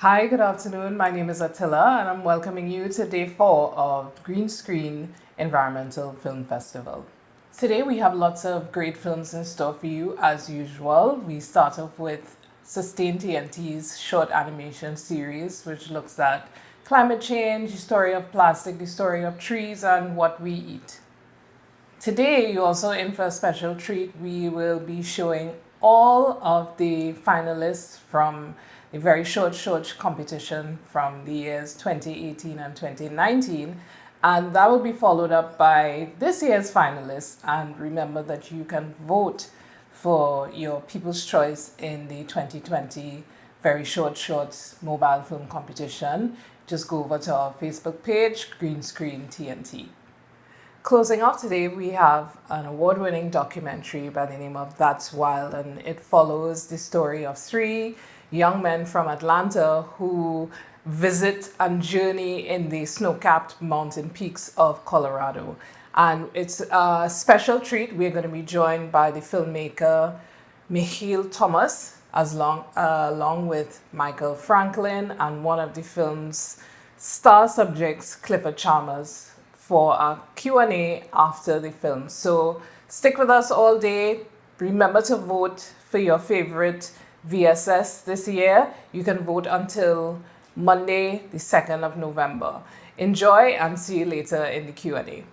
Hi, good afternoon. My name is Attila, and I'm welcoming you to day 4 of Green Screen Environmental Film Festival. Today we have lots of great films in store for you as usual. We start off with Sustain TNT's short animation series, which looks at climate change, the story of plastic, the story of trees, and what we eat. Today you're also in for a special treat. We will be showing all of the finalists from the very short competition from the years 2018 and 2019, and that will be followed up by this year's finalists. And remember that you can vote for your People's Choice in the 2020 very shorts mobile film competition. Just go over to our Facebook page, Green Screen TNT. Closing off today, we have an award-winning documentary by the name of That's Wild, and it follows the story of 3 young men from Atlanta who visit and journey in the snow-capped mountain peaks of Colorado. And it's a special treat. We're going to be joined by the filmmaker Michiel Thomas, along with Michael Franklin and one of the film's star subjects, Clifford Chalmers, for a Q&A after the film. So stick with us all day. Remember to vote for your favorite VSS this year. You can vote until Monday, the 2nd of November. Enjoy and see you later in the Q&A.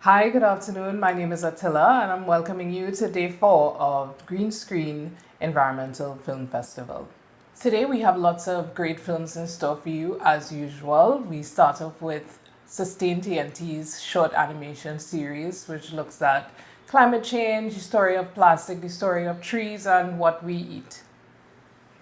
Hi, good afternoon. My name is Attila, and I'm welcoming you to day 4 of Green Screen Environmental Film Festival. Today we have lots of great films in store for you as usual. We start off with Sustain TNT's short animation series, which looks at climate change, the story of plastic, the story of trees, and what we eat.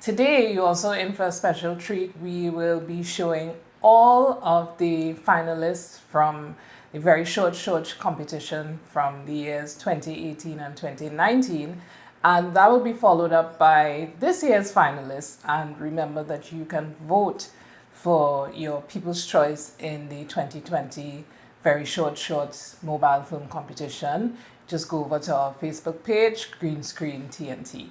Today, you're also in for a special treat. We will be showing all of the finalists from the very short competition from the years 2018 and 2019. And that will be followed up by this year's finalists. And remember that you can vote for your People's Choice in the 2020 very short mobile film competition. Just go over to our Facebook page, Green Screen TNT.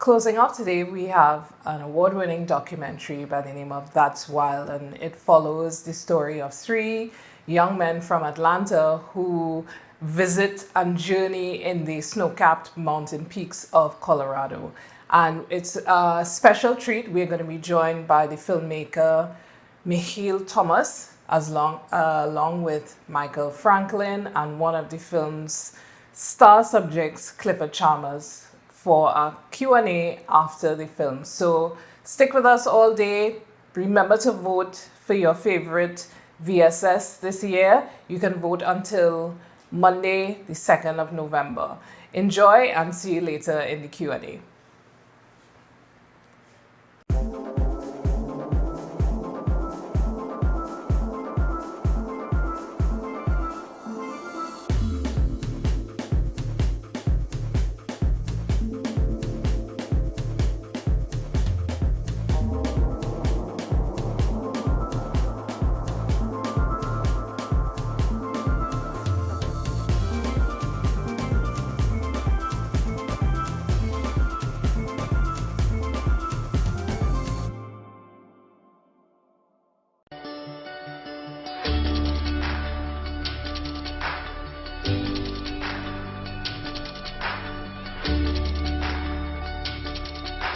Closing off today, we have an award-winning documentary by the name of That's Wild, and it follows the story of 3 young men from Atlanta who visit and journey in the snow-capped mountain peaks of Colorado. And it's a special treat. We're going to be joined by the filmmaker Michiel Thomas, along with Michael Franklin and one of the film's star subjects, Clifford Chalmers, for a Q&A after the film. So stick with us all day. Remember to vote for your favorite VSS this year. You can vote until Monday, the 2nd of November. Enjoy and see you later in the Q&A.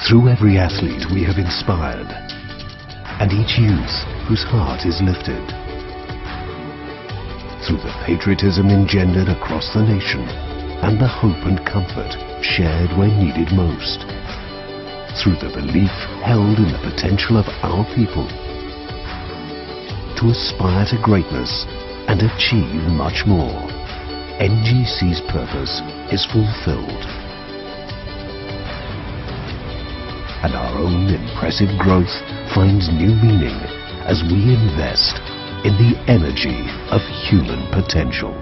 Through every athlete we have inspired, and each youth whose heart is lifted. Through the patriotism engendered across the nation, and the hope and comfort shared where needed most. Through the belief held in the potential of our people. To aspire to greatness and achieve much more, NGC's purpose is fulfilled. And our own impressive growth finds new meaning as we invest in the energy of human potential.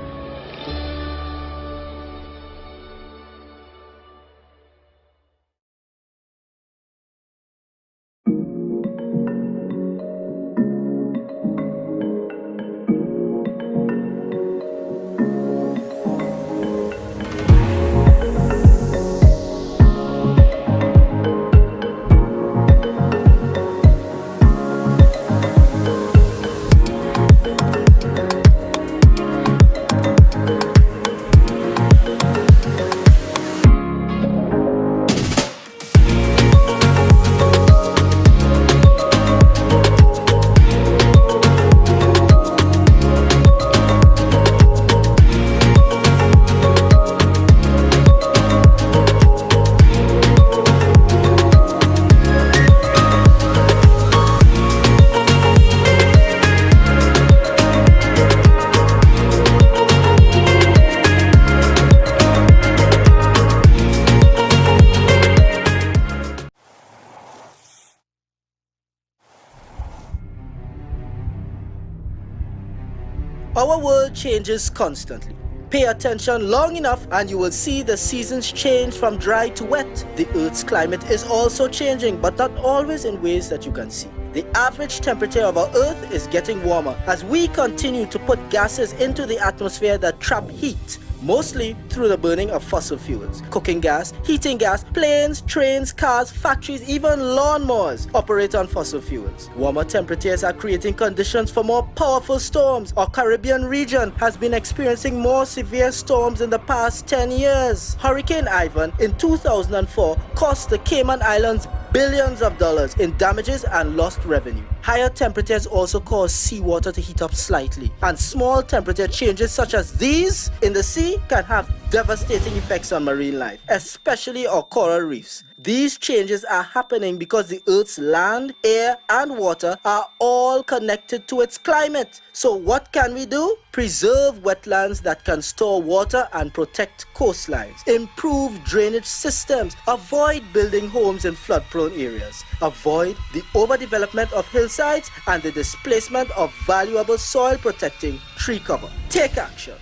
Our world changes constantly. Pay attention long enough and you will see the seasons change from dry to wet. The Earth's climate is also changing, but not always in ways that you can see. The average temperature of our Earth is getting warmer as we continue to put gases into the atmosphere that trap heat, mostly through the burning of fossil fuels. Cooking gas, heating gas, planes, trains, cars, factories, even lawnmowers operate on fossil fuels. Warmer temperatures are creating conditions for more powerful storms. Our Caribbean region has been experiencing more severe storms in the past 10 years. Hurricane Ivan in 2004 cost the Cayman Islands billions of dollars in damages and lost revenue. Higher temperatures also cause seawater to heat up slightly, and small temperature changes such as these in the sea can have devastating effects on marine life, especially our coral reefs. These changes are happening because the Earth's land, air, and water are all connected to its climate. So what can we do? Preserve wetlands that can store water and protect coastlines. Improve drainage systems. Avoid building homes in flood-prone areas. Avoid the overdevelopment of hillsides and the displacement of valuable soil-protecting tree cover. Take action.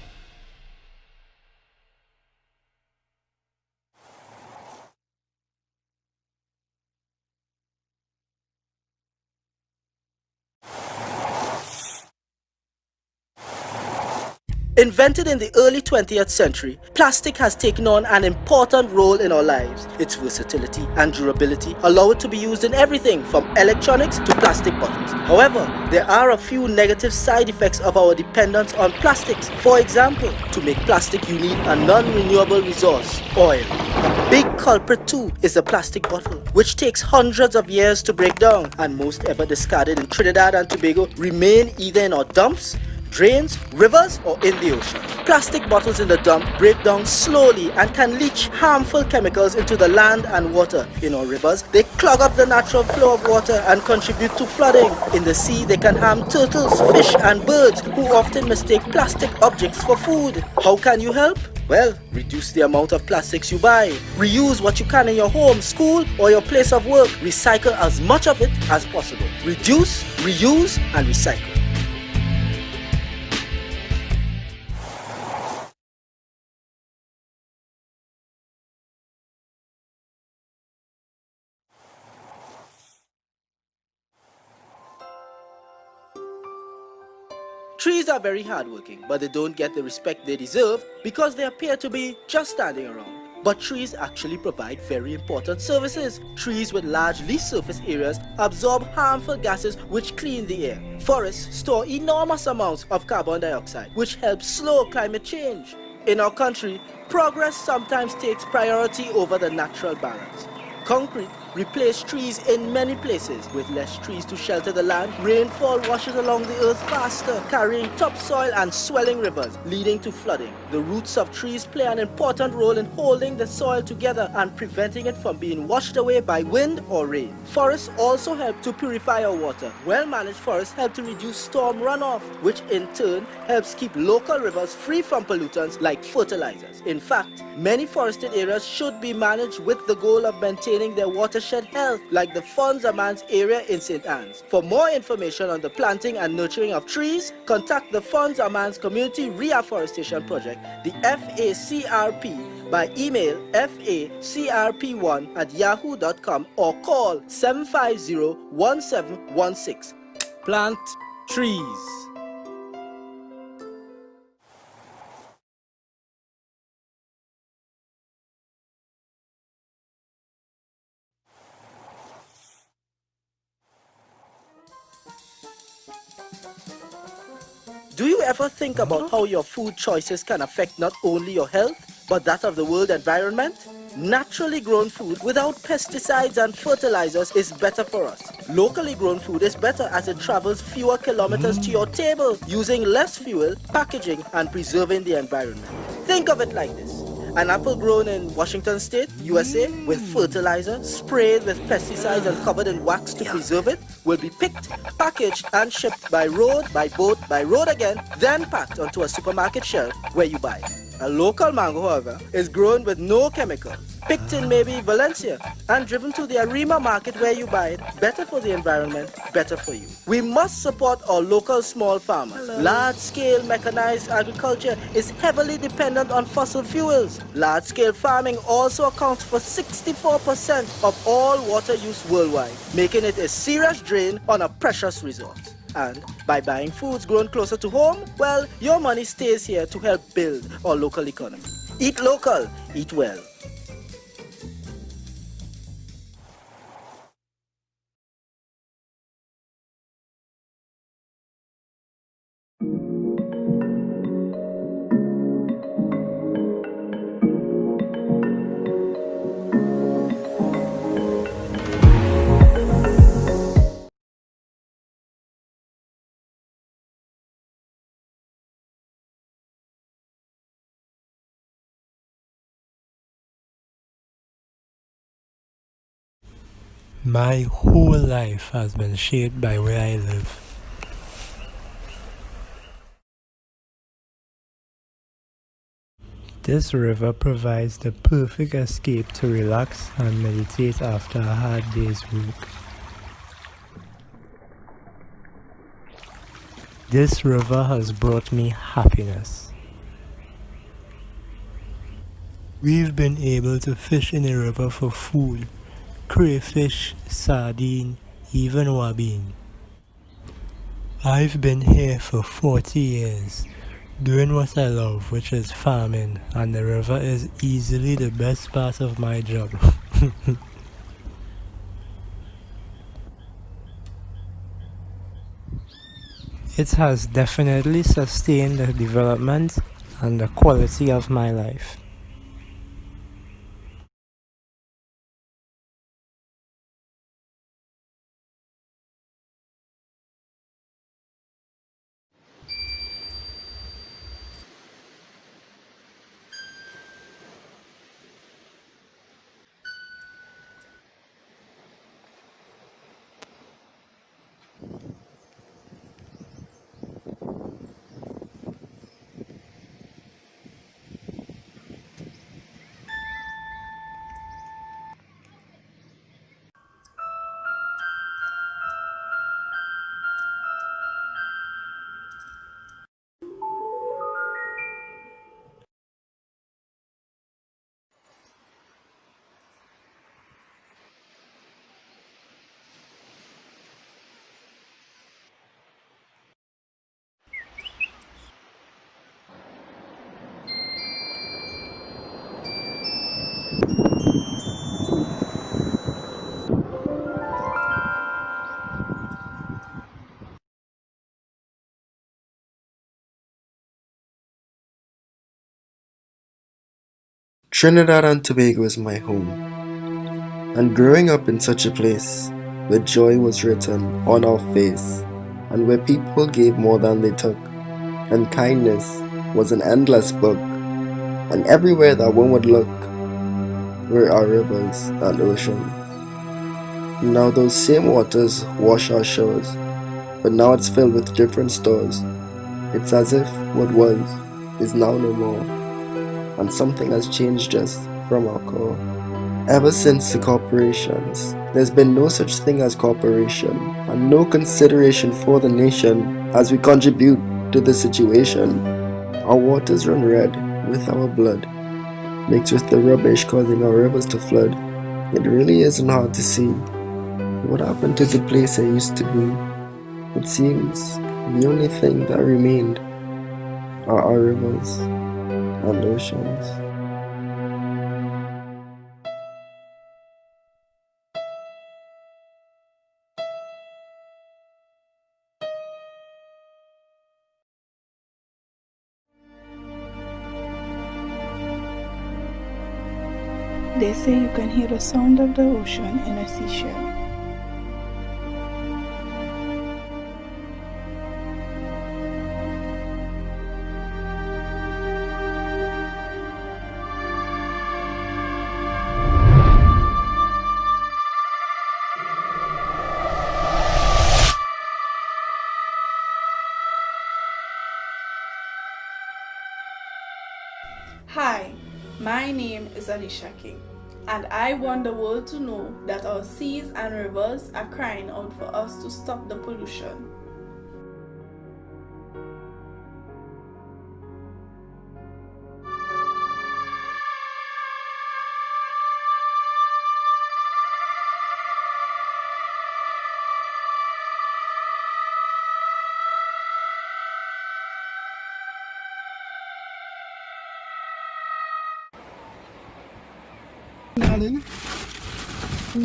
Invented in the early 20th century, plastic has taken on an important role in our lives. Its versatility and durability allow it to be used in everything from electronics to plastic bottles. However, there are a few negative side effects of our dependence on plastics. For example, to make plastic you need a non-renewable resource, oil. A big culprit too is the plastic bottle, which takes hundreds of years to break down, and most ever discarded in Trinidad and Tobago remain either in our dumps, drains, rivers, or in the ocean. Plastic bottles in the dump break down slowly and can leach harmful chemicals into the land and water. In our rivers, they clog up the natural flow of water and contribute to flooding. In the sea, they can harm turtles, fish, and birds who often mistake plastic objects for food. How can you help? Well, reduce the amount of plastics you buy. Reuse what you can in your home, school, or your place of work. Recycle as much of it as possible. Reduce, reuse, and recycle. Trees are very hardworking, but they don't get the respect they deserve because they appear to be just standing around. But trees actually provide very important services. Trees with large leaf surface areas absorb harmful gases which clean the air. Forests store enormous amounts of carbon dioxide, which helps slow climate change. In our country, progress sometimes takes priority over the natural balance. Concrete replaced trees in many places. With less trees to shelter the land, rainfall washes along the earth faster, carrying topsoil and swelling rivers, leading to flooding. The roots of trees play an important role in holding the soil together and preventing it from being washed away by wind or rain. Forests also help to purify our water. Well-managed forests help to reduce storm runoff, which in turn helps keep local rivers free from pollutants like fertilizers. In fact, many forested areas should be managed with the goal of maintaining their watershed health, like the Fonds Amans area in St. Anne's. For more information on the planting and nurturing of trees, contact the Fonds Amans Community Reforestation Project, the FACRP, by email facrp1@yahoo.com or call 750-1716. Plant trees. Do you ever think about how your food choices can affect not only your health, but that of the world environment? Naturally grown food without pesticides and fertilizers is better for us. Locally grown food is better as it travels fewer kilometers to your table, using less fuel, packaging, and preserving the environment. Think of it like this. An apple grown in Washington State, USA, with fertilizer, sprayed with pesticides and covered in wax to preserve it, will be picked, packaged, and shipped by road, by boat, by road again, then packed onto a supermarket shelf where you buy it. A local mango, however, is grown with no chemicals, picked in maybe Valencia, and driven to the Arima market where you buy it. Better for the environment, better for you. We must support our local small farmers. Large-scale mechanized agriculture is heavily dependent on fossil fuels. Large-scale farming also accounts for 64% of all water use worldwide, making it a serious drain on a precious resource. And by buying foods grown closer to home, well, your money stays here to help build our local economy. Eat local, eat well. My whole life has been shaped by where I live. This river provides the perfect escape to relax and meditate after a hard day's work. This river has brought me happiness. We've been able to fish in the river for food, crayfish, sardine, even wabine. I've been here for 40 years, doing what I love, which is farming, and the river is easily the best part of my job. It has definitely sustained the development and the quality of my life. Trinidad and Tobago is my home, and growing up in such a place where joy was written on our face and where people gave more than they took and kindness was an endless book, and everywhere that one would look were our rivers and oceans. Now those same waters wash our shores, but now it's filled with different stores. It's as if what was is now no more, and something has changed us from our core. Ever since the corporations, there's been no such thing as cooperation, and no consideration for the nation as we contribute to the situation. Our waters run red with our blood, mixed with the rubbish causing our rivers to flood. It really isn't hard to see what happened to the place I used to be. It seems the only thing that remained are our rivers and oceans. They say you can hear the sound of the ocean in a seashell. Hi, my name is Alicia King, and I want the world to know that our seas and rivers are crying out for us to stop the pollution.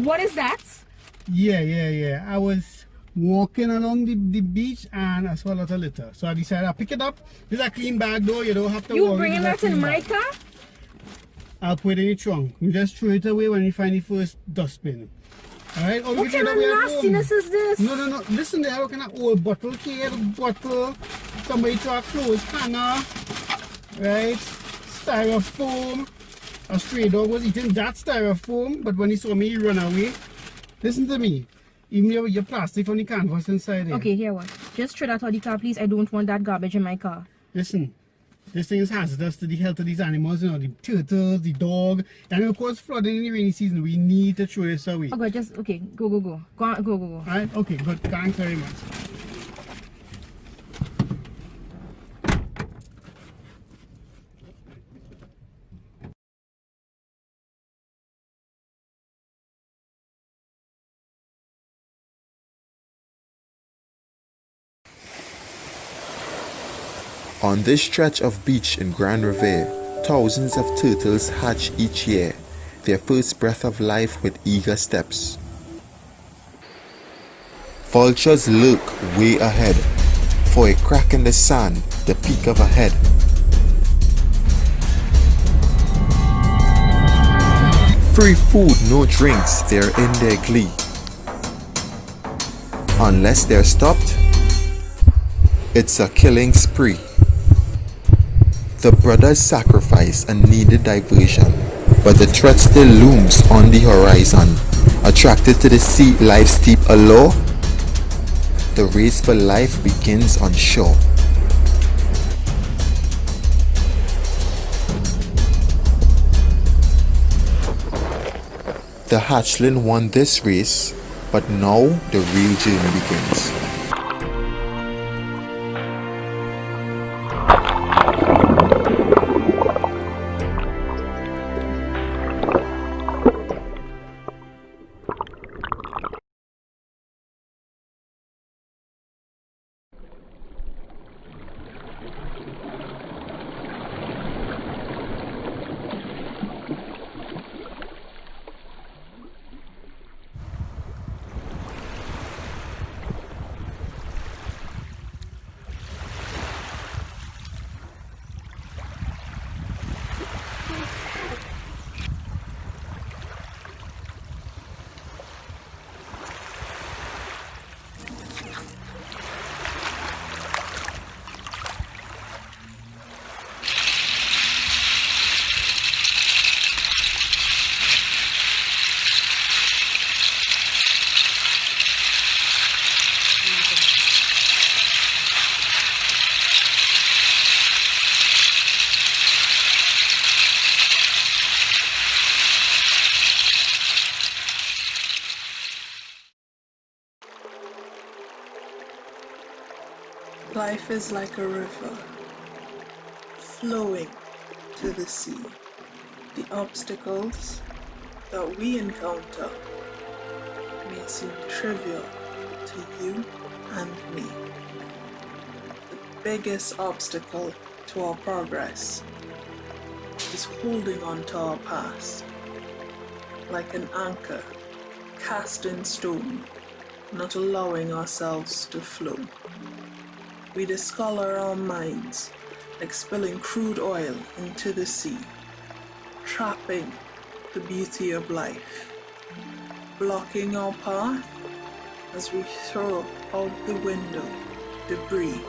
What is that? Yeah. I was walking along the beach and I saw a lot of litter. So I decided I'll pick it up. This is a clean bag though, you don't have to You worry. bringing that in my car? I'll put it in the trunk. You just throw it away when you find the first dustbin. Alright? What kind of nastiness is this? No. Listen there, what kind of old bottle here, bottle, somebody throw a clothes hanger, right? Styrofoam. A stray dog was eating that styrofoam, but when he saw me, he ran away. Listen to me. Even your plastic from the canvas inside there. Okay, here what? Just throw that out the car, please. I don't want that garbage in my car. Listen, this thing is hazardous to the health of these animals, you know, the turtles, the dog, and of course flooding in the rainy season. We need to throw this away. Oh God, just okay. Go. Go on, go. Alright, okay, good. Thanks very much. On this stretch of beach in Grand Riviere, thousands of turtles hatch each year, their first breath of life with eager steps. Vultures lurk way ahead, for a crack in the sand, the peak of a head. Free food, no drinks, they're in their glee. Unless they're stopped, it's a killing spree. The brothers sacrifice a needed diversion, but the threat still looms on the horizon. Attracted to the sea life's steep allure, the race for life begins on shore. The hatchling won this race, but now the real journey begins. Life is like a river, flowing to the sea. The obstacles that we encounter may seem trivial to you and me. The biggest obstacle to our progress is holding on to our past, like an anchor cast in stone, not allowing ourselves to flow. We discolor our minds like spilling crude oil into the sea, trapping the beauty of life, blocking our path as we throw out the window debris,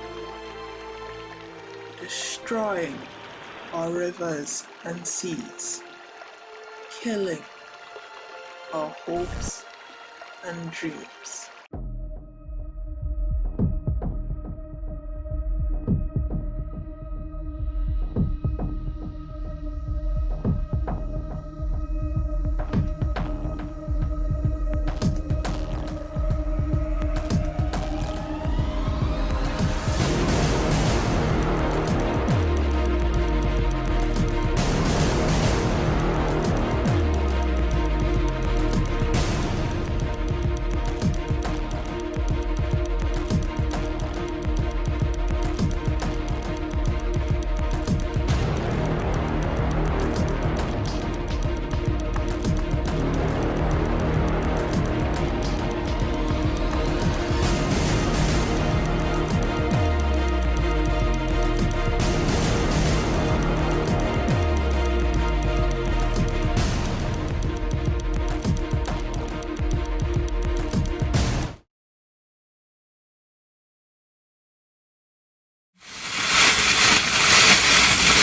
destroying our rivers and seas, killing our hopes and dreams.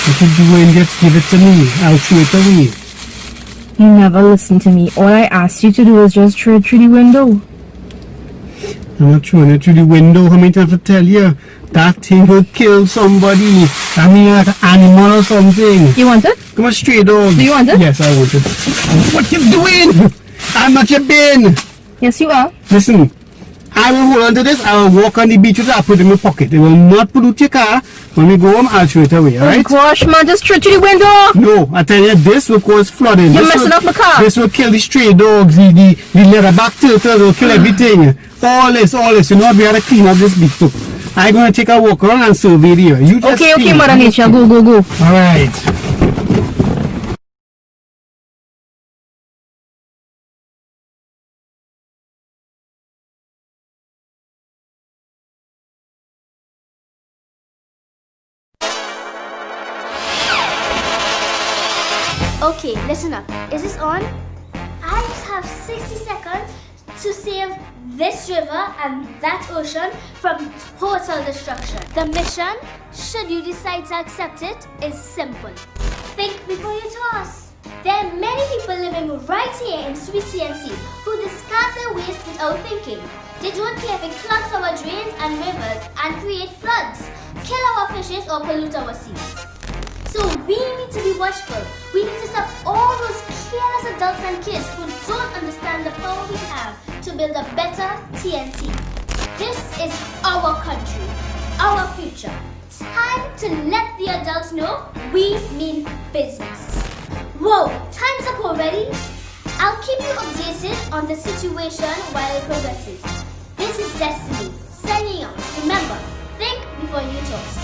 What you do and just give it to me. I'll throw it away. You never listen to me. All I asked you to do is just throw it through the window. I'm not throwing it through the window. How many times to tell you? That thing will kill somebody. I mean, like an animal or something. You want it? Come on, stray dog. Do you want it? Yes, I want it. What you doing? I'm not your bin. Yes, you are. Listen, I will hold on to this. I will walk on the beach with it. I'll put it in my pocket. It will not pollute your car. When we go home, I'll throw it away, alright? Oh gosh, man, just throw it through the window. No, I tell you, this will cause flooding. You're messing up my car. This will kill the stray dogs, the leatherback turtles, will kill everything. All this. You know what? We have to clean up this beach too. I'm going to take a walk around and survey the area. You just Okay, Mother Nature, go. Alright. Okay, listen up. Is this on? I just have 60 seconds to save this river and that ocean from total destruction. The mission, should you decide to accept it, is simple. Think before you toss. There are many people living right here in Sweet TNT who discard their waste without thinking. They don't care if it clogs our drains and rivers and create floods, kill our fishes or pollute our seas. So we need to be watchful. We need to stop all those careless adults and kids who don't understand the power we have to build a better TNT. This is our country, our future. Time to let the adults know we mean business. Whoa, time's up already? I'll keep you updated on the situation while it progresses. This is Destiny, signing out. Remember, think before you toss.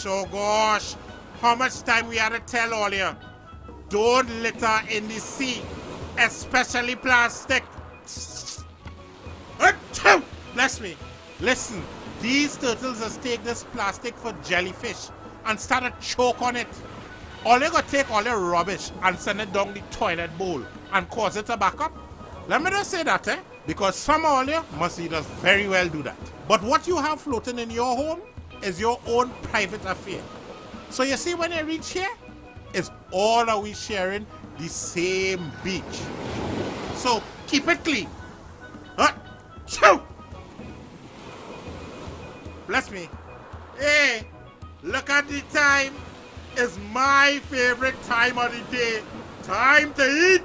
Oh gosh, how much time we had to tell all you? Don't litter in the sea, especially plastic. Bless me. Listen, these turtles just take this plastic for jellyfish and start to choke on it. All they gonna take all their rubbish and send it down the toilet bowl and cause it to back up. Let me just say that, because some of you must just very well do that. But what you have floating in your home is your own private affair. So you see, when you reach here, it's all of we sharing the same beach. So keep it clean. Bless me. Hey, look at the time. It's my favorite time of the day. Time to eat.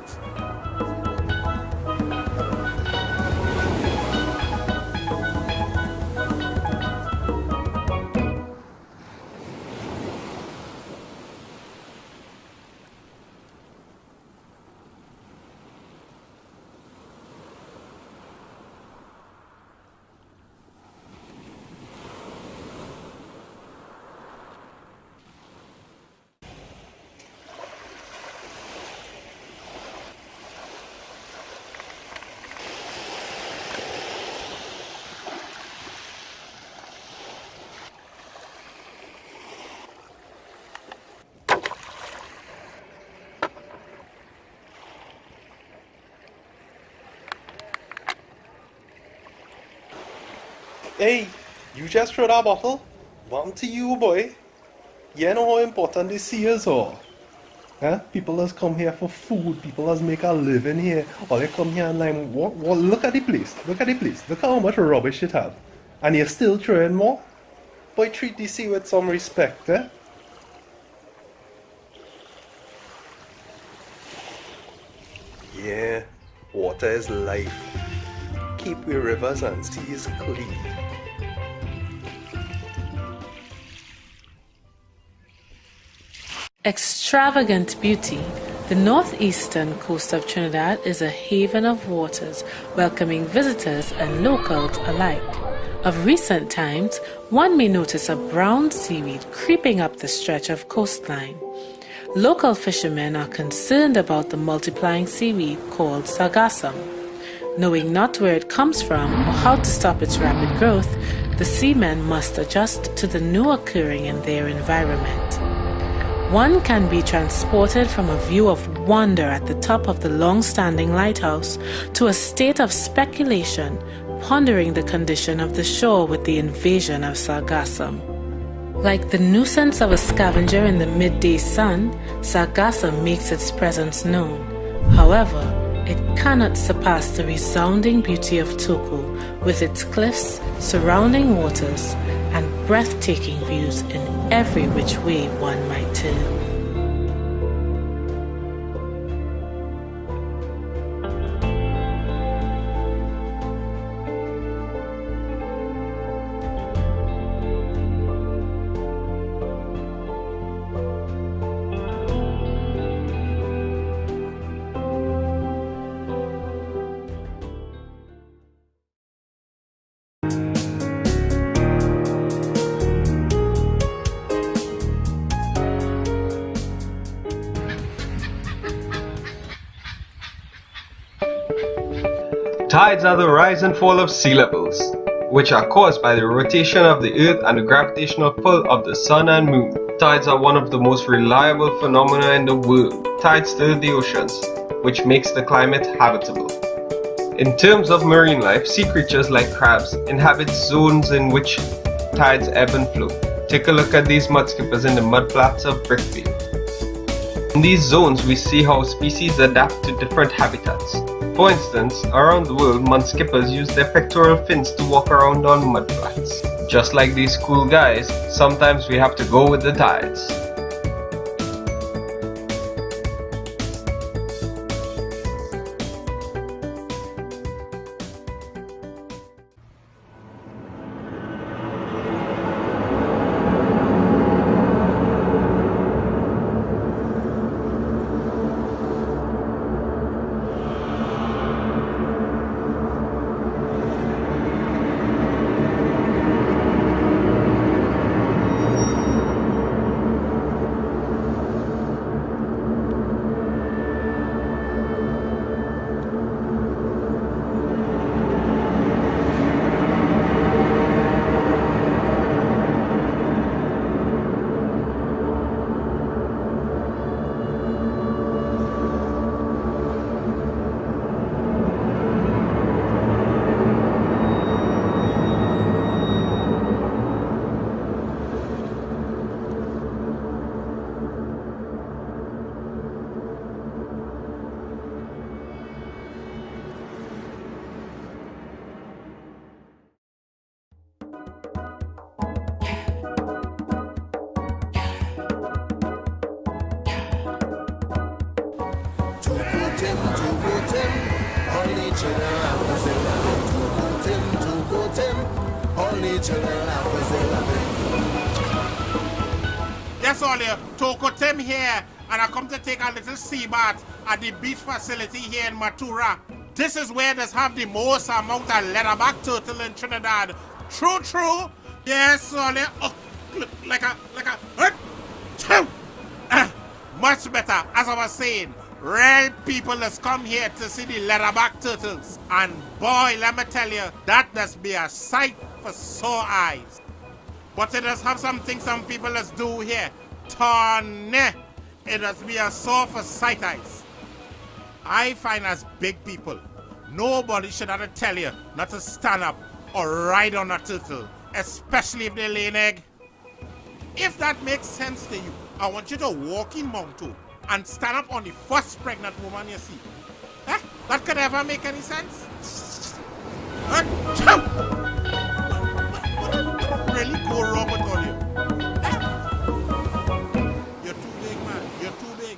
Hey, you just threw that bottle? One to you, boy. You know how important this sea is, or? Huh? People just come here for food. People just make a living here. Or they come here and like, look at the place. Look at the place. Look how much rubbish it have. And you're still throwing more? Boy, treat the sea with some respect, eh? Yeah, water is life. Keep your rivers and seas clean. Extravagant beauty, the northeastern coast of Trinidad is a haven of waters, welcoming visitors and locals alike. Of recent times, one may notice a brown seaweed creeping up the stretch of coastline. Local fishermen are concerned about the multiplying seaweed called sargassum. Knowing not where it comes from or how to stop its rapid growth, the seamen must adjust to the new occurring in their environment. One can be transported from a view of wonder at the top of the long-standing lighthouse to a state of speculation, pondering the condition of the shore with the invasion of sargassum. Like the nuisance of a scavenger in the midday sun, sargassum makes its presence known. However, it cannot surpass the resounding beauty of Tobago with its cliffs, surrounding waters, and breathtaking views in every which way one might turn. Tides are the rise and fall of sea levels, which are caused by the rotation of the earth and the gravitational pull of the sun and moon. Tides are one of the most reliable phenomena in the world. Tides stir the oceans, which makes the climate habitable. In terms of marine life, sea creatures like crabs inhabit zones in which tides ebb and flow. Take a look at these mudskippers in the mudflats of Brick Bay. In these zones, we see how species adapt to different habitats. For instance, around the world, mudskippers use their pectoral fins to walk around on mudflats. Just like these cool guys, sometimes we have to go with the tides. Yes, all you, Toko Tim here, and I come to take a little sea bath at the beach facility here in Matura. This is where they have the most amount of leatherback turtle in Trinidad. True, true. Yes, all you. Oh, look, like a, much better. As I was saying, real people has come here to see the leatherback turtles. And boy, let me tell you, that does be a sight for sore eyes. But it does have something some people does do here. Turn. It does be a sore for sight eyes. I find as big people, nobody should have to tell you not to stand up or ride on a turtle, especially if they lay an egg? If that makes sense to you, I want you to walk in Mount O and stand up on the first pregnant woman you see. Eh? That could ever make any sense? What really go wrong with all you? You're too big, man. You're too big.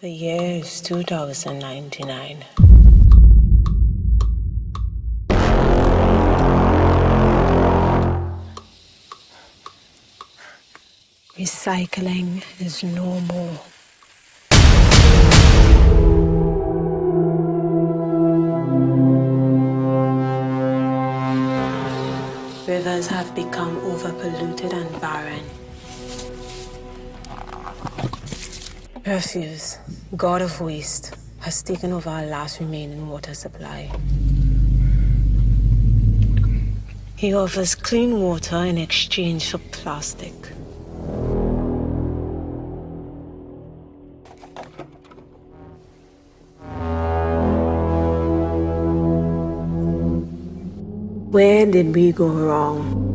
The year is 2099. Recycling is no more. Rivers have become overpolluted and barren. Refuse, god of waste, has taken over our last remaining water supply. He offers clean water in exchange for plastic. Where did we go wrong?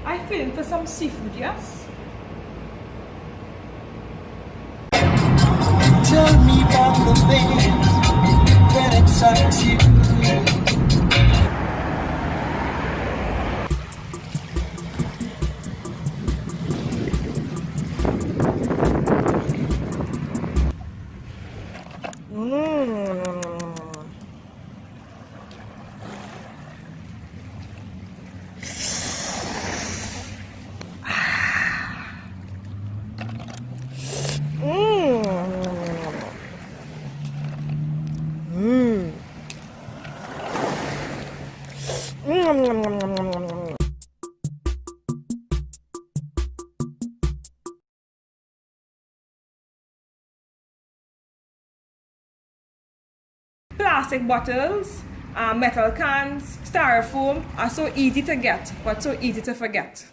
I feeling for some seafood, yes? Tell me about the things that excites you. Plastic bottles, metal cans, styrofoam are so easy to get, but so easy to forget.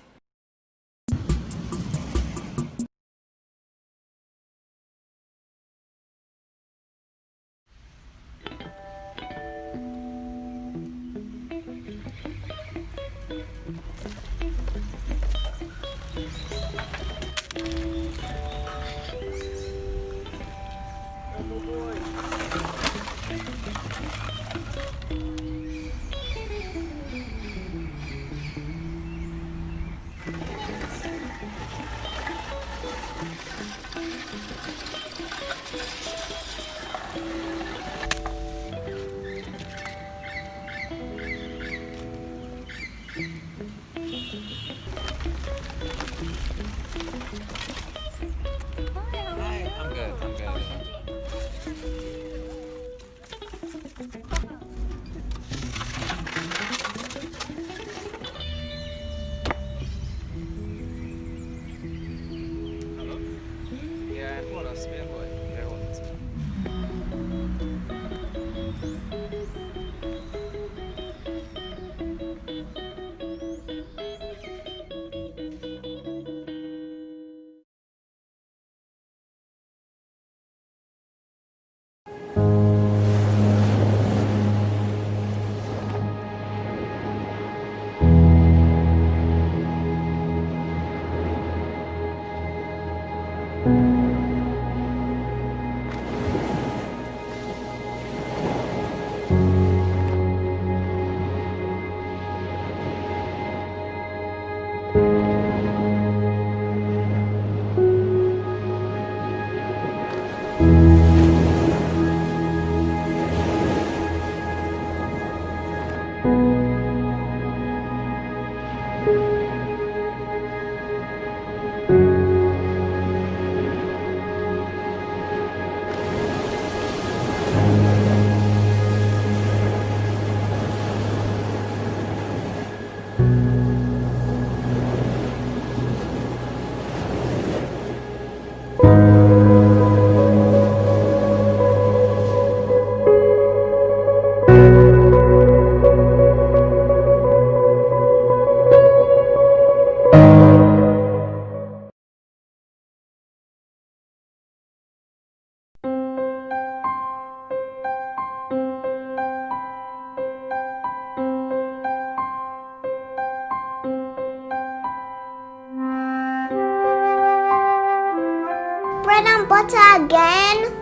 Bread and butter again?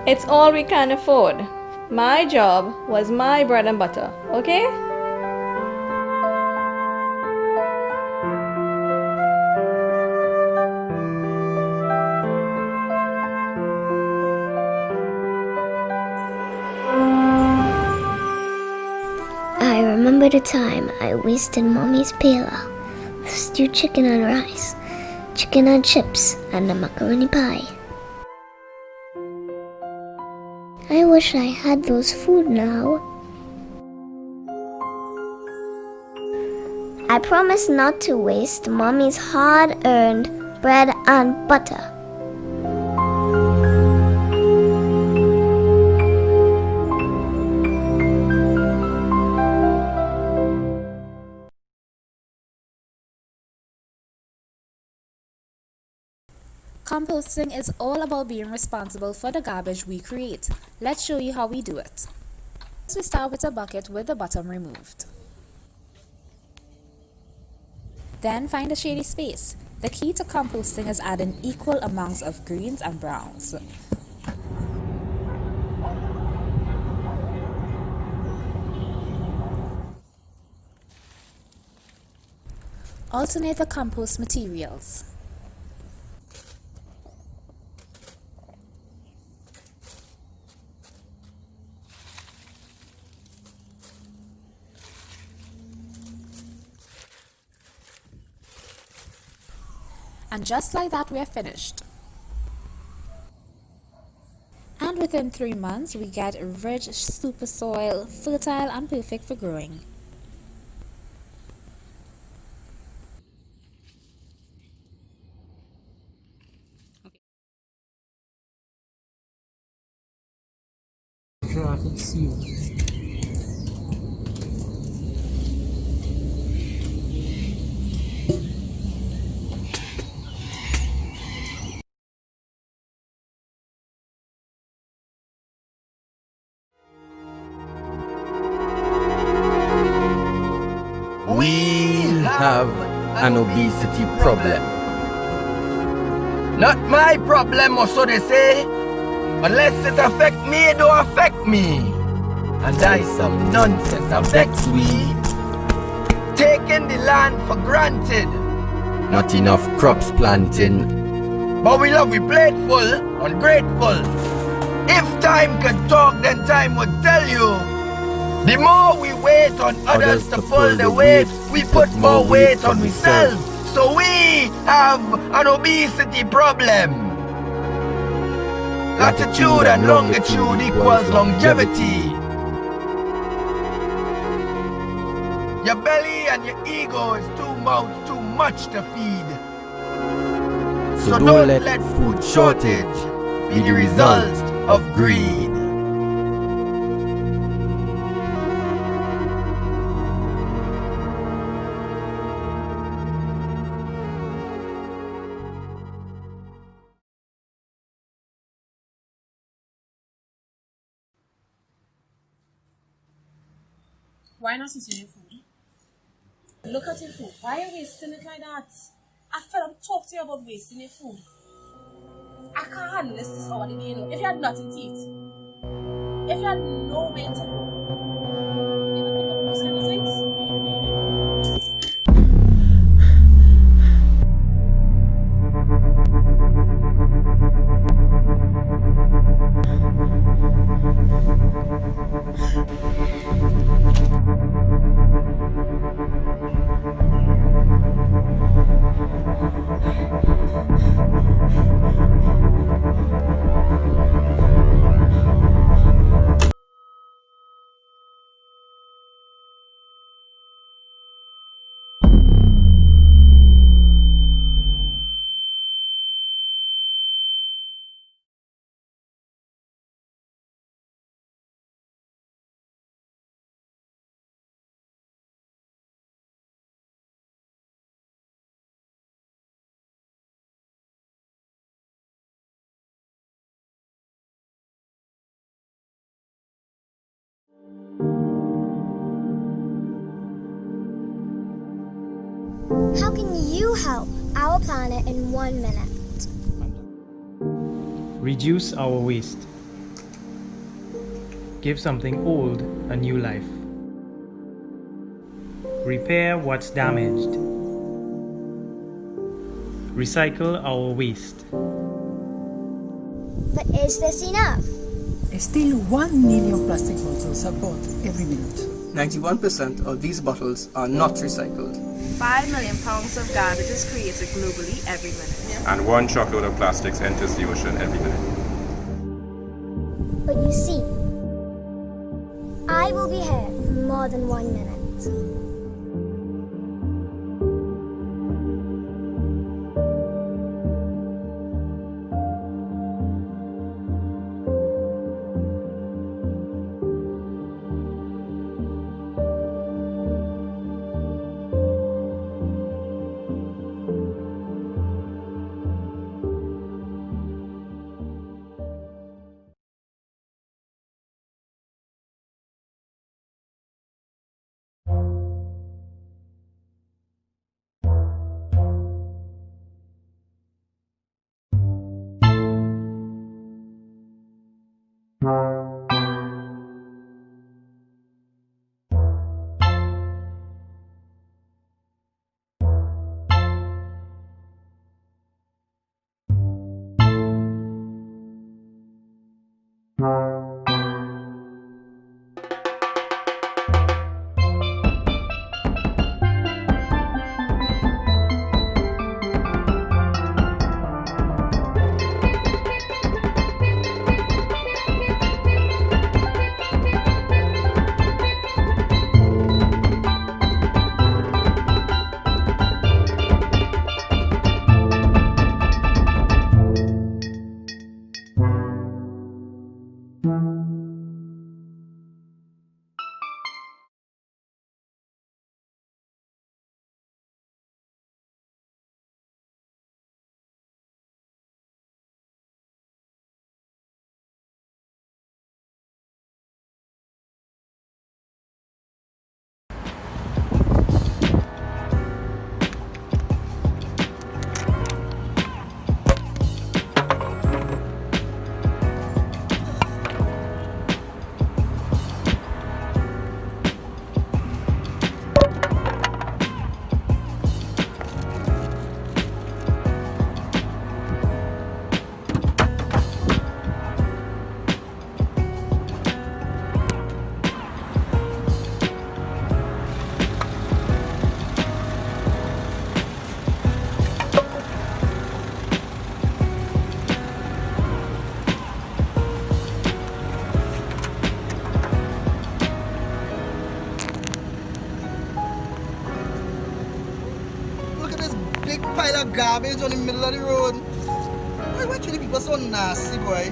It's all we can afford. My job was my bread and butter, okay? I remember the time I wasted Mommy's paela with stewed chicken and rice, chicken and chips, and a macaroni pie. I wish I had those food now. I promise not to waste Mommy's hard-earned bread and butter. Composting is all about being responsible for the garbage we create. Let's show you how we do it. First, we start with a bucket with the bottom removed. Then find a shady space. The key to composting is adding equal amounts of greens and browns. Alternate the compost materials. And just like that, we are finished. And within 3 months, we get rich super soil, fertile and perfect for growing. We have an obesity problem. Not my problem, or so they say. Unless it affect me, it don't affect me. And that is some nonsense affects we. Taking the land for granted. Not enough crops planting. But we love we plate full ungrateful. If time could talk, then time would tell you. The more we wait on others to pull the weight, we put more weight on ourselves. So we have an obesity problem. Latitude and longitude equals longevity. Your belly and your ego is too much to feed. So don't let food shortage be the result of greed. Why not eat your food? Look at your food. Why are you wasting it like that? I fed up talk to you about wasting your food. I can't handle this hour the day, you know. If you had nothing to eat, if you had no way to go, you don't think of those kind of things? How can you help our planet in 1 minute? Reduce our waste. Give something old a new life. Repair what's damaged. Recycle our waste. But is this enough? Still 1 million plastic bottles are bought every minute. 91% of these bottles are not recycled. 5 million pounds of garbage is created globally every minute. And 1 truckload of plastics enters the ocean every minute. But you see, I will be here for more than 1 minute. garbage on the middle of the road. Why treat people so nasty, boy?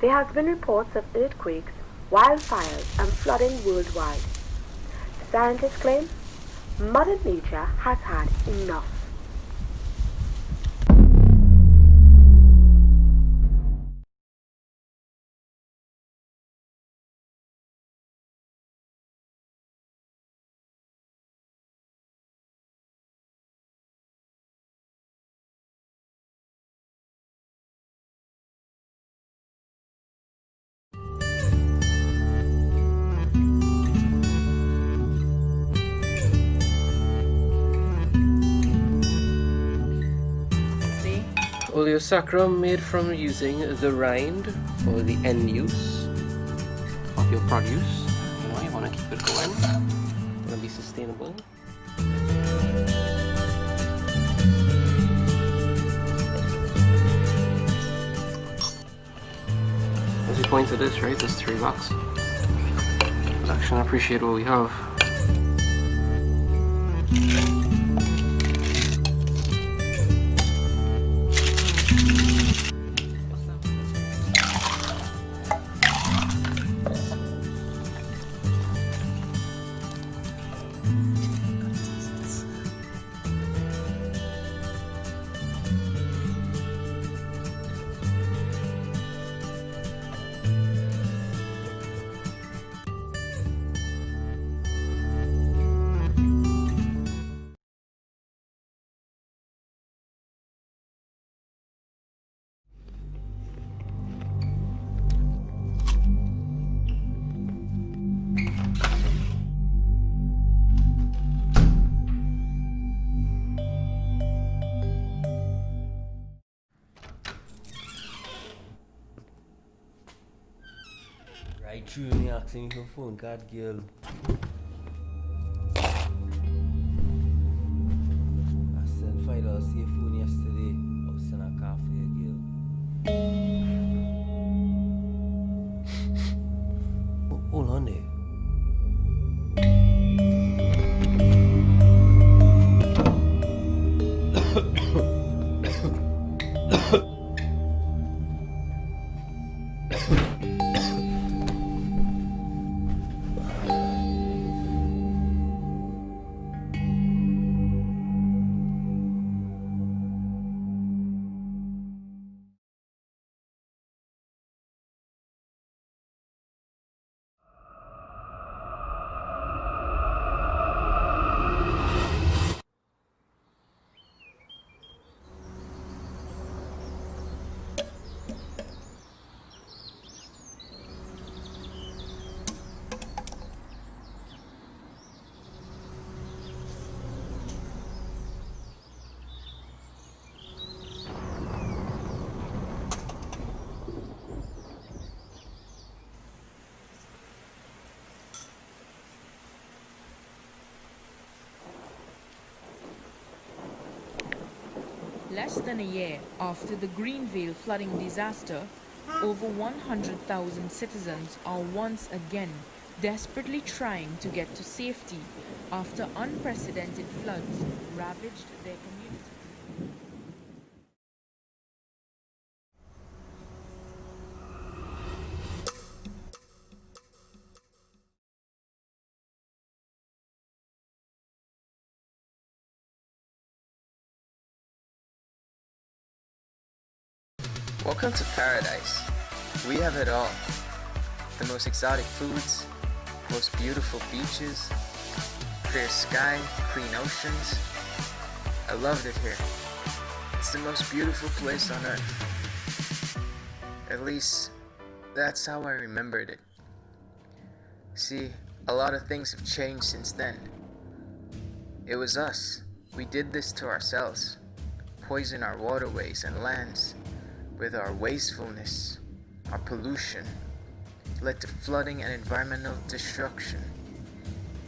There has been reports of earthquakes, wildfires, and flooding worldwide. Scientists claim Mother Nature has had enough. Oleosaccharum made from using the rind for the end use of your produce. You want to keep it going. You want to be sustainable. As you point to this, right? This $3. But actually, I appreciate what we have. Right through me asking for phone card, girl. I sent $5 to your phone yesterday. I was sending a car for your girl. Hold on there. Less than a year after the Greenvale flooding disaster, over 100,000 citizens are once again desperately trying to get to safety after unprecedented floods ravaged their community. Welcome to paradise. We have it all. The most exotic foods, most beautiful beaches, clear sky, clean oceans. I loved it here. It's the most beautiful place on earth. At least, that's how I remembered it. See, a lot of things have changed since then. It was us. We did this to ourselves. Poison our waterways and lands with our wastefulness, our pollution, led to flooding and environmental destruction.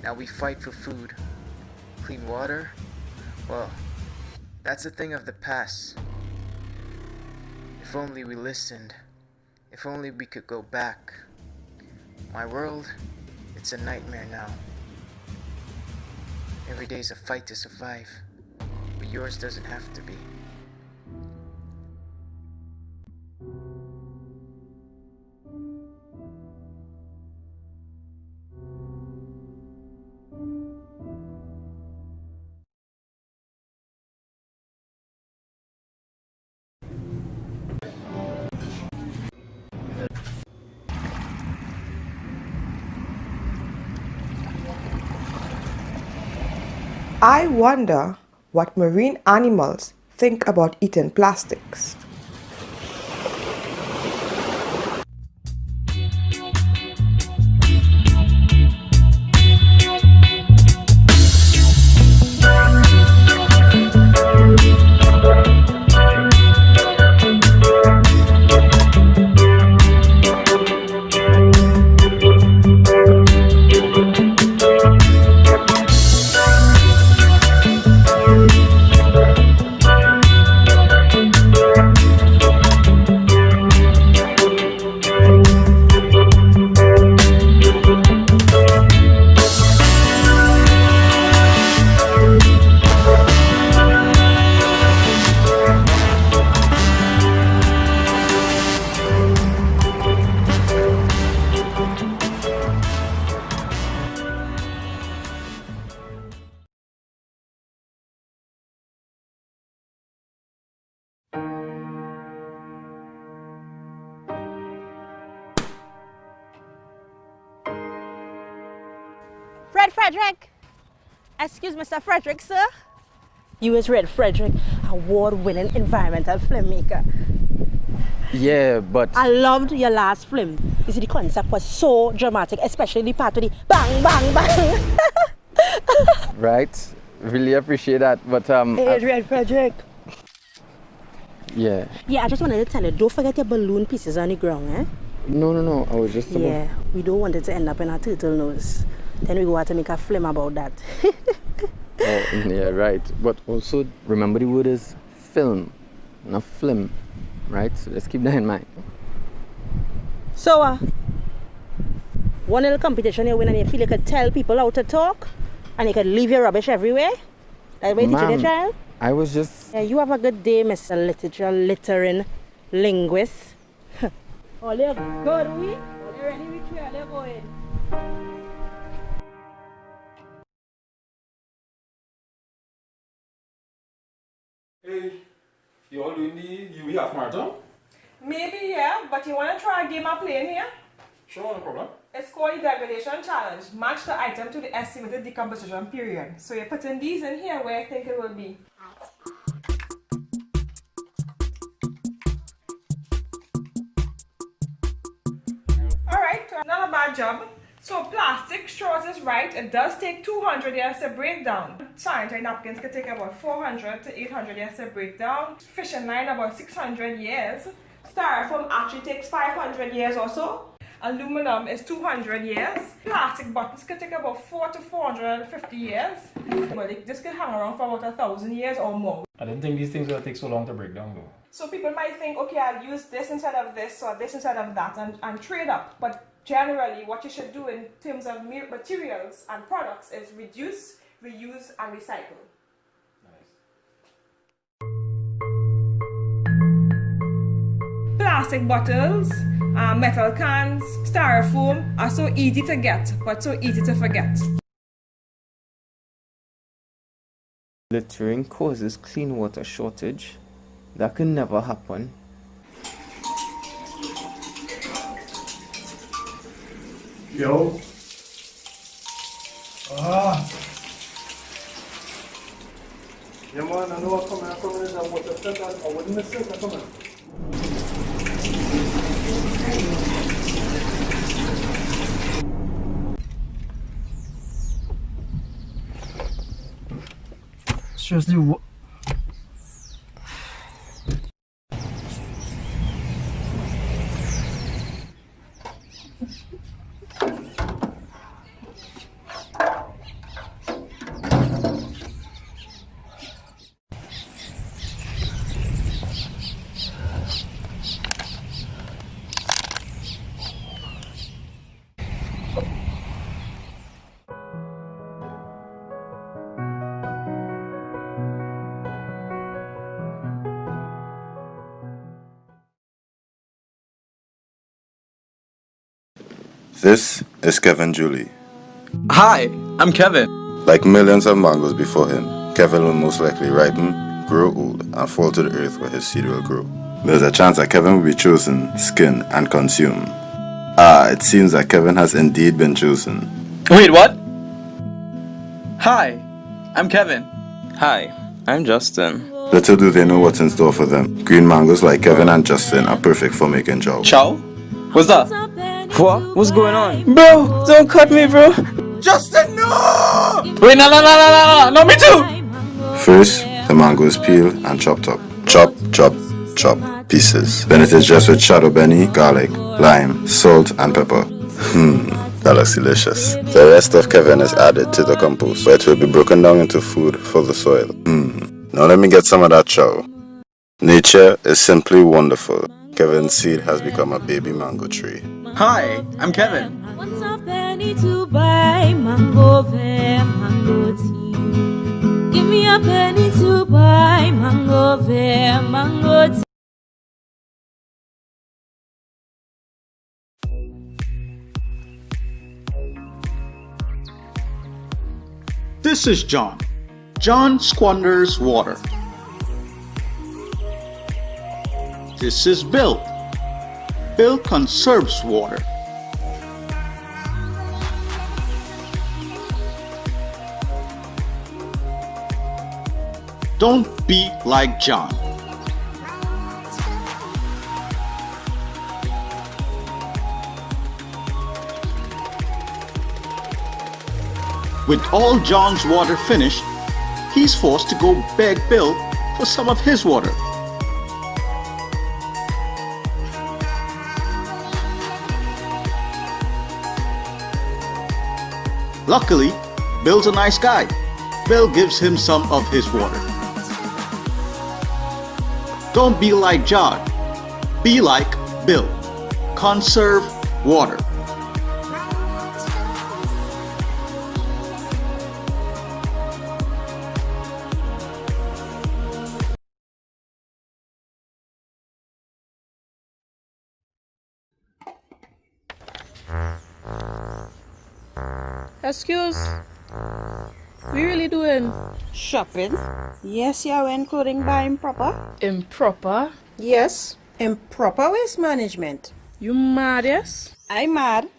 Now we fight for food. Clean water? Well, that's a thing of the past. If only we listened. If only we could go back. My world, it's a nightmare now. Every day's a fight to survive, but yours doesn't have to be. I wonder what marine animals think about eating plastics. Frederick! Excuse Mr. Frederick, sir? You is Red Frederick, award-winning environmental filmmaker. Yeah, but... I loved your last film. You see, the concept was so dramatic, especially the part with the bang, bang, bang. Right? Really appreciate that, but Hey, Red Frederick. Yeah. Yeah, I just wanted to tell you, don't forget your balloon pieces on the ground, eh? No, I was just about... Yeah, we don't want it to end up in our turtle nose. Then we go out to make a film about that. Oh, yeah, right. But also, remember the word is film, not film, right? So let's keep that in mind. So, one little competition you win and you feel you could tell people how to talk and you could leave your rubbish everywhere? That's why you teaching your child? I was just... Yeah, you have a good day, Mr. Literature, littering, linguist. All you good, we? All you ready, which way are you going? Hey, you all doing the UV half marathon? Maybe, yeah, but you want to try a game I'm playing here? Sure, no problem. It's called the degradation challenge. Match the item to the estimated decomposition period. So you're putting these in here where I think it will be. Alright, not a bad job. So plastic straws is right. It does take 200 years to break down. Sanitary napkins can take about 400 to 800 years to break down. Fishing line about 600 years. Styrofoam actually takes 500 years or so. Aluminum is 200 years. Plastic bottles can take about 400 to 450 years. But this can hang around for about 1,000 years or more. I didn't think these things would take so long to break down though. So people might think, okay, I'll use this instead of this or this instead of that and trade up. But generally, what you should do in terms of materials and products is reduce, reuse, and recycle. Plastic bottles, metal cans, styrofoam are so easy to get, but so easy to forget. Littering causes clean water shortage. That can never happen. Yo. Yeah man, I know I'm coming in and what the set I wouldn't miss it, I'm coming. Seriously, what? This is Kevin Julie. Hi, I'm Kevin. Like millions of mangoes before him, Kevin will most likely ripen, grow old, and fall to the earth where his seed will grow. There's a chance that Kevin will be chosen, skinned, and consumed. It seems that Kevin has indeed been chosen. Wait, what? Hi, I'm Kevin. Hi, I'm Justin. Little do they know what's in store for them. Green mangoes like Kevin and Justin are perfect for making chow. Chow? What's that? What? What's going on? Bro, don't cut me, bro. Justin, no! Wait, no, not me too. First, the mango is peeled and chopped up. Chop, chop, chop pieces. Then it is dressed with shadow benny, garlic, lime, salt, and pepper. That looks delicious. The rest of Kevin is added to the compost, where it will be broken down into food for the soil. Now let me get some of that chow. Nature is simply wonderful. Kevin's seed has become a baby mango tree. Hi, I'm Kevin. Want a penny to buy mango ver, mango tea. Give me a penny to buy mango ver, mango tea. This is John. John squanders water. This is Bill. Bill conserves water. Don't be like John. With all John's water finished, he's forced to go beg Bill for some of his water. Luckily, Bill's a nice guy. Bill gives him some of his water. Don't be like John. Be like Bill. Conserve water. Excuse. We really doing shopping? Yes, you are clothing by improper. Improper? Yes, improper waste management. You mad, yes? I'm mad.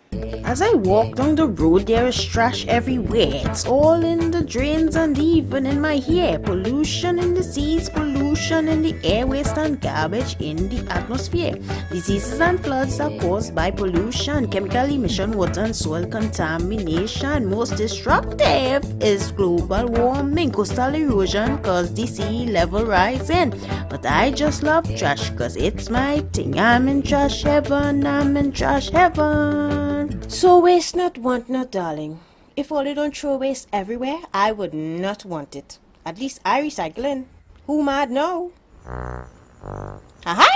As I walk down the road, there is trash everywhere. It's all in the drains and even in my hair. Pollution in the seas, pollution in the air, waste and garbage in the atmosphere. Diseases and floods are caused by pollution, chemical emission, water and soil contamination. Most destructive is global warming, coastal erosion cause the sea level rising. But I just love trash cause it's my thing. I'm in trash heaven, I'm in trash heaven. So waste not, want not, darling. If only don't throw waste everywhere, I would not want it. At least I recycling. Who mad now? Hi.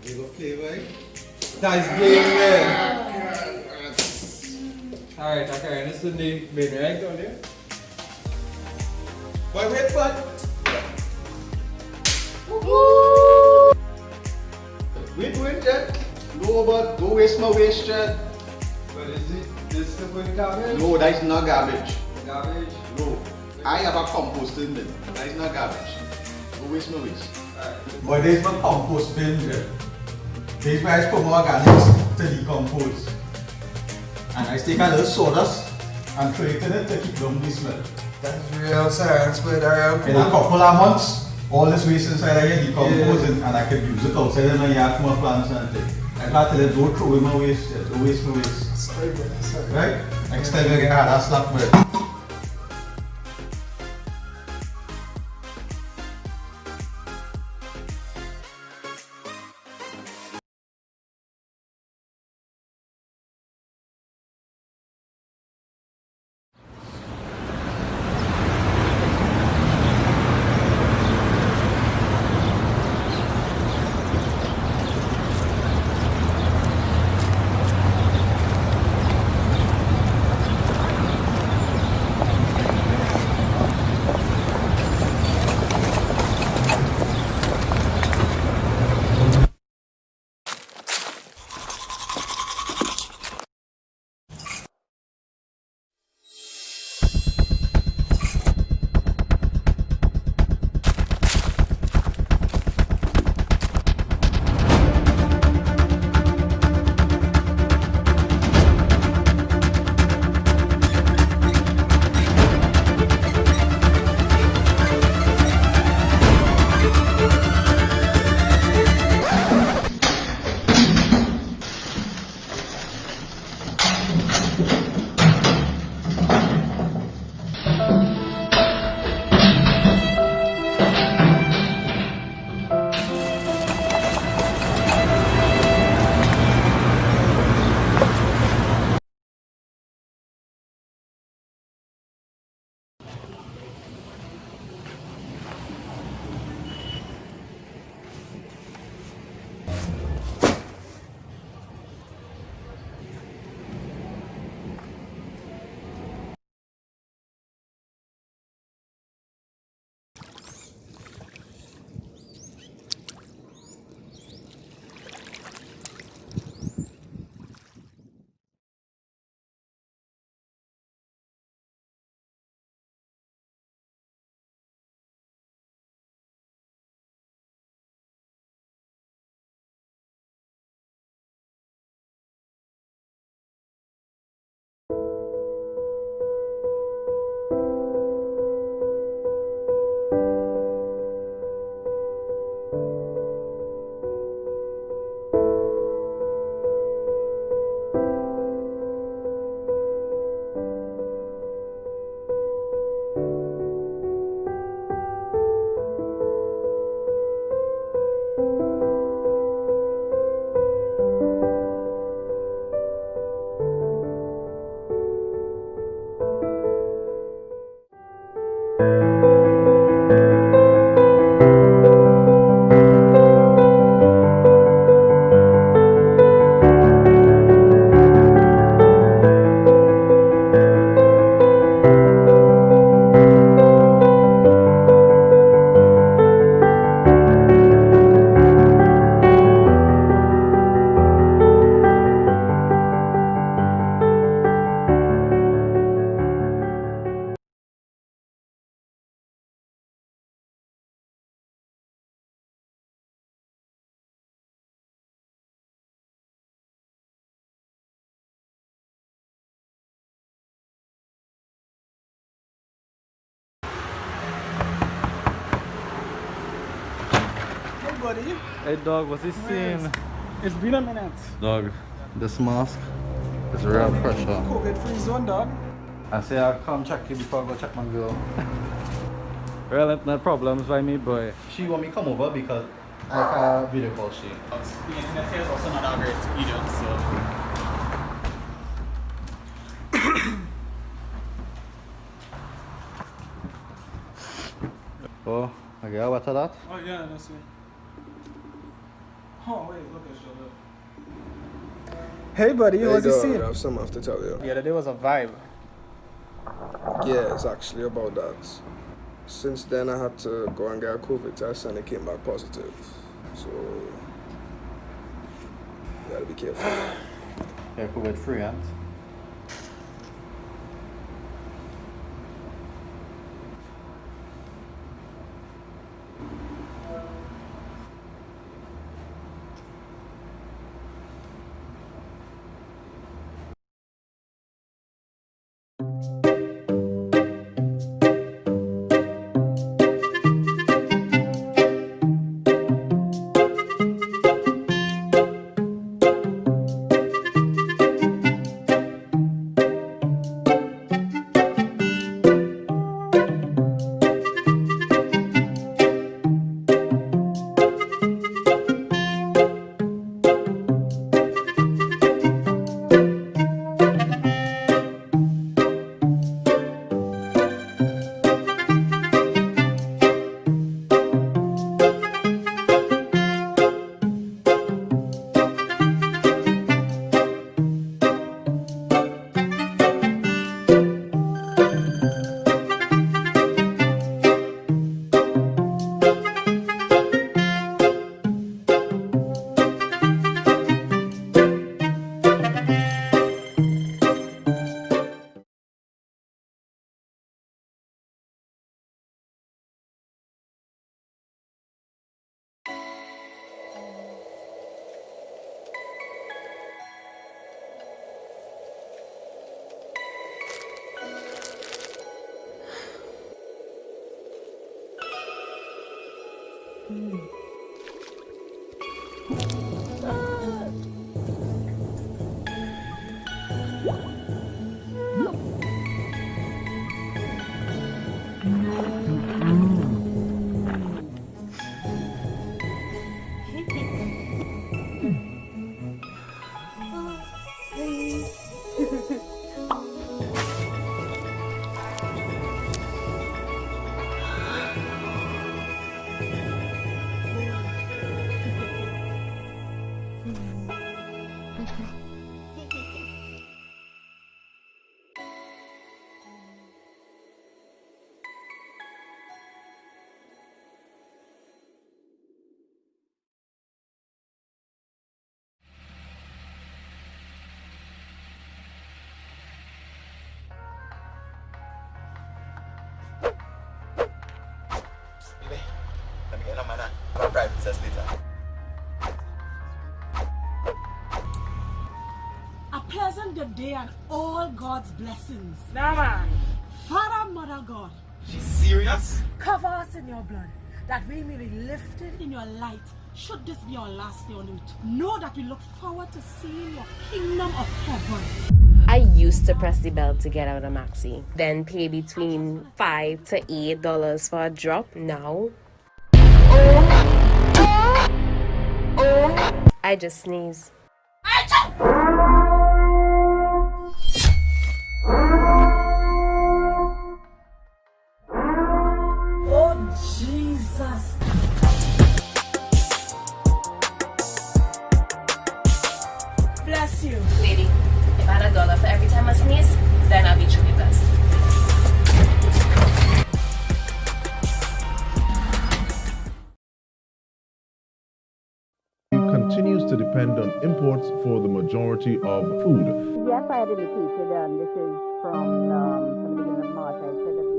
You go play, right? Nice game, man. Alright, okay, this is the main egg down there. Boy, wait, bud. Wait, Chad. No, but don't waste my waste, Chad. What is it? This is the garbage? No, that is not garbage. Garbage? No. I have a composting bin. That is not garbage. Don't waste my waste. But this is my compost bin, Chad. This is where I put more organics to decompose. And I take a little sawdust and throw it in it to keep down the smell. That's real science, but in a couple of months, all this waste inside I get decomposing and I can use it outside in my yard for my plants and things. I got to let don't throw away my waste, don't waste my waste. Sorry. Right? Next time you get a slap with it. Buddy. Hey dog, what's this scene? It's been a minute. Dog, this mask is real pressure. COVID free zone, dog. I say I'll come check you before I go check my girl. Well, it's no problems by me, boy. She want me come over because I can video call she. The internet here is also not that great either, so. Oh, I got what that? Oh yeah, that's it. Oh wait, look at shoulder. Hey buddy, Hey, what's you dog, saying? I have something to tell you. The other day was a vibe. Yeah, it's actually about that. Since then, I had to go and get a COVID test and it came back positive. So, you gotta be careful. Yeah, COVID free, huh? Let me get a man. I'm a private test later. A pleasant good day and all God's blessings. Nah, man. Father, Mother God. She's serious? Cover us in your blood, that we may be lifted in your light. Should this be our last day on earth, know that we look forward to seeing your kingdom of heaven. I used to press the bell to get out a maxi, then pay between $5 to $8 for a drop. Now, I just sneeze. Oh, Jesus. Bless you. Lady, if I had $1 for every time I sneeze, then I'll be truly blessed. Continues to depend on imports for the majority of food. Yes, I had indicated, and this is from the beginning of March. I said that we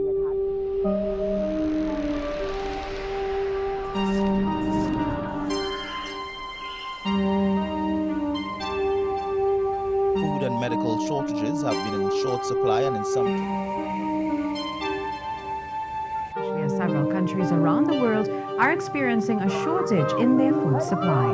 Food and medical shortages have been in short supply and in some several countries around the world are experiencing a shortage in their food supply.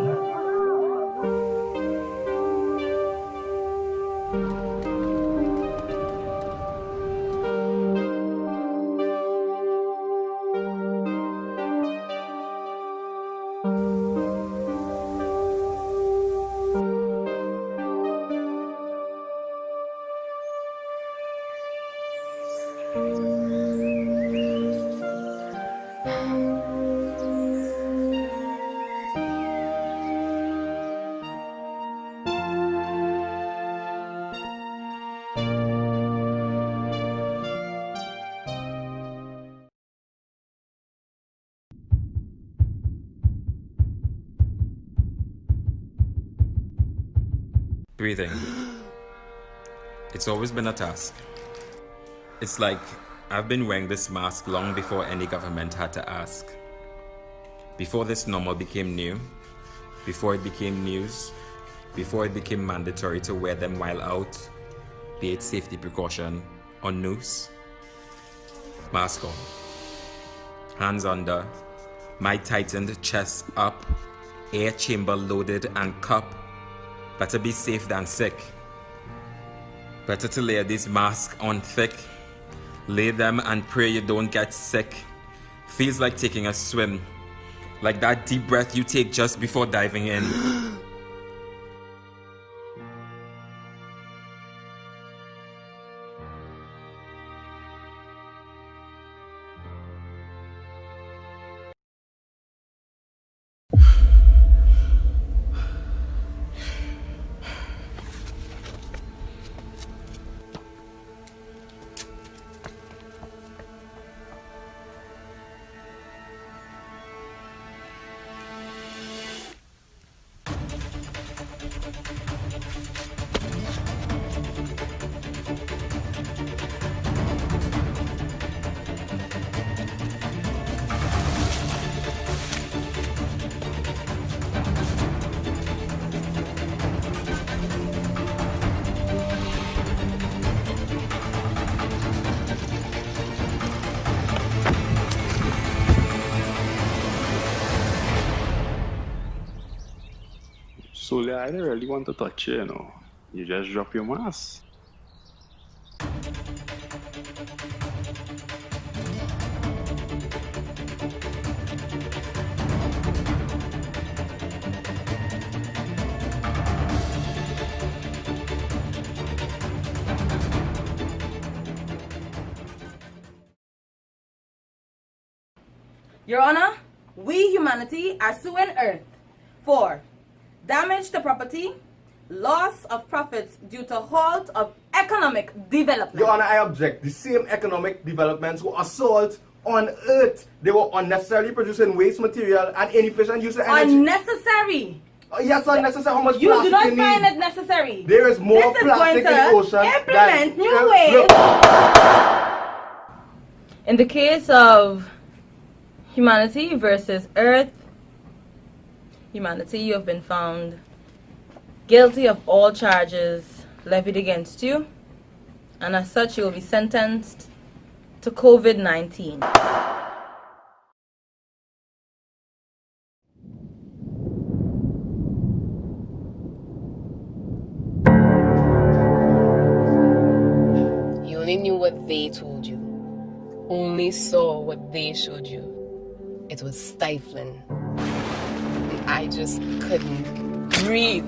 Breathing. It's always been a task. It's like I've been wearing this mask long before any government had to ask. Before this normal became new, before it became news, before it became mandatory to wear them while out, be it safety precaution or noose. Mask on. Hands under, my tightened chest up, air chamber loaded and cup. Better be safe than sick. Better to layer these masks on thick. Lay them and pray you don't get sick. Feels like taking a swim. Like that deep breath you take just before diving in. Solia, I don't really want to touch you, you know. You just drop your mask. Your Honor, we humanity are suing Earth for damage to property, loss of profits due to halt of economic development. Your Honor, I object. The same economic developments were assault on Earth. They were unnecessarily producing waste material and inefficient use of energy. Unnecessary. Yes, unnecessary. How much You plastic do not you find need? it necessary. There is more This is plastic going in the to ocean. implement than- new ways. In the case of humanity versus Earth, humanity, you have been found guilty of all charges levied against you, and as such, you will be sentenced to COVID-19. You only knew what they told you, only saw what they showed you. It was stifling. I just couldn't breathe.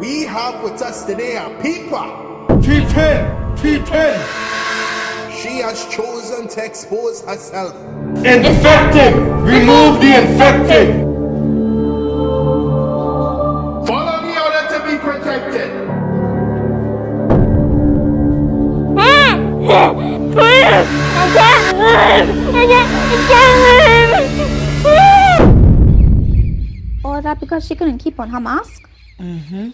We have with us today a Peepa. P10. She has chosen to expose herself. Infected. Remove the infected. Follow the order to be protected. Please! I can't live! I can't live! All that because she couldn't keep on her mask? Mm-hmm.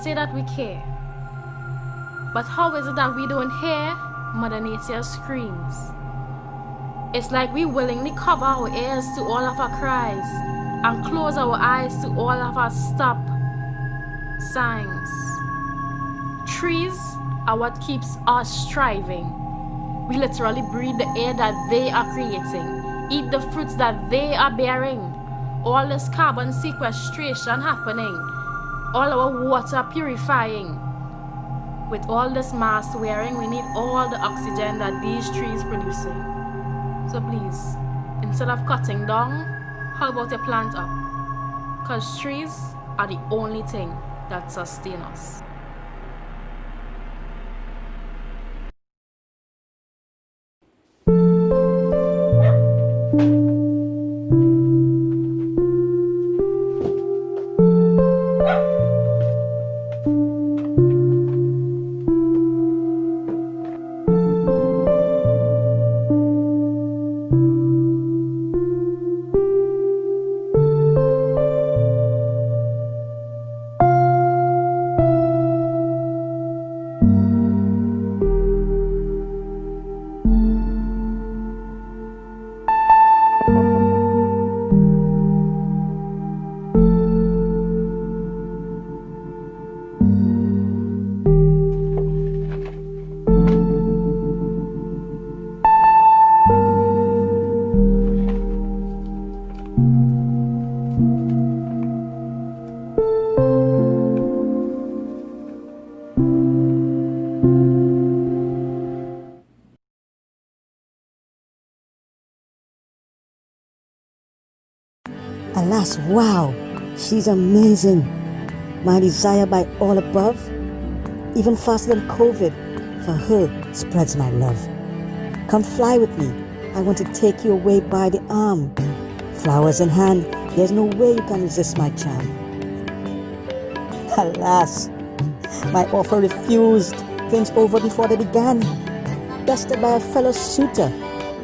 Say that we care, but how is it that we don't hear Mother Nature's screams? It's like we willingly cover our ears to all of our cries and close our eyes to all of our stop signs. Trees are what keeps us striving. We literally breathe the air that they are creating, eat the fruits that they are bearing. All this carbon sequestration happening, all our water purifying. With all this mask wearing, we need all the oxygen that these trees producing. So please, instead of cutting down, how about you plant up? Because trees are the only thing that sustain us. Alas, wow, she's amazing. My desire by all above, even faster than COVID, for her spreads my love. Come fly with me, I want to take you away by the arm. Flowers in hand, there's no way you can resist my charm. Alas, my offer refused, things over before they began. Bested by a fellow suitor,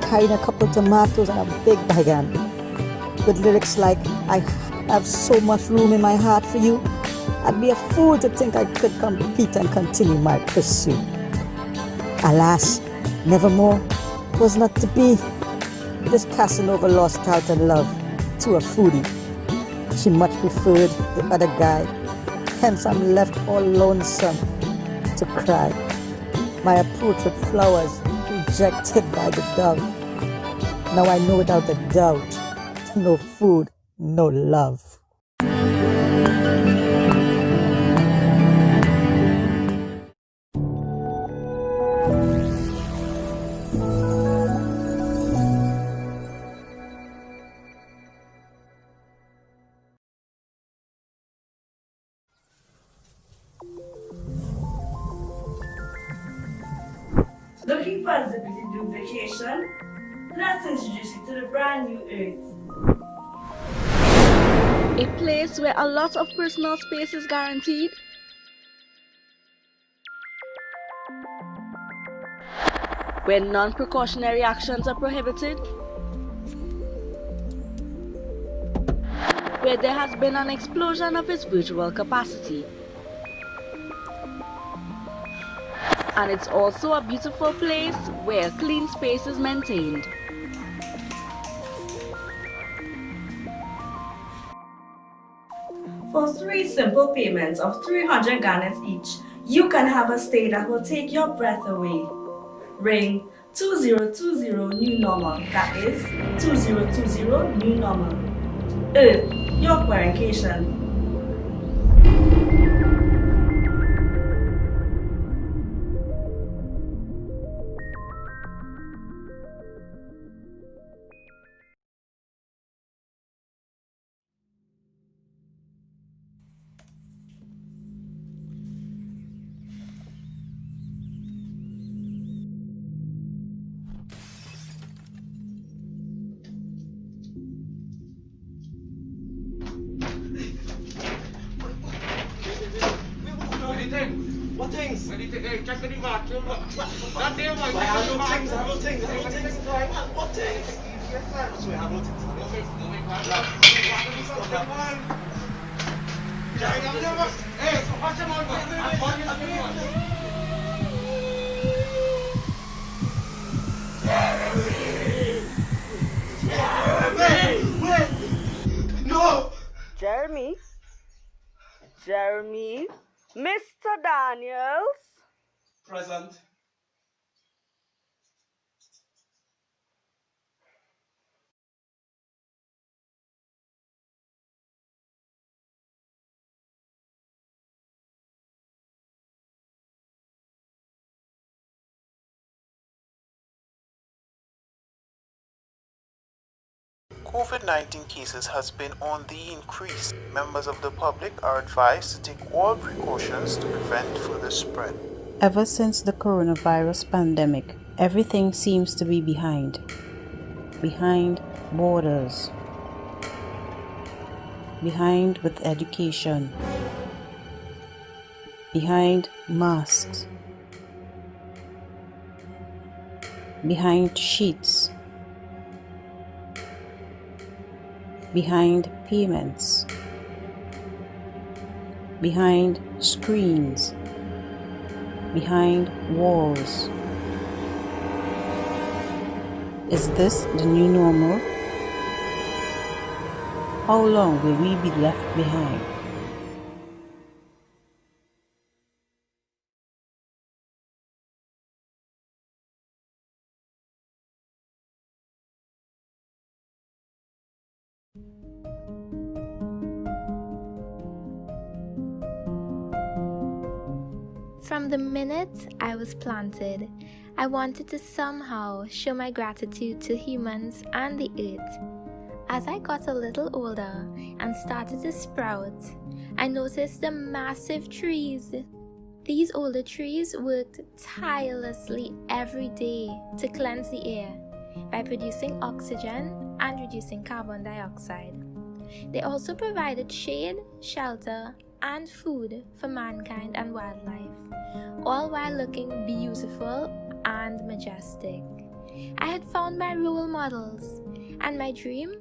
carrying a couple tomatoes and a big bagan. With lyrics like, I have so much room in my heart for you, I'd be a fool to think I could compete and continue my pursuit. Alas, nevermore, was not to be. This Casanova lost out in love to a foodie. She much preferred the other guy, hence I'm left all lonesome to cry. My approach with flowers rejected by the dove. Now I know without a doubt, no food, no love. Looking for a zippity-doo vacation? Let's introduce you to the brand new Earth. A place where a lot of personal space is guaranteed. Where non-precautionary actions are prohibited. Where there has been an explosion of its virtual capacity. And it's also a beautiful place where a clean space is maintained. For 3 simple payments of 300 Ghana each, you can have a stay that will take your breath away. Ring 2020 New Normal, that is 2020 New Normal. Earth, your quarantation. What things? Hey, just any mark. Not there, man. I have no things. What things? Yes, I have no things. Hey, so watch him on. No! Jeremy? Jeremy? Mr. Daniels? Present. COVID-19 cases has been on the increase. Members of the public are advised to take all precautions to prevent further spread. Ever since the coronavirus pandemic, everything seems to be behind. Behind borders. Behind with education. Behind masks. Behind sheets. Behind payments. Behind screens. Behind walls. Is this the new normal? How long will we be left behind? From the minute I was planted, I wanted to somehow show my gratitude to humans and the earth. As I got a little older and started to sprout, I noticed the massive trees. These older trees worked tirelessly every day to cleanse the air by producing oxygen and reducing carbon dioxide. They also provided shade, shelter, and food for mankind and wildlife, all while looking beautiful and majestic. I had found my role models, and my dream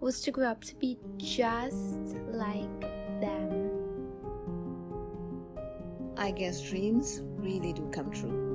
was to grow up to be just like them. I guess dreams really do come true.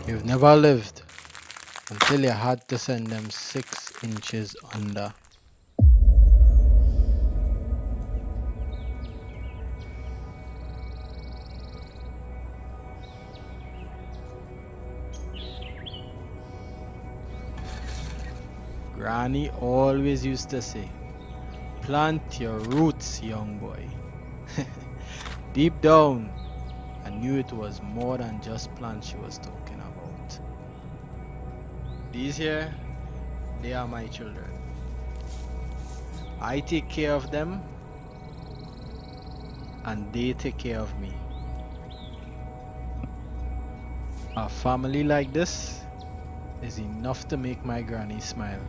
You've never lived until you had to send them 6 inches under. Granny always used to say, plant your roots, young boy. Deep down, I knew it was more than just plants she was talking about. These here, they are my children. I take care of them, and they take care of me. A family like this is enough to make my granny smile.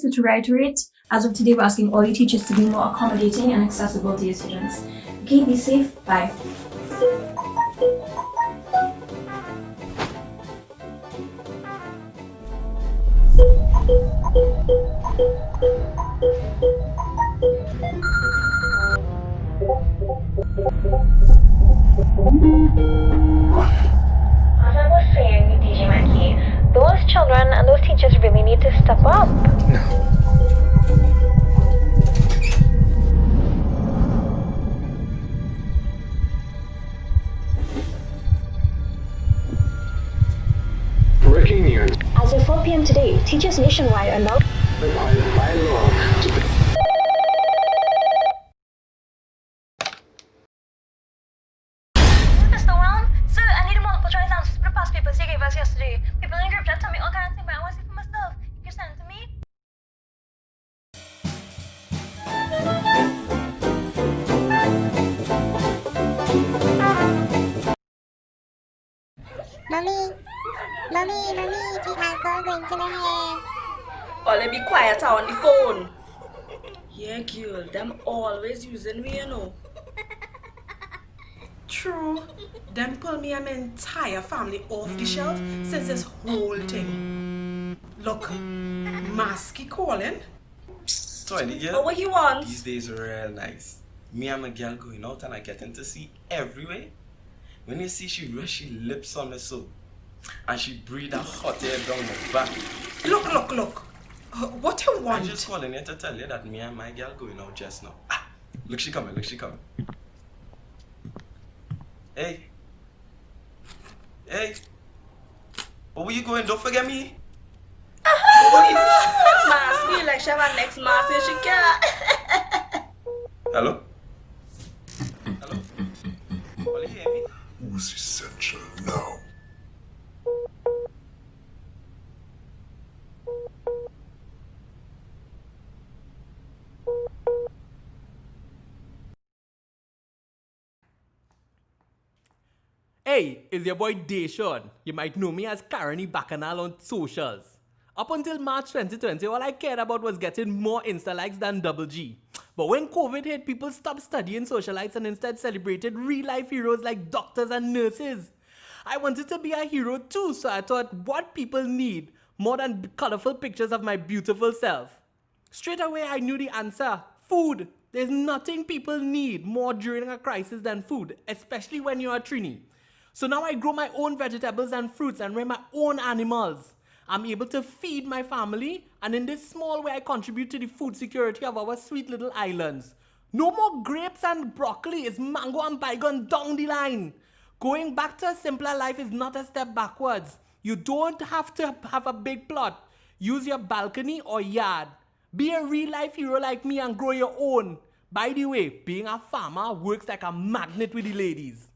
So to reiterate, as of today, we're asking all you teachers to be more accommodating and accessible to your students. Okay, be safe. Bye. As I was saying, DJ Mackie, those children and those teachers really need to step up. Breaking news. As of 4 p.m. today, teachers nationwide are now By law to Mr. Whelm, sir, I need a multiple choice answers for the past papers you gave us yesterday. People in the group chat tell me all kinds of things, but I want to see for myself. You can send it to me. Mommy, the alcohol going to the hair. Or let me quiet on the phone. Yeah, girl, them always using me, you know. True. Them pull me and my entire family off the shelf since this whole thing. Look, Masky calling. Sorry, girl. Oh, what you want? These days are real nice. Me and my girl going out and I getting to see everywhere. When you see she rush she lips on me so, and she breathe a hot air down my back. Look. What you want? I'm just calling you to tell you that me and my girl going out just now. Ah, look she coming. Hey. Where you going? Don't forget me. Masky like she have a next mask and she can't. Hello? Will you hear me? Who's essential now? Hey, it's your boy Deshaun. You might know me as Karani Bacchanal on socials. Up until March 2020, all I cared about was getting more Insta likes than Double G. But when COVID hit, people stopped studying socialites and instead celebrated real-life heroes like doctors and nurses. I wanted to be a hero too, so I thought, what people need more than colorful pictures of my beautiful self? Straight away, I knew the answer. Food. There's nothing people need more during a crisis than food, especially when you're a Trini. So now I grow my own vegetables and fruits and rear my own animals. I'm able to feed my family, and in this small way I contribute to the food security of our sweet little islands. No more grapes and broccoli, it's mango and bygone down the line. Going back to a simpler life is not a step backwards. You don't have to have a big plot. Use your balcony or yard. Be a real life hero like me and grow your own. By the way, being a farmer works like a magnet with the ladies.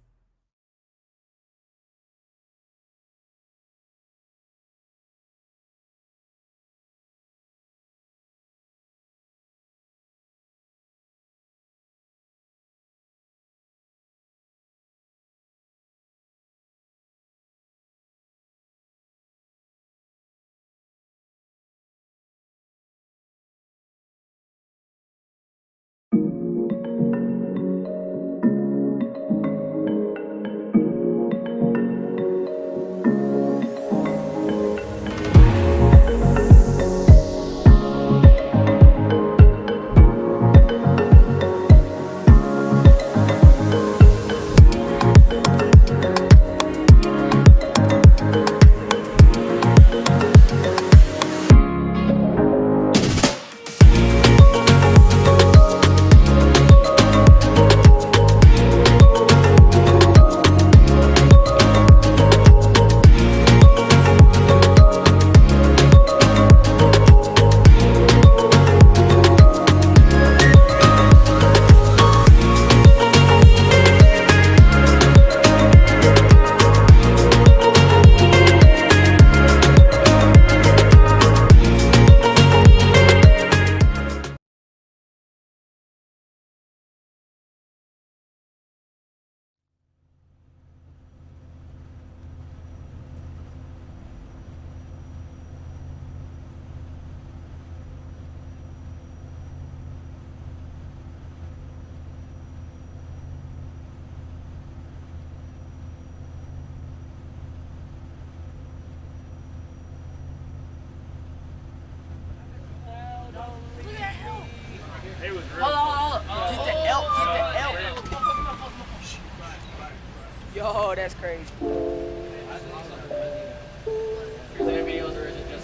Yo, that's crazy. You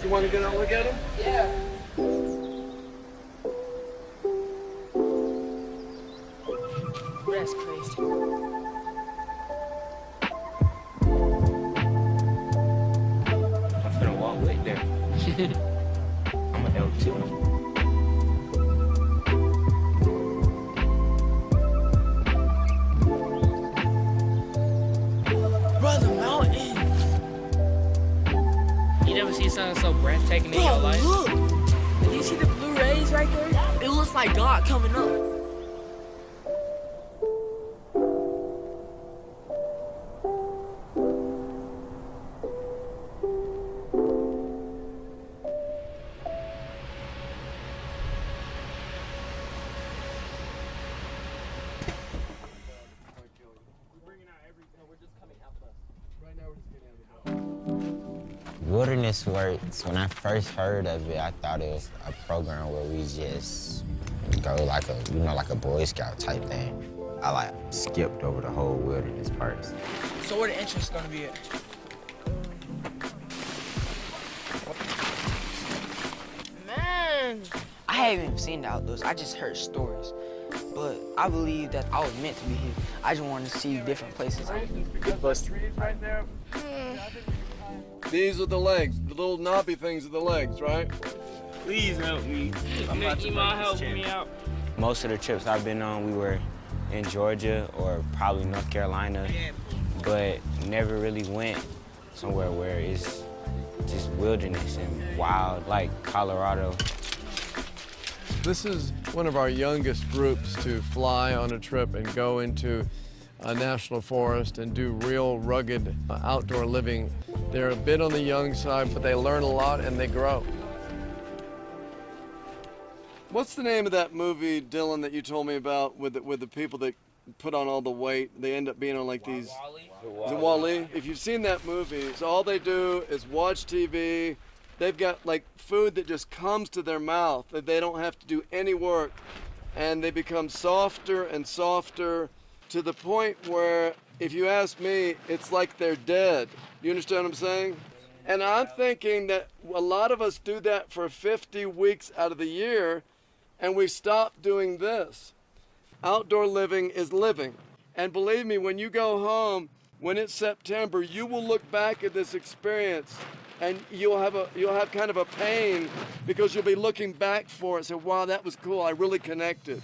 want to get a look at them? Yeah. That's crazy. I'm finna walk right there. I'm an L too. Brother Mountain. You never see something so breathtaking in your life? Look! Did you see the blue rays right there? It looks like God coming up. Wilderness Works, when I first heard of it, I thought it was a program where we just go like a Boy Scout type thing. I skipped over the whole wilderness parts. So where the entrance gonna be at? Man! I haven't even seen the outdoors, I just heard stories. But I believe that I was meant to be here. I just wanted to see different places. Right there. These are the legs. The little knobby things are the legs, right? Please help me. Mickey Mouse help me out. Most of the trips I've been on, we were in Georgia or probably North Carolina, but never really went somewhere where it's just wilderness and wild, like Colorado. This is one of our youngest groups to fly on a trip and go into a national forest and do real rugged outdoor living. They're a bit on the young side, but they learn a lot and they grow. What's the name of that movie, Dylan, that you told me about with the people that put on all the weight? They end up being on like these... Is it Wall-E? If you've seen that movie, so all they do is watch TV. They've got like food that just comes to their mouth. They don't have to do any work. And they become softer and softer to the point where, if you ask me, it's like they're dead. You understand what I'm saying? And I'm thinking that a lot of us do that for 50 weeks out of the year, and we stop doing this. Outdoor living is living. And believe me, when you go home, when it's September, you will look back at this experience and you'll have kind of a pain because you'll be looking back for it. So, wow, that was cool. I really connected.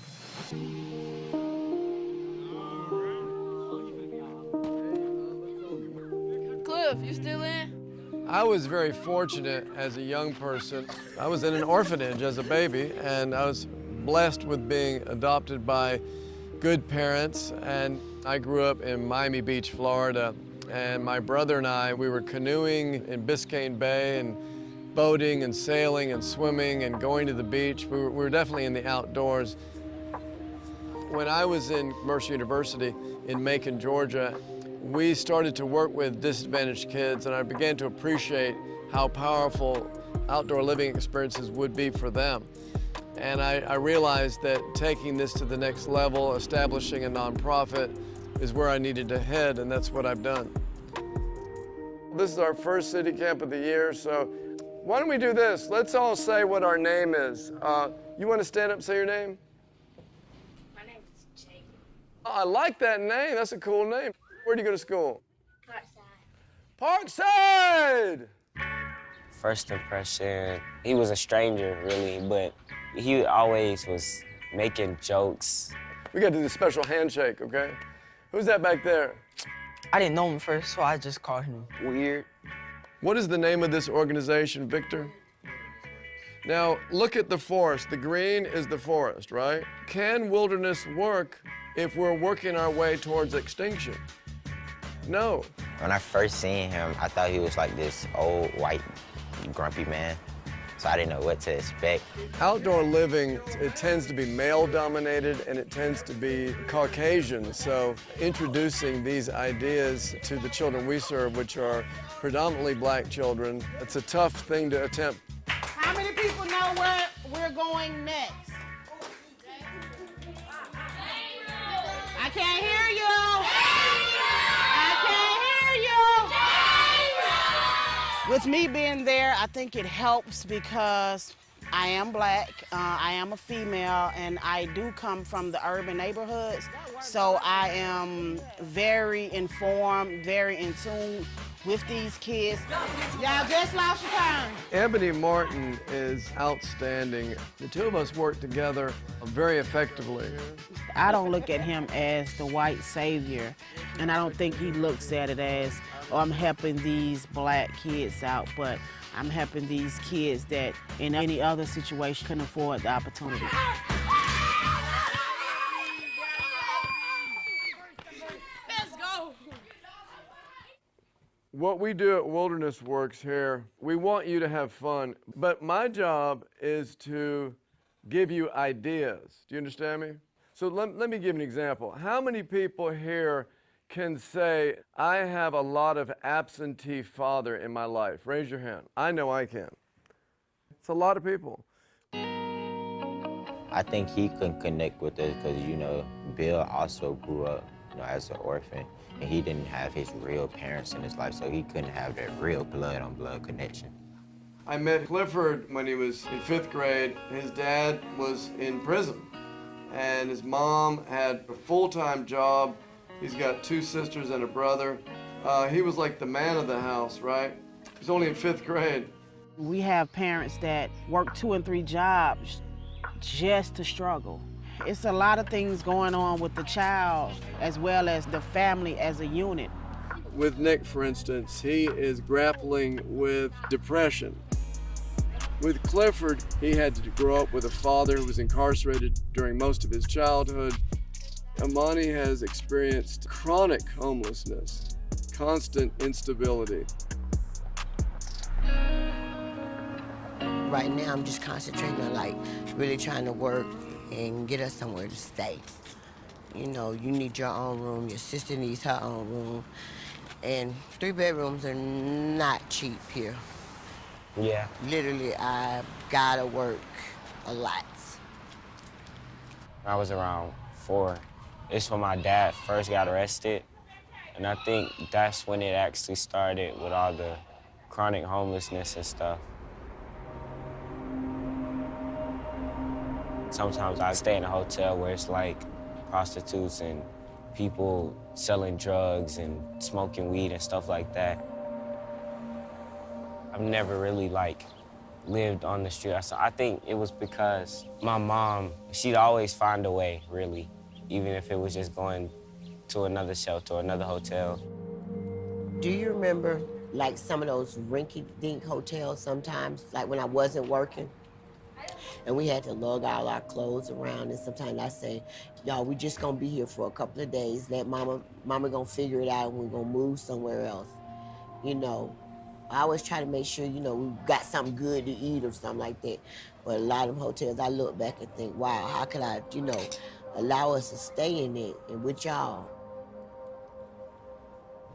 Cliff, you still in? I was very fortunate as a young person. I was in an orphanage as a baby, and I was blessed with being adopted by good parents. And I grew up in Miami Beach, Florida. And my brother and I, we were canoeing in Biscayne Bay and boating and sailing and swimming and going to the beach. We were definitely in the outdoors. When I was in Mercer University in Macon, Georgia, we started to work with disadvantaged kids, and I began to appreciate how powerful outdoor living experiences would be for them. And I realized that taking this to the next level, establishing a nonprofit, is where I needed to head, and that's what I've done. This is our first city camp of the year, so why don't we do this? Let's all say what our name is. You want to stand up and say your name? My name is Jake. Oh, I like that name. That's a cool name. Where do you go to school? Parkside! First impression, he was a stranger, really, but he always was making jokes. We got to do the special handshake, okay? Who's that back there? I didn't know him first, so I just called him weird. What is the name of this organization, Victor? Now, look at the forest. The green is the forest, right? Can wilderness work if we're working our way towards extinction? No. When I first seen him, I thought he was like this old, white, grumpy man. So I didn't know what to expect. Outdoor living, it tends to be male-dominated and it tends to be Caucasian. So introducing these ideas to the children we serve, which are predominantly black children, it's a tough thing to attempt. How many people know where we're going next? I can't hear you. I With me being there, I think it helps because I am black, I am a female, and I do come from the urban neighborhoods, so I am very informed, very in tune with these kids. Y'all just lost your turn. Ebony Martin is outstanding. The two of us work together very effectively. I don't look at him as the white savior, and I don't think he looks at it as, oh, I'm helping these black kids out, but I'm helping these kids that in any other situation couldn't afford the opportunity. Let's go. What we do at Wilderness Works here, we want you to have fun, but my job is to give you ideas. Do you understand me? So let me give an example. How many people here can say, I have a lot of absentee father in my life? Raise your hand. I know I can. It's a lot of people. I think he can connect with us because, you know, Bill also grew up, you know, as an orphan, and he didn't have his real parents in his life, so he couldn't have that real blood-on-blood connection. I met Clifford when he was in 5th grade. His dad was in prison, and his mom had a full-time job. He's got 2 sisters and a brother. He was like the man of the house, right? He's only in 5th grade. We have parents that work 2 and 3 jobs just to struggle. It's a lot of things going on with the child as well as the family as a unit. With Nick, for instance, he is grappling with depression. With Clifford, he had to grow up with a father who was incarcerated during most of his childhood. Amani has experienced chronic homelessness, constant instability. Right now, I'm just concentrating on, like, really trying to work and get us somewhere to stay. You know, you need your own room, your sister needs her own room, and 3 bedrooms are not cheap here. Yeah. Literally, I gotta work a lot. I was around 4. It's when my dad first got arrested, and I think that's when it actually started with all the chronic homelessness and stuff. Sometimes I stay in a hotel where it's like prostitutes and people selling drugs and smoking weed and stuff like that. I've never really like lived on the street. I think it was because my mom, she'd always find a way, really, even if it was just going to another shelter or another hotel. Do you remember, like, some of those rinky-dink hotels sometimes, like when I wasn't working? And we had to lug all our clothes around, and sometimes I say, y'all, we just gonna be here for a couple of days. Let mama gonna figure it out, and we're gonna move somewhere else. You know, I always try to make sure, you know, we got something good to eat or something like that. But a lot of hotels, I look back and think, wow, how could I, you know, allow us to stay in it and with y'all?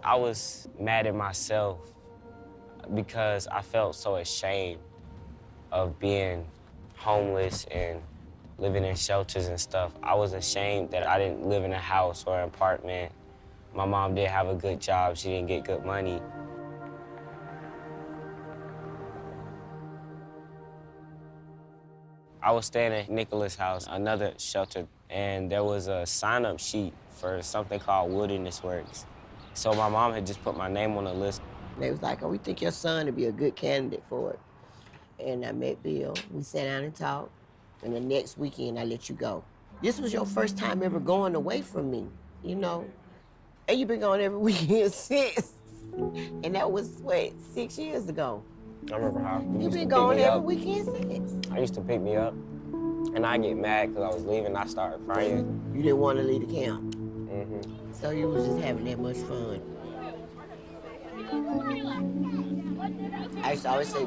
I was mad at myself because I felt so ashamed of being homeless and living in shelters and stuff. I was ashamed that I didn't live in a house or an apartment. My mom did have a good job. She didn't get good money. I was staying at Nicholas' house, another shelter, and there was a sign-up sheet for something called Wilderness Works. So my mom had just put my name on the list. They was like, oh, we think your son would be a good candidate for it. And I met Bill. We sat down and talked. And the next weekend, I let you go. This was your first time ever going away from me, you know? And you've been going every weekend since. And that was, what, 6 years ago? I remember how You've been going every weekend since. I used to pick me up, and I get mad because I was leaving. I started crying. You didn't want to leave the camp. Mm-hmm. So you was just having that much fun. I used to always say,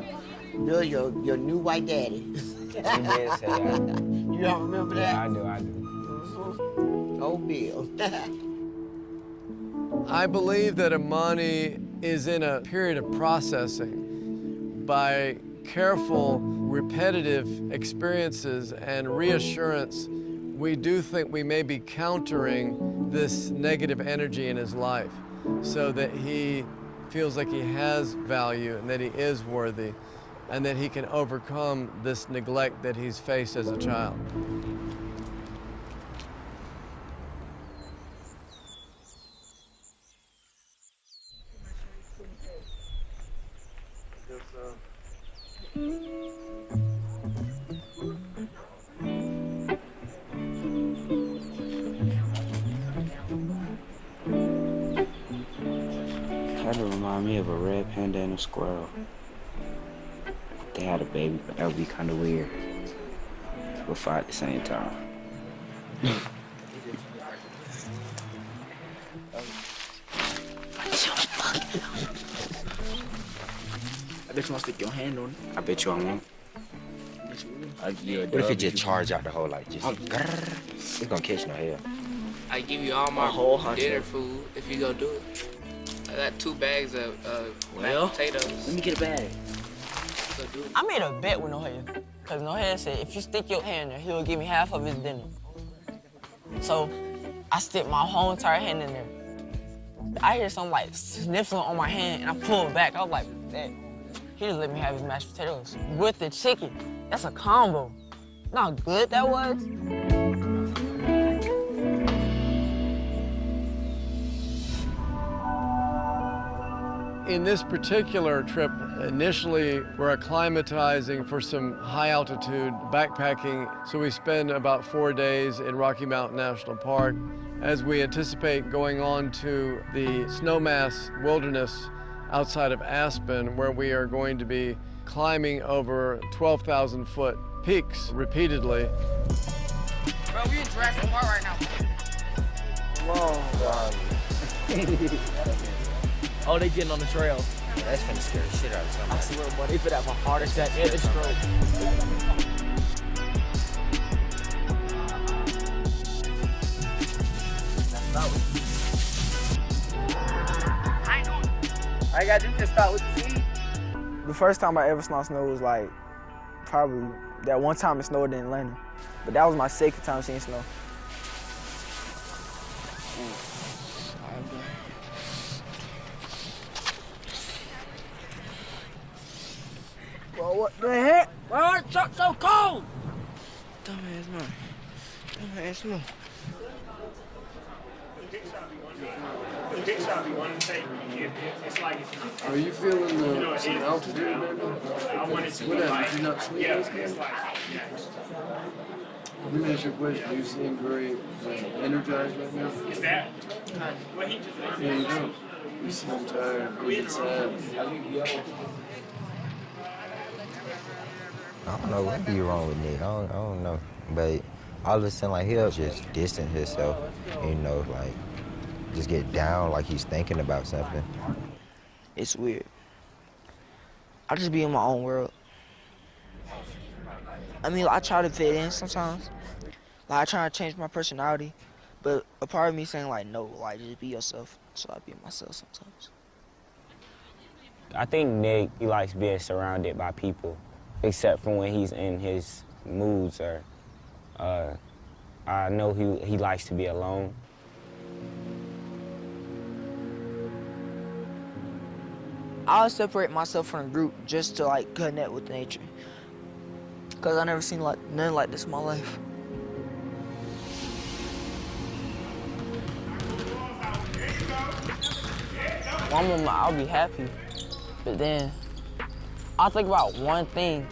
Bill, your new white daddy. He did say that. You don't remember that? Yeah, I do. Mm-hmm. Oh, Bill. I believe that Amani is in a period of processing. By careful, repetitive experiences and reassurance, we do think we may be countering this negative energy in his life so that he feels like he has value and that he is worthy and that he can overcome this neglect that he's faced as a child. Kind of remind me of a red panda and a squirrel. If they had a baby, but that would be kind of weird. But fight at the same time. I bet you want to stick your hand on it. I bet you I won't. What if it just charge out the whole, like, just... It's gonna catch no hell. I give you all my whole dinner food if you go do it. I got 2 bags of mashed potatoes. Let me get a bag. Go do it. I made a bet with Nohea, because Nohea said if you stick your hand there, he'll give me half of his dinner. So I stick my whole entire hand in there. I hear something like sniffling on my hand, and I pull it back. I was like, that. He just let me have his mashed potatoes with the chicken. That's a combo. You know how good that was? In this particular trip, initially we're acclimatizing for some high altitude backpacking, so we spend about 4 days in Rocky Mountain National Park as we anticipate going on to the Snowmass Wilderness outside of Aspen, where we are going to be climbing over 12,000-foot peaks repeatedly. Bro, we in Jurassic Park right now. Whoa. Oh, they getting on the trail. Yeah, that's finna scare the shit out of somebody. I swear, boy, they finna have a heart attack and a stroke. I gotta do this start with the seed. The first time I ever saw snow was like probably that one time it snowed in Atlanta. But that was my second time seeing snow. Well, what the heck? Why is it so cold? Dumbass man. Dumbass man. Are you feeling some altitude, maybe? What happened? Did you not sleep this game? Let me ask you a question. You seem very energized right now. Is that? Yeah, you do. You seem tired. You sad. I don't know what be wrong with Nick. I don't know. But all of a sudden, like, he'll just distance himself, you know, like, just get down like he's thinking about something. It's weird. I just be in my own world. I mean, I try to fit in sometimes. Like, I try to change my personality, but a part of me saying, like, no, like, just be yourself. So I be myself sometimes. I think Nick, he likes being surrounded by people, except for when he's in his moods or, I know he likes to be alone. I'll separate myself from the group just to, like, connect with nature. Because I never seen, like, nothing like this in my life. One moment I'll be happy, but then I'll think about one thing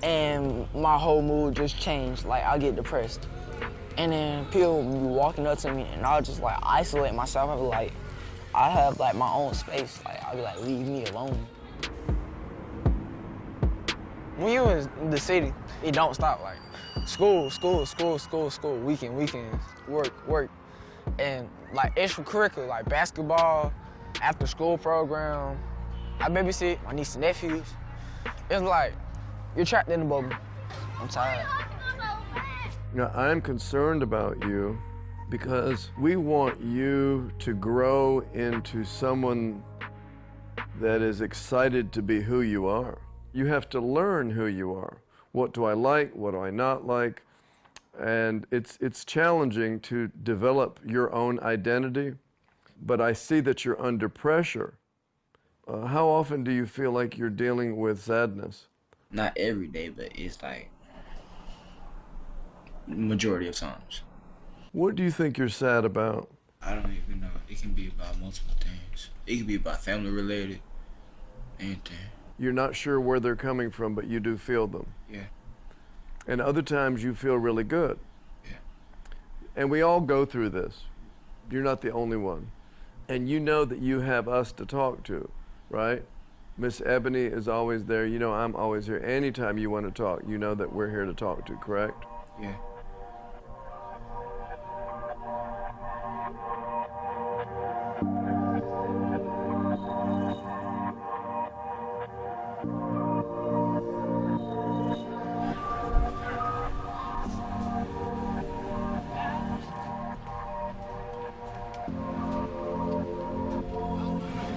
and my whole mood just changed. Like, I'll get depressed. And then people will be walking up to me and I'll just, like, isolate myself. I'll be like, I have, like, my own space. Like, I'll be like, leave me alone. When you're in the city, it don't stop. Like, school, weekends, work. And, like, extracurricular, like basketball, after school program. I babysit my niece and nephews. It's like, you're trapped in the bubble. I'm tired. Now, I'm concerned about you because we want you to grow into someone that is excited to be who you are. You have to learn who you are. What do I like? What do I not like? And it's challenging to develop your own identity, but I see that you're under pressure How often do you feel like you're dealing with sadness? Not every day, but it's like majority of times. What do you think you're sad about? I don't even know. It can be about multiple things. It can be about family related, anything. You're not sure where they're coming from, but you do feel them. Yeah. And other times you feel really good. Yeah. And we all go through this. You're not the only one. And you know that you have us to talk to, right? Miss Ebony is always there. You know I'm always here. Anytime you want to talk, you know that we're here to talk to, correct? Yeah.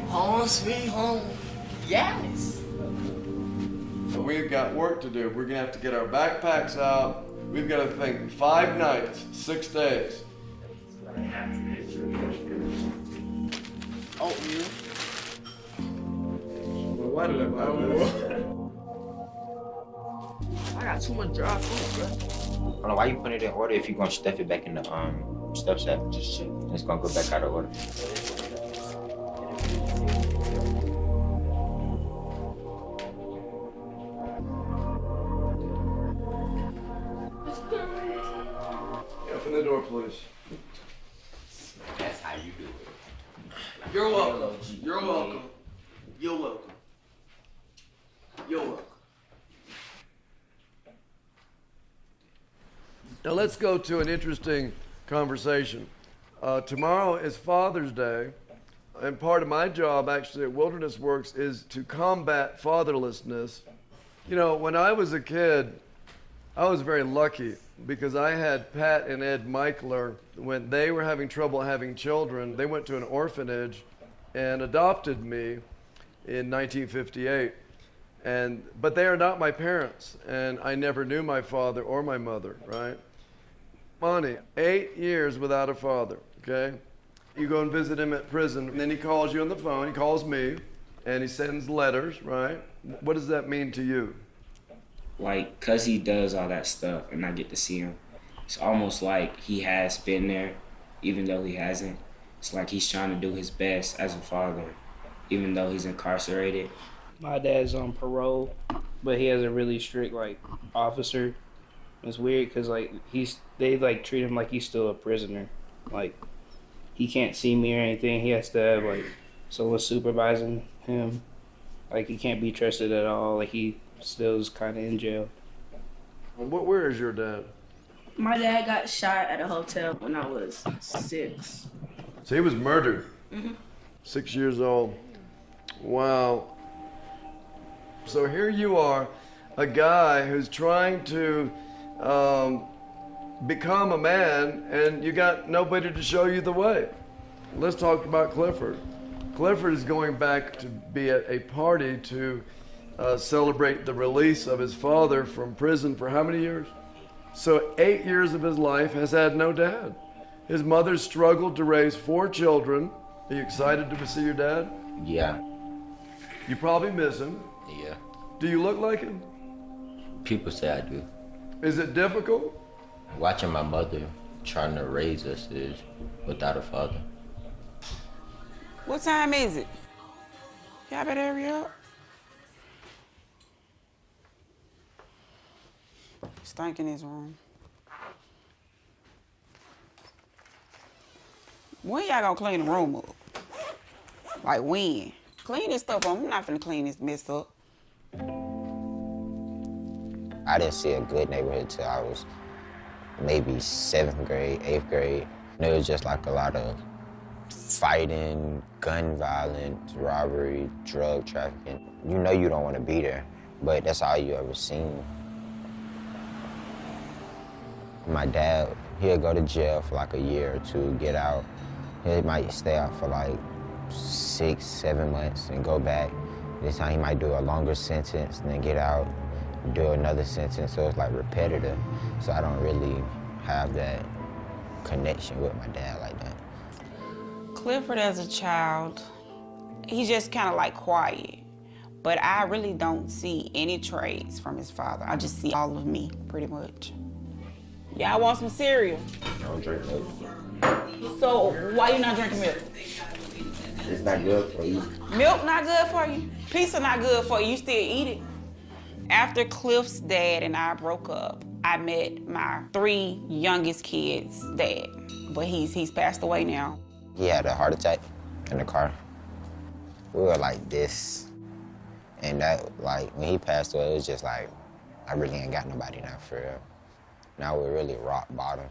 Home sweet home. Yes. So we've got work to do. We're gonna have to get our backpacks out. We've got to think 5 nights, 6 days. Oh, you? Well, why did I buy this? I got too much dry food, bro. I don't know why you put it in order if you're gonna stuff it back in the stuff set. Just it's gonna go back out of order. Open the door, please. That's how you do it. You're welcome. You're welcome. You're welcome. You're welcome. Now let's go to an interesting conversation. Tomorrow is Father's Day, and part of my job actually at Wilderness Works is to combat fatherlessness. You know, when I was a kid, I was very lucky because I had Pat and Ed Michler. When they were having trouble having children, they went to an orphanage and adopted me in 1958. But they are not my parents, and I never knew my father or my mother, right? Monty, 8 years without a father, okay? You go and visit him at prison, and then he calls you on the phone, he calls me, and he sends letters, right? What does that mean to you? Like, cause he does all that stuff and I get to see him, it's almost like he has been there, even though he hasn't. It's like he's trying to do his best as a father, even though he's incarcerated. My dad's on parole, but he has a really strict like officer. It's weird because like they like treat him like he's still a prisoner. Like he can't see me or anything. He has to have like someone supervising him. Like he can't be trusted at all. Like he still is kind of in jail. Where is your dad? My dad got shot at a hotel when I was 6. So he was murdered. 6 years old. Wow. So here you are, a guy who's trying to become a man, and you got nobody to show you the way. Let's talk about Clifford. Clifford is going back to be at a party to celebrate the release of his father from prison for how many years? So 8 years of his life has had no dad. His mother struggled to raise 4 children. Are you excited to see your dad? Yeah. You probably miss him. Yeah. Do you look like him? People say I do. Is it difficult? Watching my mother trying to raise us is without a father. What time is it? Y'all better hurry up. Stink in his room. When y'all gonna clean the room up? Like when? Clean this stuff up. I'm not finna clean this mess up. I didn't see a good neighborhood till I was maybe 7th grade, 8th grade. And it was just like a lot of fighting, gun violence, robbery, drug trafficking. You know you don't want to be there, but that's all you ever seen. My dad, he'll go to jail for like a year or 2, get out. He might stay out for like 6, 7 months and go back. This time he might do a longer sentence and then get out, do another sentence, so it's like repetitive. So I don't really have that connection with my dad like that. Clifford as a child, He's just kind of like quiet. But I really don't see any traits from his father. I just see all of me, pretty much. Y'all want some cereal? I don't drink milk. So why you not drinking milk? It's not good for you. Milk not good for you? Pizza not good for you? You still eat it? After Cliff's dad and I broke up, I met my 3 youngest kids' dad. But he's passed away now. He had a heart attack in the car. We were like this. And that, like, when he passed away, it was just like, I really ain't got nobody now, for real. Now we're really rock bottom.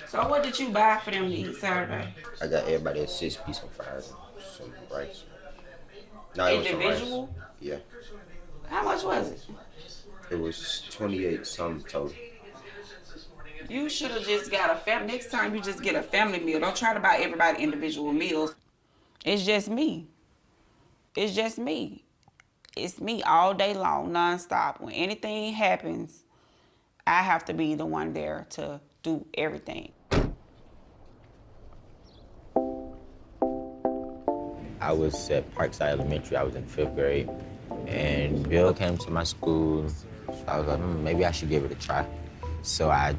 So what did you buy for them to eat Saturday? I got everybody a 6-piece of fries, some rice. No, it was some individual? rice. Yeah. How much was it? It was 28 something total. You should have just got a family. Next time you just get a family meal. Don't try to buy everybody individual meals. It's just me. It's just me. It's me all day long, nonstop. When anything happens, I have to be the one there to do everything. I was at Parkside Elementary. I was in 5th grade. And Bill came to my school. So I was like, maybe I should give it a try. So I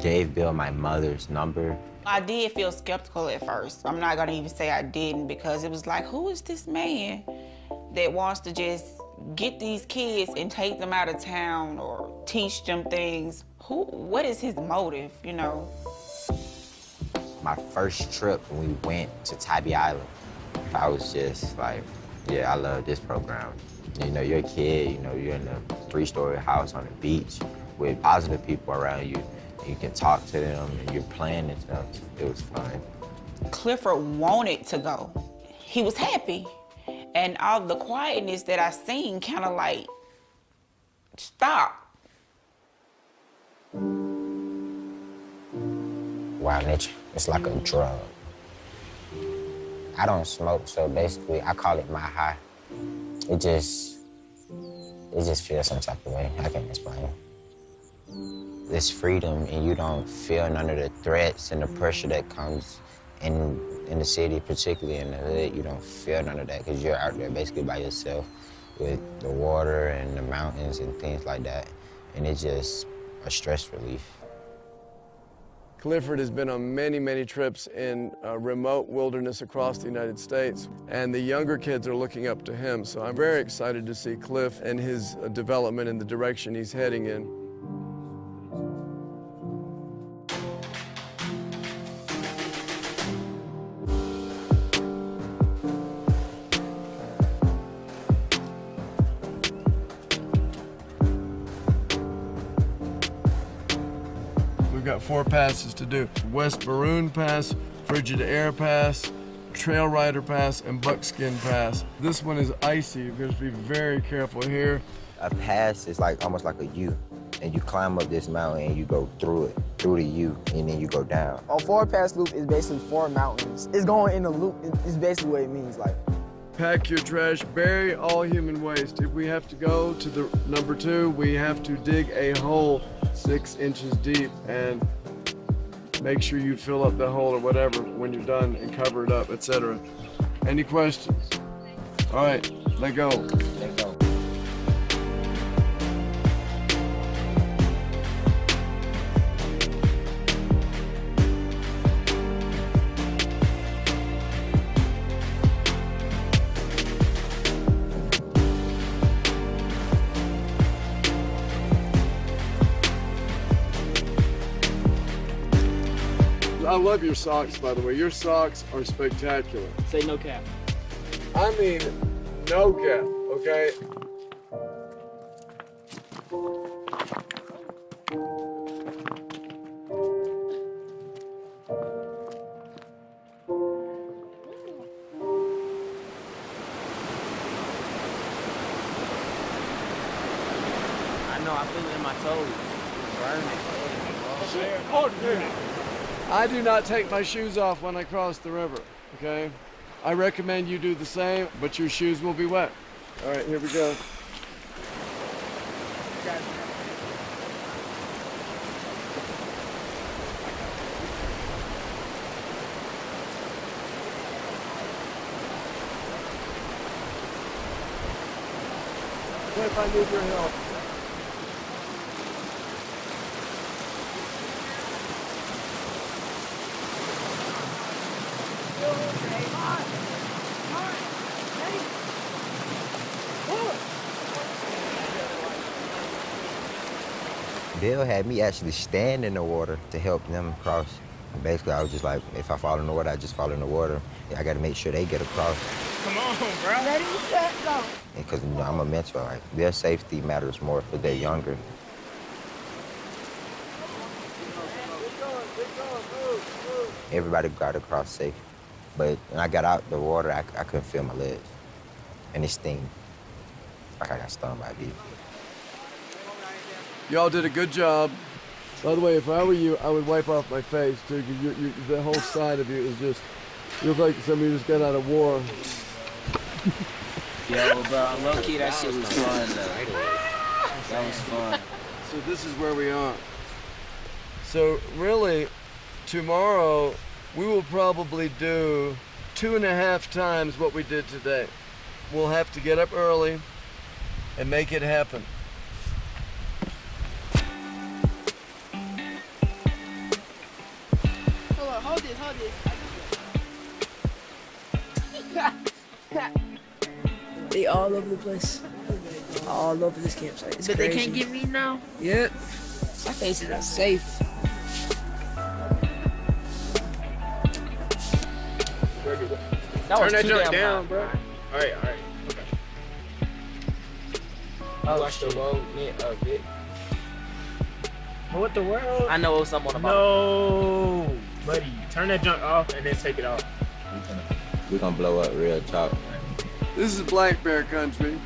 gave Bill my mother's number. I did feel skeptical at first. I'm not gonna even say I didn't, because it was like, who is this man that wants to just get these kids and take them out of town or teach them things? What is his motive, you know? My first trip, when we went to Tybee Island, I was just like, yeah, I love this program. You know, you're a kid, you know, you're in a 3-story house on the beach with positive people around you. You can talk to them and you're playing and stuff. It was fun. Clifford wanted to go. He was happy. And all the quietness that I seen kind of like stopped. Wow, nature, it's like a drug. I don't smoke, so basically I call it my high. It just feels some type of way. I can't explain. It's freedom, and you don't feel none of the threats and the pressure that comes in the city, particularly in the hood. You don't feel none of that because you're out there basically by yourself with the water and the mountains and things like that. And it's just a stress relief. Clifford has been on many, many trips in remote wilderness across the United States, and the younger kids are looking up to him. So I'm very excited to see Cliff and his development in the direction he's heading in. We've got 4 passes to do. West Maroon Pass, Frigid Air Pass, Trail Rider Pass, and Buckskin Pass. This one is icy. You have to be very careful here. A pass is like almost like a U, and you climb up this mountain and you go through it, through the U, and then you go down. A 4-pass loop is basically 4 mountains. It's going in a loop. It's basically what it means. Like, Pack your trash, bury all human waste. If we have to go to the number 2, we have to dig a hole 6 inches deep and make sure you fill up the hole or whatever when you're done and cover it up, etc. Any questions? All right, let go. Let go. I love your socks, by the way. Your socks are spectacular. Say no cap. I mean, no cap, okay? I know, I feel it in my toes. It's burning. I do not take my shoes off when I cross the river, okay? I recommend you do the same, but your shoes will be wet. All right, here we go. me if I need your help. Bill had me actually stand in the water to help them cross. Basically, I was just like, if I fall in the water, I just fall in the water. I got to make sure they get across. Come on, bro. Ready, set, go. Because I'm a mentor, like, their safety matters more because they're younger. Everybody got across safe. But when I got out the water, I couldn't feel my legs. And it stung. Like I got stung by a bee. Y'all did a good job. By the way, if I were you, I would wipe off my face, too, because the whole side of you is just, you look like somebody who just got out of war. Yo, bro, low-key, that shit was fun, though. That was fun. So this is where we are. So really, tomorrow, we will probably do 2.5 times what we did today. We'll have to get up early and make it happen. Hold this. They all over the place. All over this campsite. It's But crazy. they can't get me now? Yep. My face is unsafe. Turn that joint joint down, bro. All right. Okay. Watch the road, a bit. What the world? I know something on the bottom. No, buddy. Turn that junk off and then take it off. We're gonna blow up real talk. This is black bear country.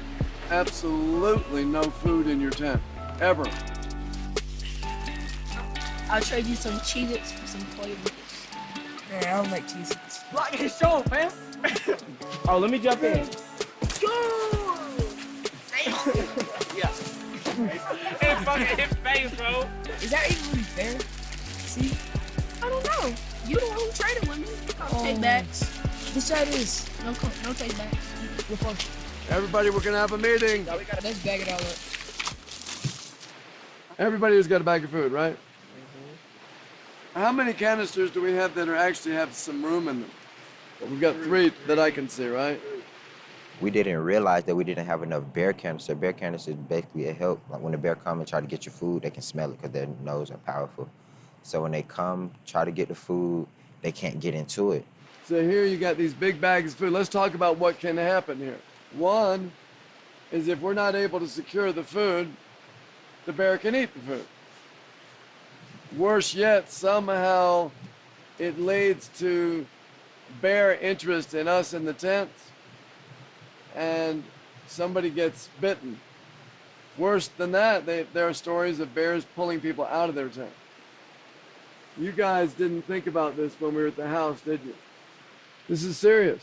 Absolutely no food in your tent, ever. I'll trade you some Cheez-Its for some flavors. Man, I don't like Cheez-Its. Block his show, fam. Oh, let me jump in. Yeah. Hey, fucking his face, bro. Is that even really fair? See? I don't know. You the one who traded with me. Take backs. Let's try this. No take backs. Look fun. Everybody, we're gonna have a meeting. Let's bag it all up. Everybody has got a bag of food, right? How many canisters do we have that actually have some room in them? Well, we've got 3 that I can see, right? We didn't realize that we didn't have enough bear canister. Bear canister is basically a help. Like when the bear come and try to get your food, they can smell it because their nose are powerful. So when they come, try to get the food, they can't get into it. So here you got these big bags of food. Let's talk about what can happen here. One is if we're not able to secure the food, the bear can eat the food. Worse yet, somehow it leads to bear interest in us in the tents and somebody gets bitten. Worse than that, there are stories of bears pulling people out of their tent. You guys didn't think about this when we were at the house, did you? This is serious.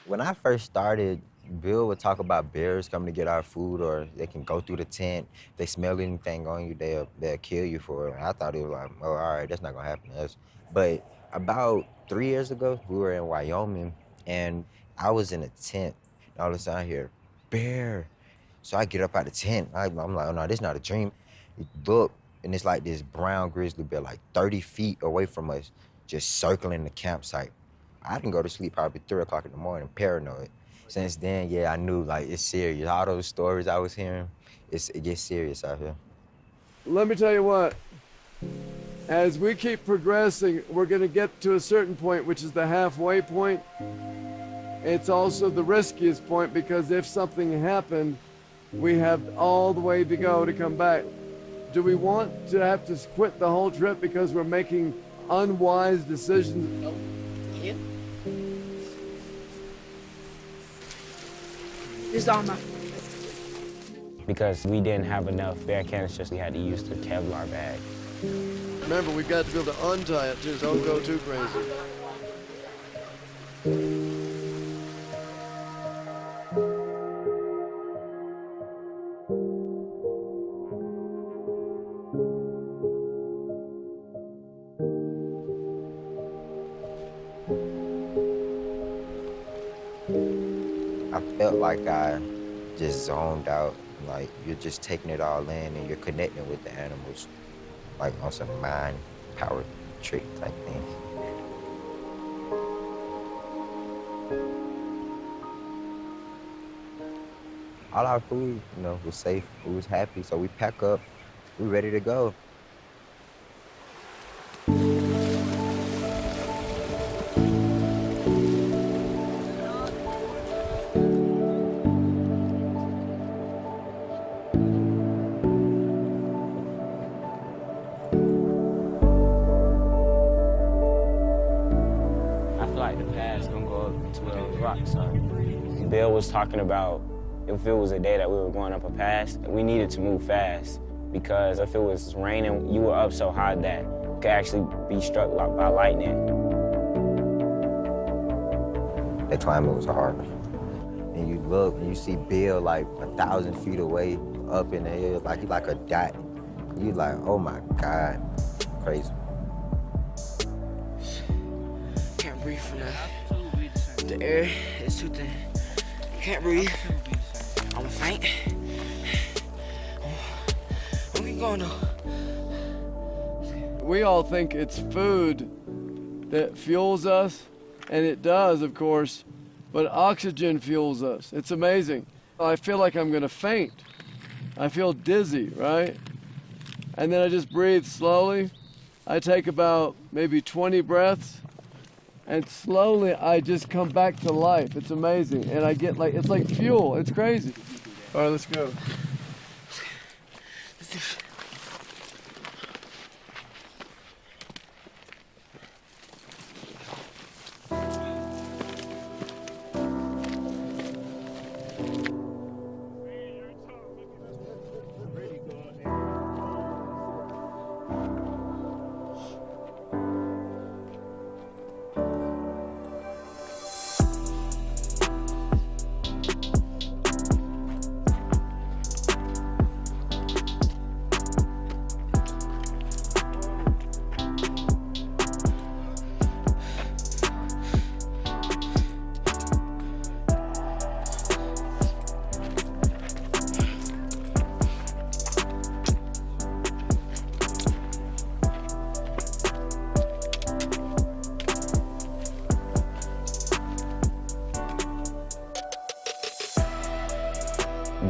When I first started, Bill would talk about bears coming to get our food, or they can go through the tent. If they smell anything on you, they'll kill you for it. And I thought it was like, oh, all right, that's not gonna happen to us. But about 3 years ago, we were in Wyoming, and I was in a tent. And all of a sudden, I hear, bear. So I get up out of the tent. I'm like, oh no, this is not a dream. You look, and it's like this brown grizzly bear, like 30 feet away from us, just circling the campsite. I didn't go to sleep probably 3 o'clock in the morning, paranoid. Since then, yeah, I knew, like, it's serious. All those stories I was hearing, it gets serious out here. Let me tell you what, as we keep progressing, we're gonna get to a certain point, which is the halfway point. It's also the riskiest point because if something happened, we have all the way to go to come back. Do we want to have to quit the whole trip because we're making unwise decisions? No. Yeah. This is all my fault. Because we didn't have enough bear canisters, we had to use the Kevlar bag. Remember, we've got to be able to untie it too, so don't go too crazy. I felt like I just zoned out. Like, you're just taking it all in and you're connecting with the animals, like on some mind power trick type thing. All our food, you know, was safe. We was happy, so we pack up. We ready to go. I feel like the pass gonna go up to where those rocks are. Bill was talking about if it was a day that we were going up a pass, we needed to move fast because if it was raining, you were up so high that you could actually be struck by lightning. That climbing was hard. And you look and you see Bill like 1,000 feet away up in the air, like he like a dot. You like, oh my God, crazy. Can't breathe from that. The air is too thin. Can't breathe. I'm faint. Where we going though? We all think it's food that fuels us, and it does, of course, but oxygen fuels us. It's amazing. I feel like I'm gonna faint. I feel dizzy, right? And then I just breathe slowly. I take about maybe 20 breaths, and slowly I just come back to life. It's amazing. And I get like, it's like fuel. It's crazy. All right, let's go.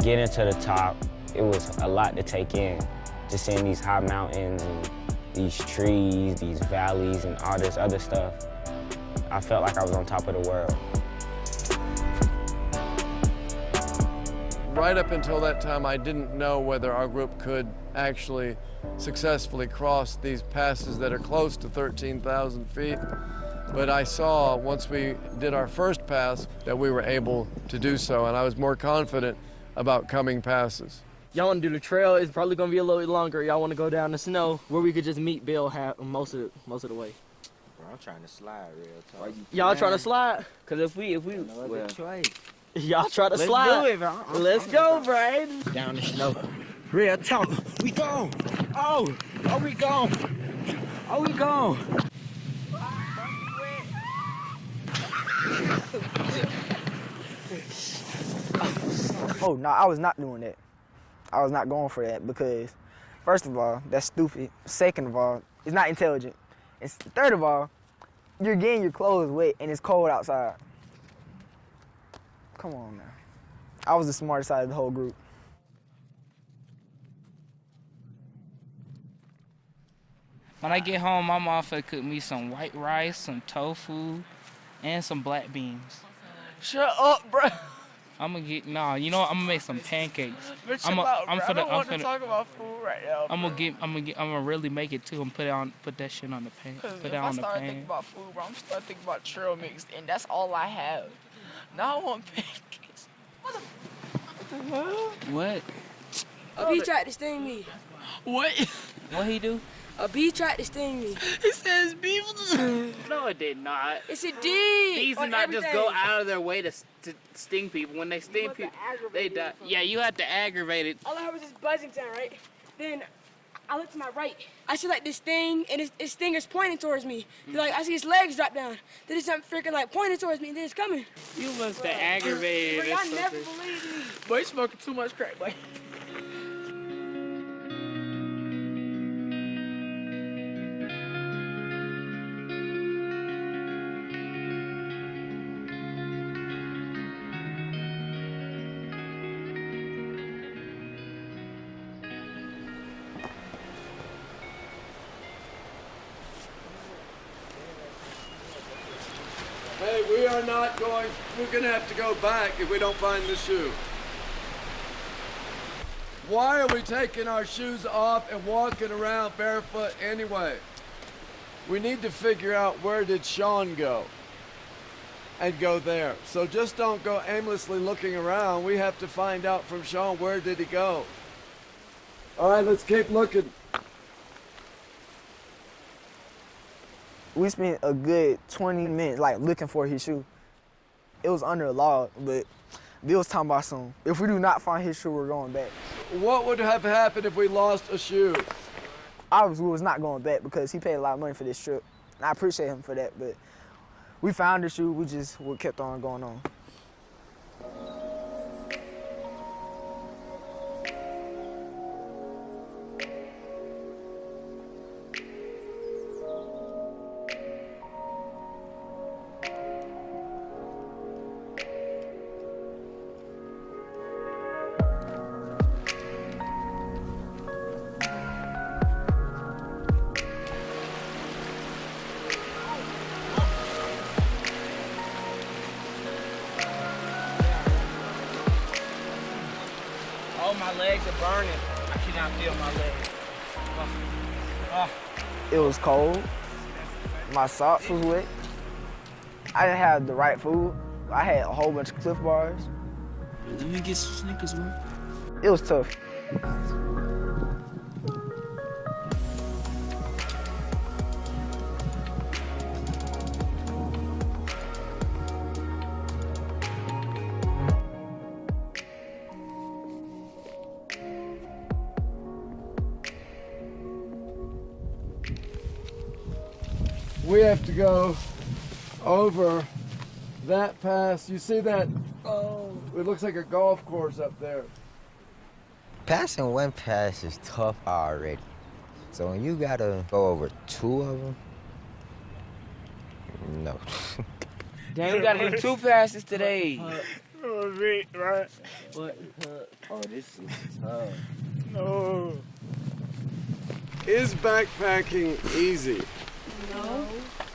Getting to the top, it was a lot to take in. Just seeing these high mountains and these trees, these valleys, and all this other stuff. I felt like I was on top of the world. Right up until that time, I didn't know whether our group could actually successfully cross these passes that are close to 13,000 feet. But I saw, once we did our first pass, that we were able to do so, and I was more confident about coming passes. Y'all want to do the trail? It's probably going to be a little bit longer. Y'all want to go down the snow where we could just meet Bill most of the way. Bro, I'm trying to slide real talk. Y'all trying to slide? Because if we well, y'all try to slide. Let's do it, bro. Let's go, Brian. Down the snow. Real talk. We go. Oh, we go. Oh, we go. Oh, no, I was not doing that. I was not going for that because, first of all, that's stupid. Second of all, it's not intelligent. And third of all, you're getting your clothes wet and it's cold outside. Come on, man. I was the smartest out of the whole group. When I get home, my mom finna cook me some white rice, some tofu, and some black beans. Shut up, bro. I'm gonna get I'm gonna make some pancakes. But chill out, bro. I don't want to talk about food right now. I'm gonna really make it too and put that shit on the pan. Put that on the pan. If I start thinking about food, bro, I'm starting thinking about trail mix, and that's all I have. Now I want pancakes. What the hell? What? A bee tried to sting me. What? What he do? A bee tried to sting me. He says bees. No, it did not. Yes, it did. Bees do not just go out of their way to sting people. When they sting people, they die. Yeah, you have to aggravate it. All I heard was this buzzing sound, right? Then I look to my right. I see like this thing, and his stinger's pointing towards me. Like I see his legs drop down. Then it's something freaking like pointing towards me, and then it's coming. You must have aggravated Bro, it. y'all never believe me. Boy, you smoking too much crack, boy. Hey, we are not going, we're gonna have to go back if we don't find the shoe. Why are we taking our shoes off and walking around barefoot anyway? We need to figure out where did Sean go and go there. So just don't go aimlessly looking around. We have to find out from Sean, where did he go? All right, let's keep looking. We spent a good 20 minutes like looking for his shoe. It was under a log, but Bill was talking about some, if we do not find his shoe, we're going back. What would have happened if we lost a shoe? Obviously, we was not going back because he paid a lot of money for this trip. And I appreciate him for that, but we found the shoe, we kept on going on. Oh, my legs are burning. I cannot feel my legs. It was cold. My socks was wet. I didn't have the right food. I had a whole bunch of Cliff Bars. Let me get some Snickers, man. It was tough. We have to go over that pass. You see that? Oh, it looks like a golf course up there. Passing one pass is tough already. So when you gotta go over two of them, no. Damn, we gotta do 2 passes today. Right? What? Oh, this is tough. No. Is backpacking easy? No.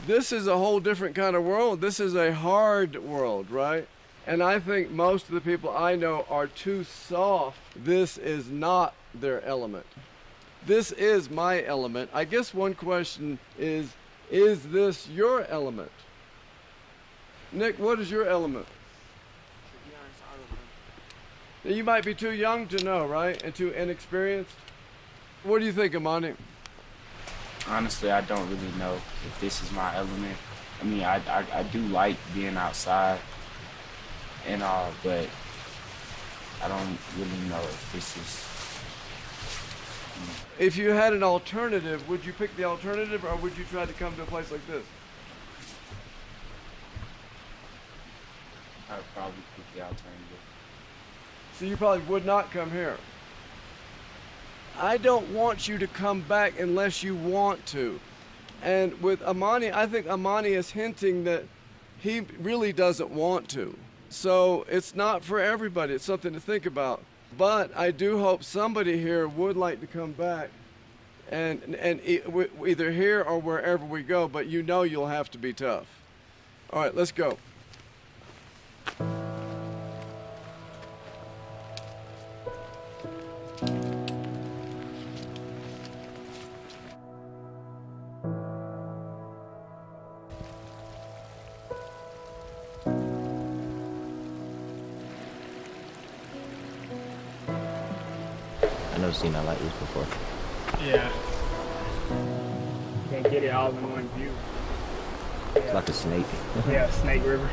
This is a whole different kind of world. This is a hard world, right? And I think most of the people I know are too soft. This is not their element. This is my element. I guess one question is this your element? Nick, what is your element? Now, you might be too young to know, right? And too inexperienced. What do you think, Amani? Honestly, I don't really know if this is my element. I mean, I do like being outside and all, but I don't really know if this is... If you had an alternative, would you pick the alternative or would you try to come to a place like this? I would probably pick the alternative. So you probably would not come here. I don't want you to come back unless you want to. And with Amani, I think Amani is hinting that he really doesn't want to. So it's not for everybody. It's something to think about. But I do hope somebody here would like to come back and either here or wherever we go, but you know you'll have to be tough. All right, let's go. I've never seen that like this before. Yeah. Can't get it all in one view. It's like a snake. Yeah, Snake River.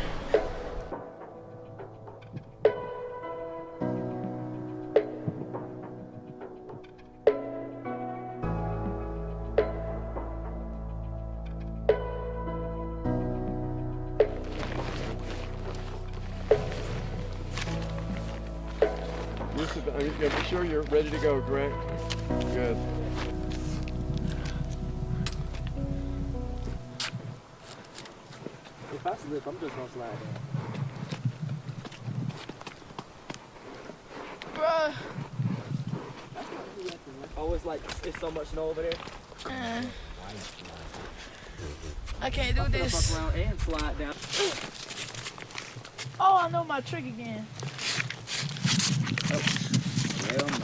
Be sure you're ready to go, correct? Good. If I slip, I'm just gonna slide down. Bruh. Oh, it's like, it's so much snow over there? I can't do this. Fuck around and slide down. Oh, I know my trick again. Hell no.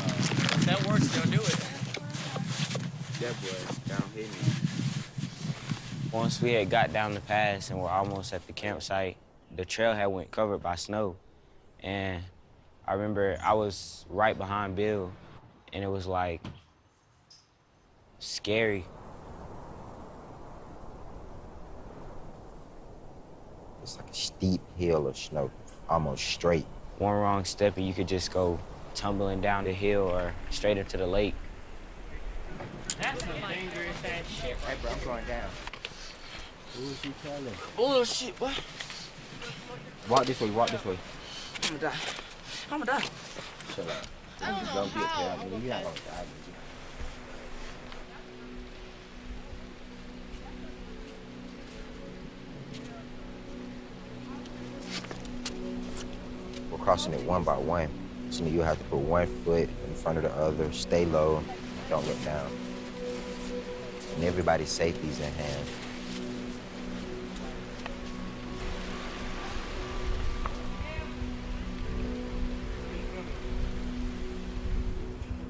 If that works, they'll do it. That boy down here me. Once we had got down the pass and we're almost at the campsite, the trail had went covered by snow. And I remember I was right behind Bill, and it was like scary. It's like a steep hill of snow, almost straight. One wrong step and you could just go tumbling down the hill or straight into the lake. That's some dangerous ass shit. Hey, bro, I'm going down. Who is he telling? Bullshit, boy. Walk this way, walk this way. I'm gonna die. I'm gonna die. Chill out. Don't be a kid. You're not gonna die, baby. We're crossing it one by one. So you have to put one foot in front of the other, stay low, don't look down. And everybody's safety's in hand.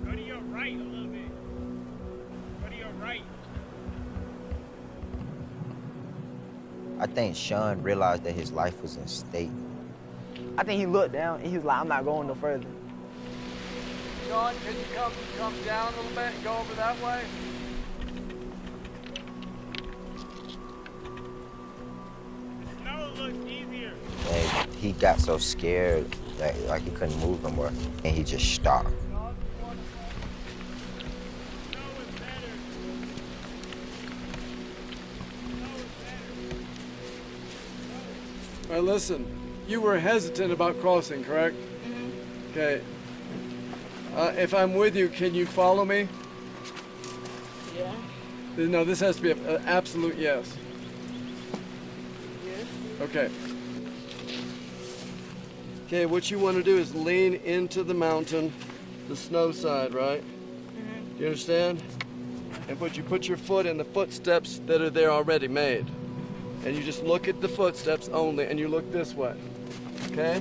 Go to your right a little bit. Go to your right. I think Sean realized that his life was in stake. I think he looked down and he was like, I'm not going no further. Sean, can you come down a little bit and go over that way? Snow looks easier. And he got so scared that like he couldn't move no more, and he just stopped. All right, listen, you were hesitant about crossing, correct? Okay. If I'm with you, can you follow me? Yeah. No, this has to be an absolute yes. Yes. Okay. Okay, what you want to do is lean into the mountain, the snow side, right? Do you understand? And you put your foot in the footsteps that are there already made. And you just look at the footsteps only, and you look this way, okay?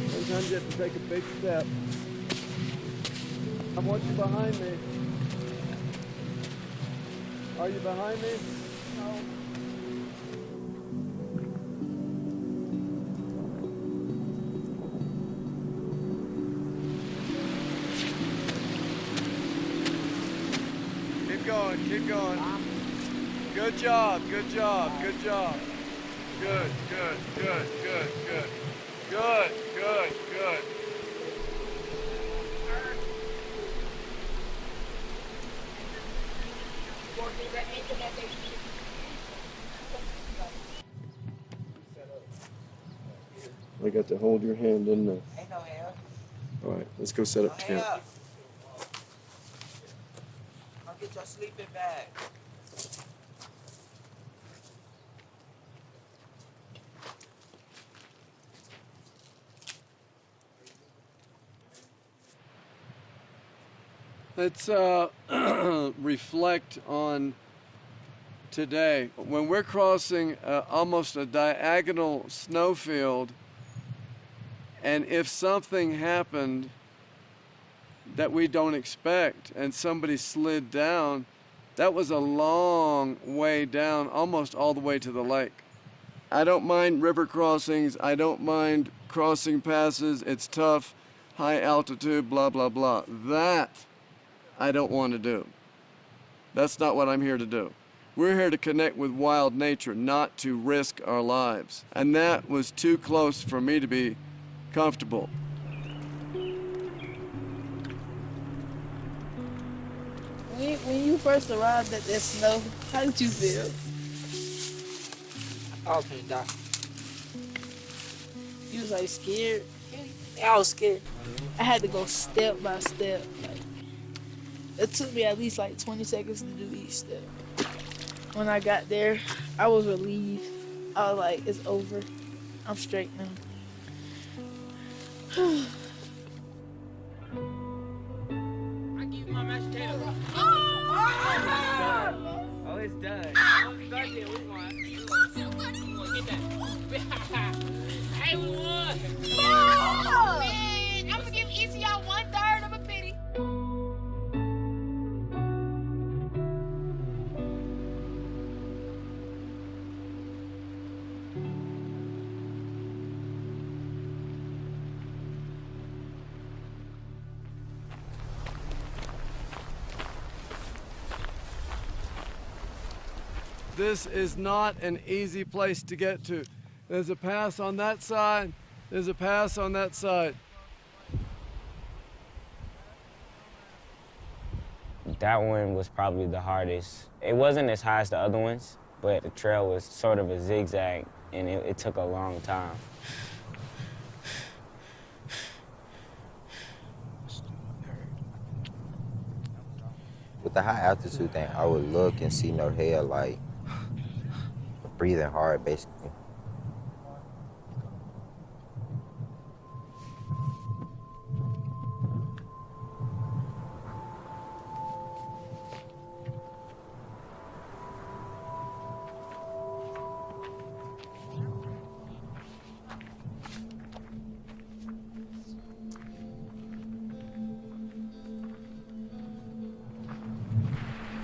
Sometimes you have to take a big step. I want you behind me. Are you behind me? No. Keep going, keep going. Good job, good job, good job. Good, good, good, good, good. Good, good, good. I got to hold your hand, didn't I? Ain't no hell. All right, let's go set up camp. I'll get your sleeping bag. Let's reflect on today. When we're crossing almost a diagonal snowfield, and if something happened that we don't expect and somebody slid down, that was a long way down, almost all the way to the lake. I don't mind river crossings. I don't mind crossing passes. It's tough, high altitude, blah, blah, blah. That I don't want to do. That's not what I'm here to do. We're here to connect with wild nature, not to risk our lives. And that was too close for me to be comfortable. When you first arrived at that snow, how did you feel? I was gonna die. You was like scared? I was scared. I had to go step by step. Like, it took me at least like 20 seconds to do each step. When I got there, I was relieved. I was like, it's over. I'm straight now. I give you my mashed potato. Hey, we won. No! Man, I'm gonna give each of y'all 1/3 of a penny. This is not an easy place to get to. There's a pass on that side. There's a pass on that side. That one was probably the hardest. It wasn't as high as the other ones, but the trail was sort of a zigzag, and it took a long time. With the high altitude thing, I would look and see Norhea like breathing hard, basically.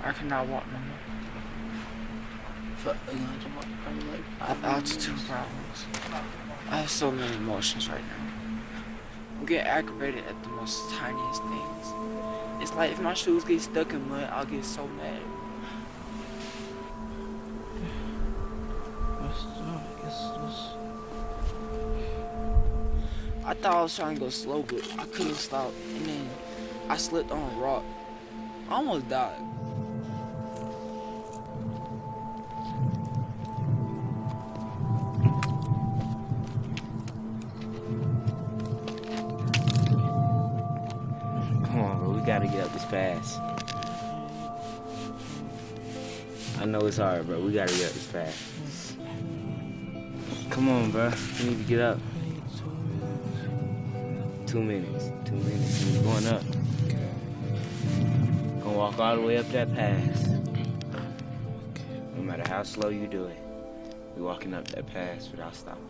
I cannot walk no more. For like 5 problems. I have so many emotions right now. I'm getting aggravated at the most tiniest things. It's like if my shoes get stuck in mud, I'll get so mad. I thought I was trying to go slow, but I couldn't stop. And then I slipped on a rock. I almost died. Come on, bro, we gotta get up this pass. I know it's hard, bro. We gotta get up this pass. Come on, bro. We need to get up. 2 minutes. 2 minutes. We're going up. Gonna walk all the way up that pass. No matter how slow you do it, we're walking up that pass without stopping.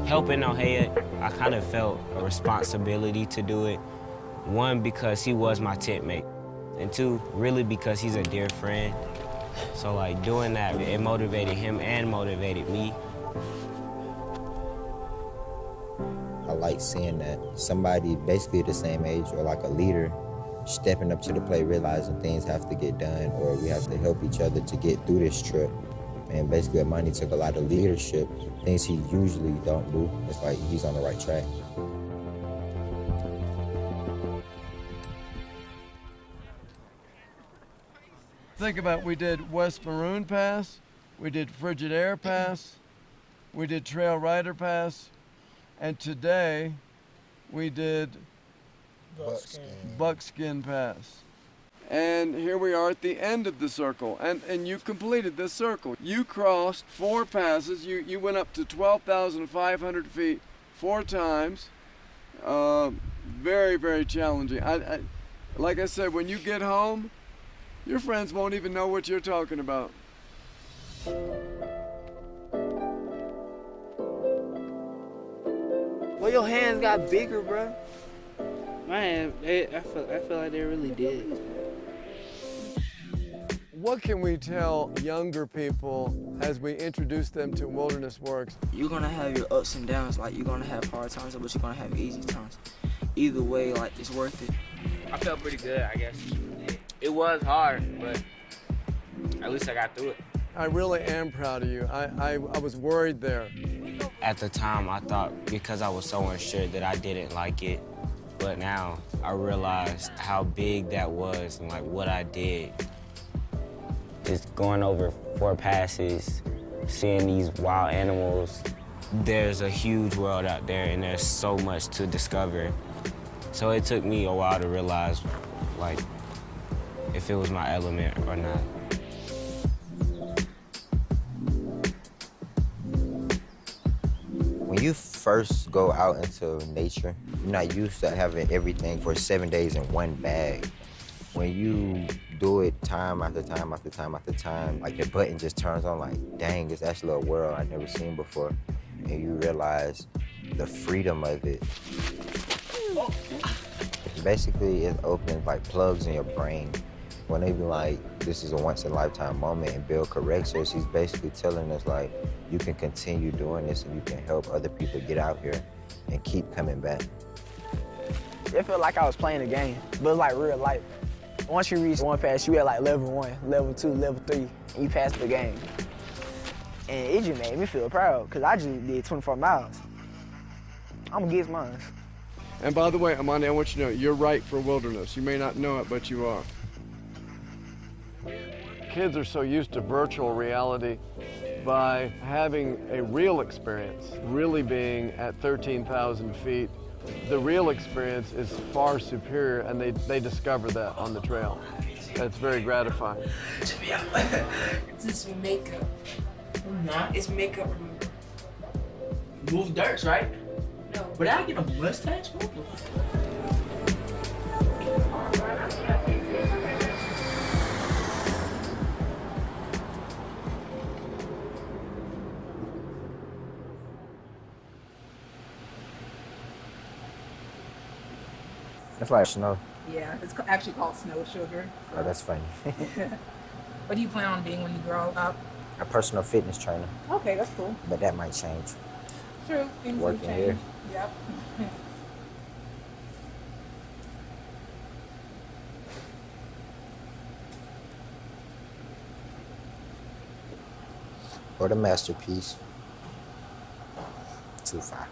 Helping Norhea, I kind of felt a responsibility to do it. One, because he was my tent mate. And two, really because he's a dear friend. So like doing that, it motivated him and motivated me. I like seeing that somebody basically the same age or like a leader stepping up to the plate, realizing things have to get done or we have to help each other to get through this trip. And basically Amani took a lot of leadership, things he usually don't do. It's like he's on the right track. Think about, we did West Maroon Pass, we did Frigid Air Pass, we did Trail Rider Pass, and today we did Buckskin Pass. And here we are at the end of the circle, and you completed this circle. You crossed 4 passes. You went up to 12,500 feet 4 times. Very, very challenging. Like I said, when you get home, your friends won't even know what you're talking about. Well, your hands got bigger, bro. My hand, I feel like they really did. What can we tell younger people as we introduce them to Wilderness Works? You're gonna have your ups and downs, like you're gonna have hard times, but you're gonna have easy times. Either way, like it's worth it. I felt pretty good, I guess. It was hard, but at least I got through it. I really am proud of you. I was worried there. At the time, I thought because I was so unsure that I didn't like it. But now I realized how big that was and like what I did. Just going over 4 passes, seeing these wild animals. There's a huge world out there and there's so much to discover. So it took me a while to realize like if it was my element or not. When you first go out into nature, you're not used to having everything for 7 days in one bag. When you do it time after time after time after time, like the button just turns on like, dang, it's actually a world I've never seen before. And you realize the freedom of it. Basically, it opens like plugs in your brain. When they be like, this is a once-in-a-lifetime moment, and Bill corrects us, he's basically telling us like, you can continue doing this and you can help other people get out here and keep coming back. It felt like I was playing a game, but it's like real life. Once you reach 1 pass, you at like level 1, level 2, level 3, and you pass the game. And it just made me feel proud, because I just did 24 miles. I'm gonna get mine. And by the way, Amanda, I want you to know, you're right for wilderness. You may not know it, but you are. Kids are so used to virtual reality. By having a real experience, really being at 13,000 feet, the real experience is far superior, and they discover that on the trail. That's very gratifying. It's just makeup. Nah, it's makeup remover. Move dirts, right? No. But I get a mustache? What the fuck? That's like snow. Yeah, it's actually called snow sugar. Oh, that's funny. What do you plan on being when you grow up? A personal fitness trainer. Okay, that's cool. But that might change. True, things do Working change. here. Yep. Or the masterpiece. 2-5.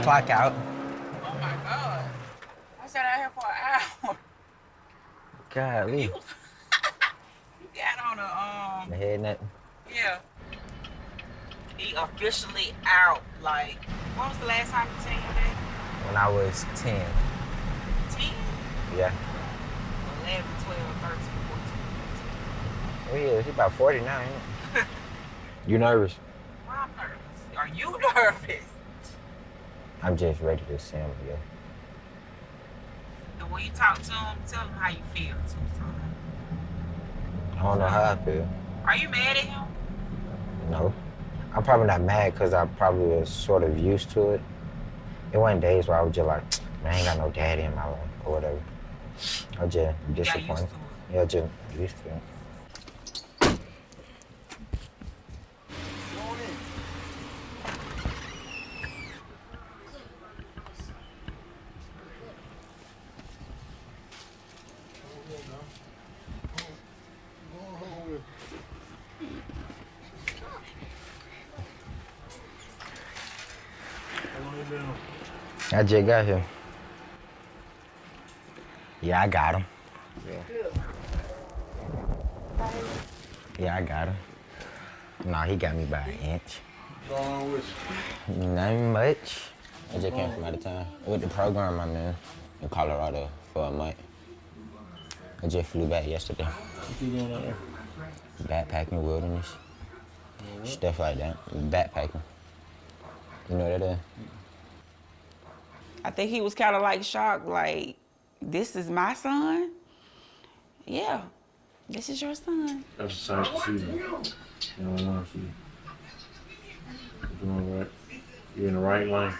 Clock out. Oh my God. I sat out here for an hour. Golly. You got on The head net. yeah. He officially out. Like, when was the last time you seen him there? When I was 10. 10? Yeah. 11, 12, 13, 14, 15. Oh yeah, he's about 40 now, ain't it? You nervous? Why I'm nervous? Are you nervous? I'm just ready to see him again. And when you talk to him, tell him how you feel too. I don't know how I feel. Are you mad at him? No. I'm probably not mad because I probably was sort of used to it. It wasn't days where I was just like, man, I ain't got no daddy in my life or whatever. I was just disappointed. Yeah, just used to it. I just got here. Yeah, I got him. Yeah, I got him. No, he got me by an inch. Nothing much. I just came from out of town with the program I'm in Colorado for a month. I just flew back yesterday. What you doing out there? Backpacking, wilderness, stuff like that. Backpacking. You know what that is? I think he was kind of like shocked, like, this is my son? Yeah, this is your son. That's a sight to see. You don't want to see. You're doing right. You're in the right lane.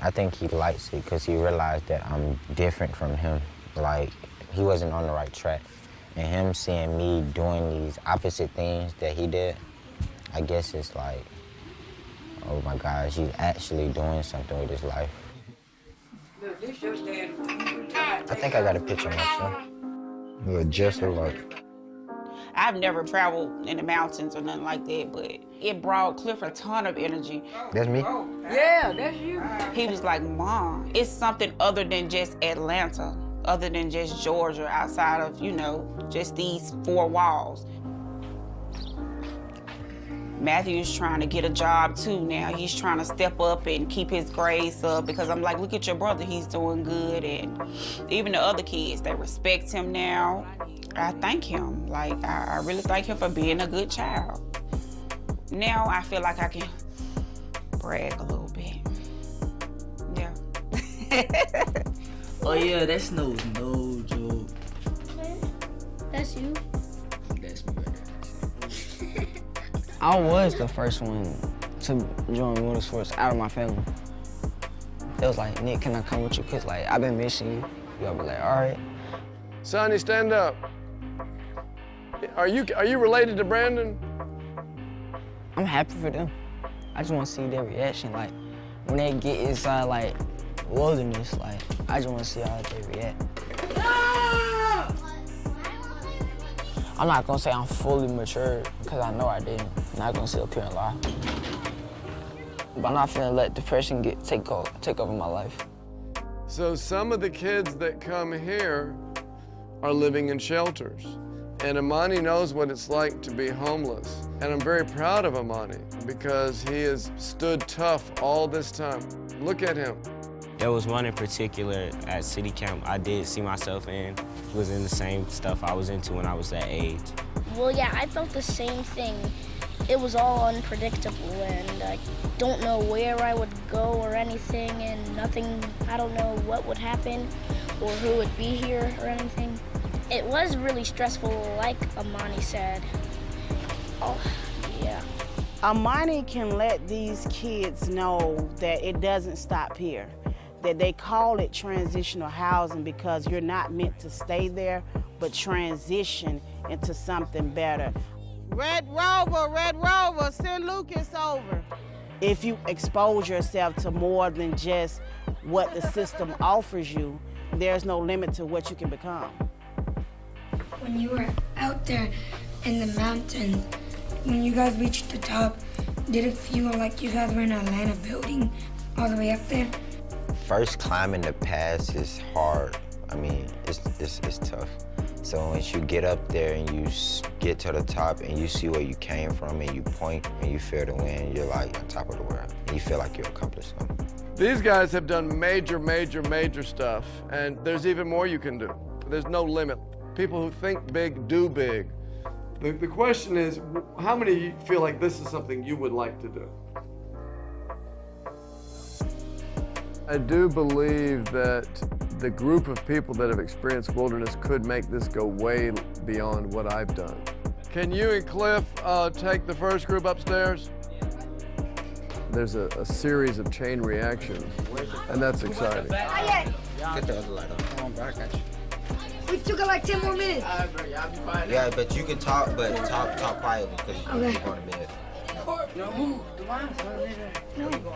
I think he likes it because he realized that I'm different from him. Like, he wasn't on the right track. And him seeing me doing these opposite things that he did, I guess it's like, oh my gosh, he's actually doing something with his life. I think I got a picture of myself. You look just alike. I've never traveled in the mountains or nothing like that, but it brought Cliff a ton of energy. That's me? Yeah, that's you. He was like, Mom, it's something other than just Atlanta, other than just Georgia, outside of, you know, just these four walls. Matthew's trying to get a job too now. He's trying to step up and keep his grades up because I'm like, look at your brother, he's doing good. And even the other kids, they respect him now. I thank him. Like, I really thank him for being a good child. Now I feel like I can brag a little bit. Yeah. Oh yeah, that's no joke. That's you. That's me right there. I was the first one to join motorsports out of my family. It was like, Nick, can I come with you? Cause like, I've been missing you. You'll be like, all right. Sonny, stand up. Are you related to Brandon? I'm happy for them. I just want to see their reaction. Like, when they get inside like wilderness, like, I just want to see how they react. I'm not gonna say I'm fully mature, because I know I didn't. I'm not gonna sit up here and lie. But I'm not finna let depression take over my life. So some of the kids that come here are living in shelters. And Amani knows what it's like to be homeless. And I'm very proud of Amani because he has stood tough all this time. Look at him. There was one in particular at City Camp I did see myself in. It was in the same stuff I was into when I was that age. Well, yeah, I felt the same thing. It was all unpredictable, and I don't know where I would go or anything, and nothing, I don't know what would happen or who would be here or anything. It was really stressful, like Amani said. Oh, yeah. Amani can let these kids know that it doesn't stop here, that they call it transitional housing because you're not meant to stay there, but transition into something better. Red Rover, send Lucas over. If you expose yourself to more than just what the system offers you, there's no limit to what you can become. When you were out there in the mountains, when you guys reached the top, did it feel like you guys were in an Atlanta building all the way up there? First climbing the pass is hard. I mean, it's tough. So once you get up there and you get to the top and you see where you came from and you point and you feel the wind, you're like on top of the world. And you feel like you accomplished something. These guys have done major stuff, and there's even more you can do. There's no limit. People who think big do big. The question is, how many of you feel like this is something you would like to do? I do believe that the group of people that have experienced wilderness could make this go way beyond what I've done. Can you and Cliff take the first group upstairs? There's a series of chain reactions, and that's exciting. Get the other light on. Come on, bro, I got you. We still got like 10 more minutes. All right, bro, y'all be quiet. Yeah, but you can talk, but talk quietly because you're going to bed. No, move. The line's right there. No.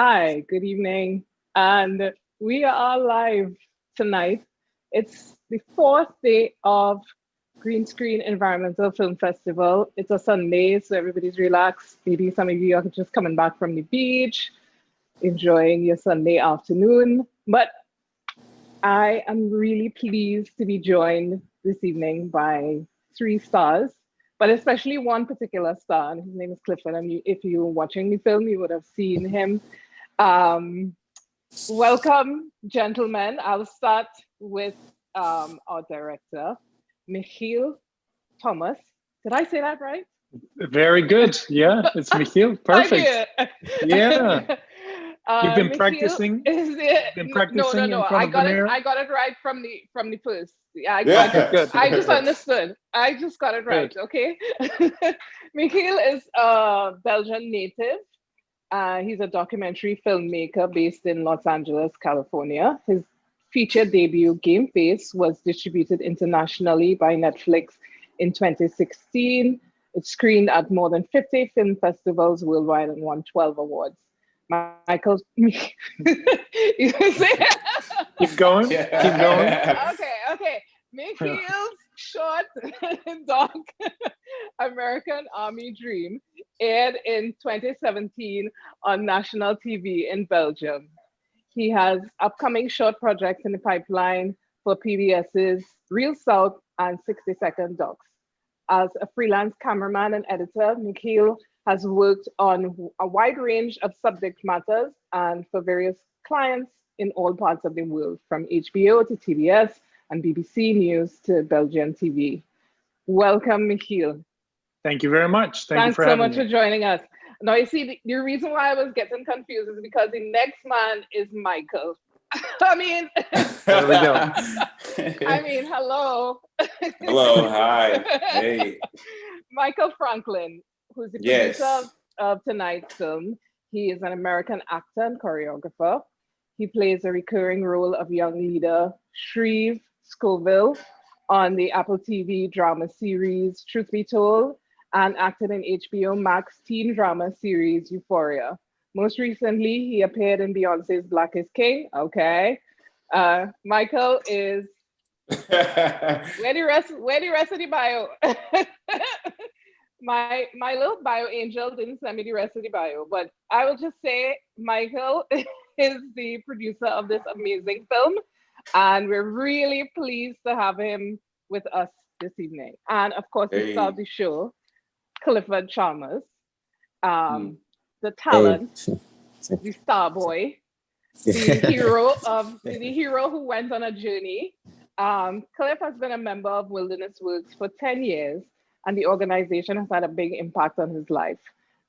Hi, good evening. And we are live tonight. It's the fourth day of Green Screen Environmental Film Festival. It's a Sunday, so everybody's relaxed. Maybe some of you are just coming back from the beach, enjoying your Sunday afternoon. But I am really pleased to be joined this evening by three stars, but especially one particular star, and his name is Clifford. And if you were watching the film, you would have seen him. Welcome, gentlemen. I'll start with our director, Michiel Thomas. Did I say that right? Very good. Yeah, it's Michiel. Perfect. Yeah. You've been Michiel practicing. No. I got it right from the first. Yeah, I just understood. I just got it right. Good. Okay. Michiel is a Belgian native. He's a documentary filmmaker based in Los Angeles, California. His feature debut, Game Face, was distributed internationally by Netflix in 2016. It screened at more than 50 film festivals worldwide and won 12 awards. Michael, keep going. Keep going. Okay. Michiel's short doc, American Army Dream, aired in 2017 on national TV in Belgium. He has upcoming short projects in the pipeline for PBS's Real South and 60-Second Docs. As a freelance cameraman and editor, Michiel has worked on a wide range of subject matters and for various clients in all parts of the world, from HBO to TBS and BBC News to Belgian TV. Welcome, Michiel. Thank you very much. Thanks so much for joining us. Now, you see, the reason why I was getting confused is because the next man is Michael. I mean, there we go. I mean, hello. Hello, hi, hey. Michael Franklin, who's the producer of tonight's film. He is an American actor and choreographer. He plays a recurring role of young leader Shreve Scoville on the Apple TV drama series Truth Be Told, and acted in HBO Max teen drama series Euphoria. Most recently, he appeared in Beyonce's Black is King. Okay. Michael is where the rest of the bio? my little bio angel didn't send me the rest of the bio, but I will just say Michael is the producer of this amazing film, and we're really pleased to have him with us this evening. And of course, the star of the show, Clifford Chalmers, the talent, the star boy, the hero who went on a journey. Cliff has been a member of Wilderness Works for 10 years, and the organization has had a big impact on his life.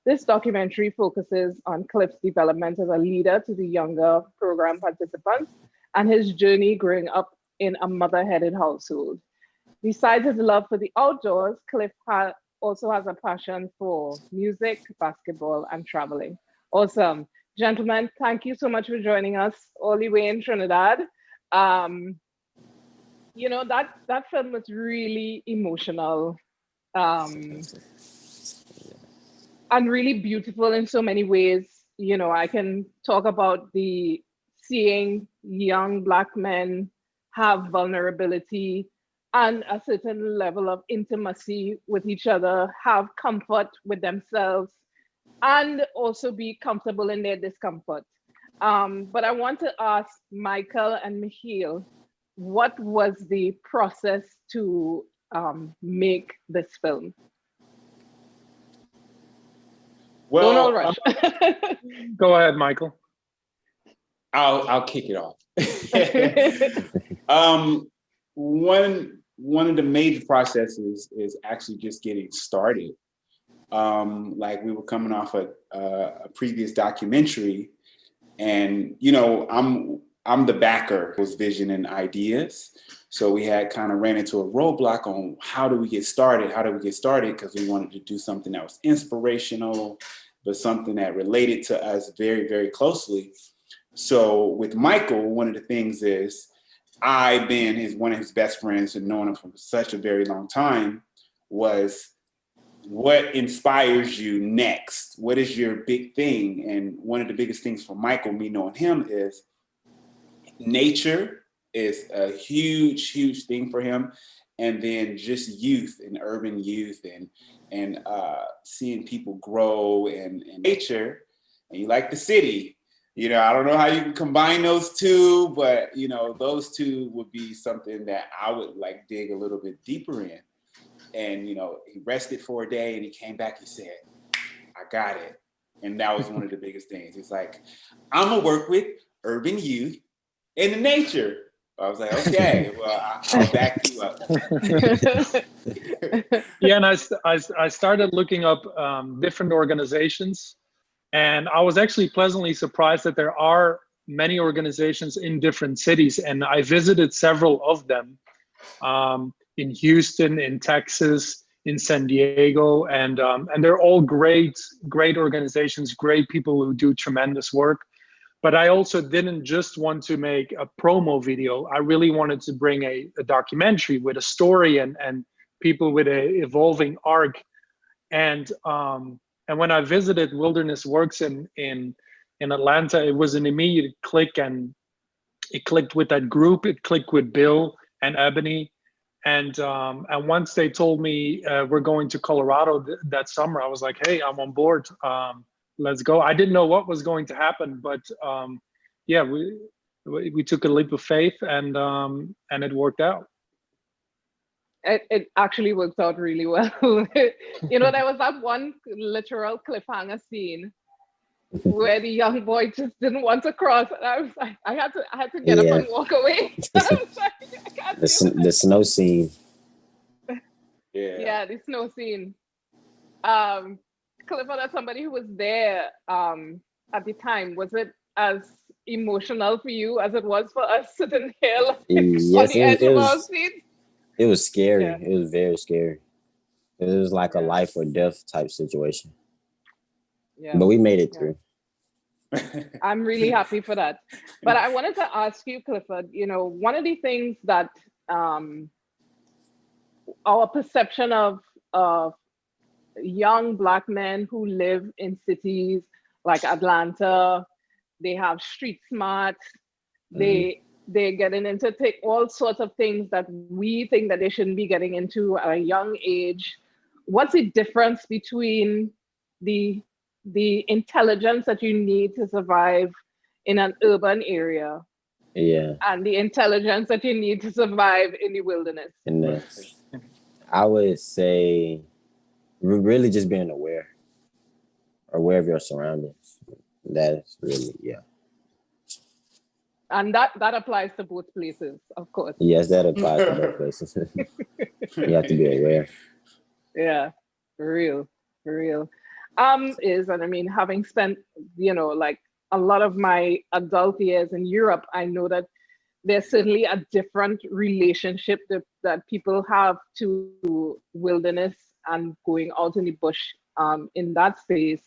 This documentary focuses on Cliff's development as a leader to the younger program participants and his journey growing up in a mother-headed household. Besides his love for the outdoors, Cliff also has a passion for music, basketball, and traveling. Awesome. Gentlemen, thank you so much for joining us all the way in Trinidad. You know, that film was really emotional and really beautiful in so many ways. You know, I can talk about seeing young Black men have vulnerability and a certain level of intimacy with each other, have comfort with themselves, and also be comfortable in their discomfort. But I want to ask Michael and Michiel, what was the process to make this film? Well, don't all rush. Go ahead, Michael. I'll kick it off. One of the major processes is actually just getting started. Like we were coming off a previous documentary, and you know, I'm the backer with vision and ideas. So we had kind of ran into a roadblock on how do we get started? Because we wanted to do something that was inspirational, but something that related to us very, very closely. So with Michael, one of the things is I've been one of his best friends and known him for such a very long time, was what inspires you next? What is your big thing? And one of the biggest things for Michael, me knowing him, is nature is a huge, huge thing for him. And then just youth and urban youth and seeing people grow and nature, and you like the city. You know, I don't know how you can combine those two, but you know, those two would be something that I would like dig a little bit deeper in. And you know, he rested for a day and he came back, he said, I got it. And that was one of the biggest things. It's like, I'm gonna work with urban youth and the nature. I was like, okay, well, I'll back you up. Yeah, and I started looking up different organizations, and I was actually pleasantly surprised that there are many organizations in different cities, and I visited several of them in Houston, in Texas, in San Diego, and they're all great organizations, great people who do tremendous work. But I also didn't just want to make a promo video. I really wanted to bring a documentary with a story and people with a evolving arc. And when I visited Wilderness Works in Atlanta, it was an immediate click, and it clicked with that group. It clicked with Bill and Ebony. And once they told me we're going to Colorado that summer, I was like, hey, I'm on board. Let's go. I didn't know what was going to happen, but yeah, we took a leap of faith, and it worked out. It actually worked out really well. You know, there was that one literal cliffhanger scene where the young boy just didn't want to cross, and I was like, I had to get up and walk away. I was like, I can't the snow scene. Yeah, the snow scene. Clifford, as somebody who was there at the time, was it as emotional for you as it was for us sitting here like, Yes, on the edge of our seats? It was scary. Yeah. It was very scary. It was like a life or death type situation. Yeah. But we made it through. I'm really happy for that. But I wanted to ask you, Clifford, you know, one of the things that our perception of young Black men who live in cities like Atlanta, they have street smart, they're getting into all sorts of things that we think that they shouldn't be getting into at a young age. What's the difference between the intelligence that you need to survive in an urban area and the intelligence that you need to survive in the wilderness? And I would say really just being aware of your surroundings. That's really, And that applies to both places, of course. Yes, that applies to both places. You have to be aware. Yeah, for real. And I mean, having spent, you know, like a lot of my adult years in Europe, I know that there's certainly a different relationship that people have to wilderness and going out in the bush in that space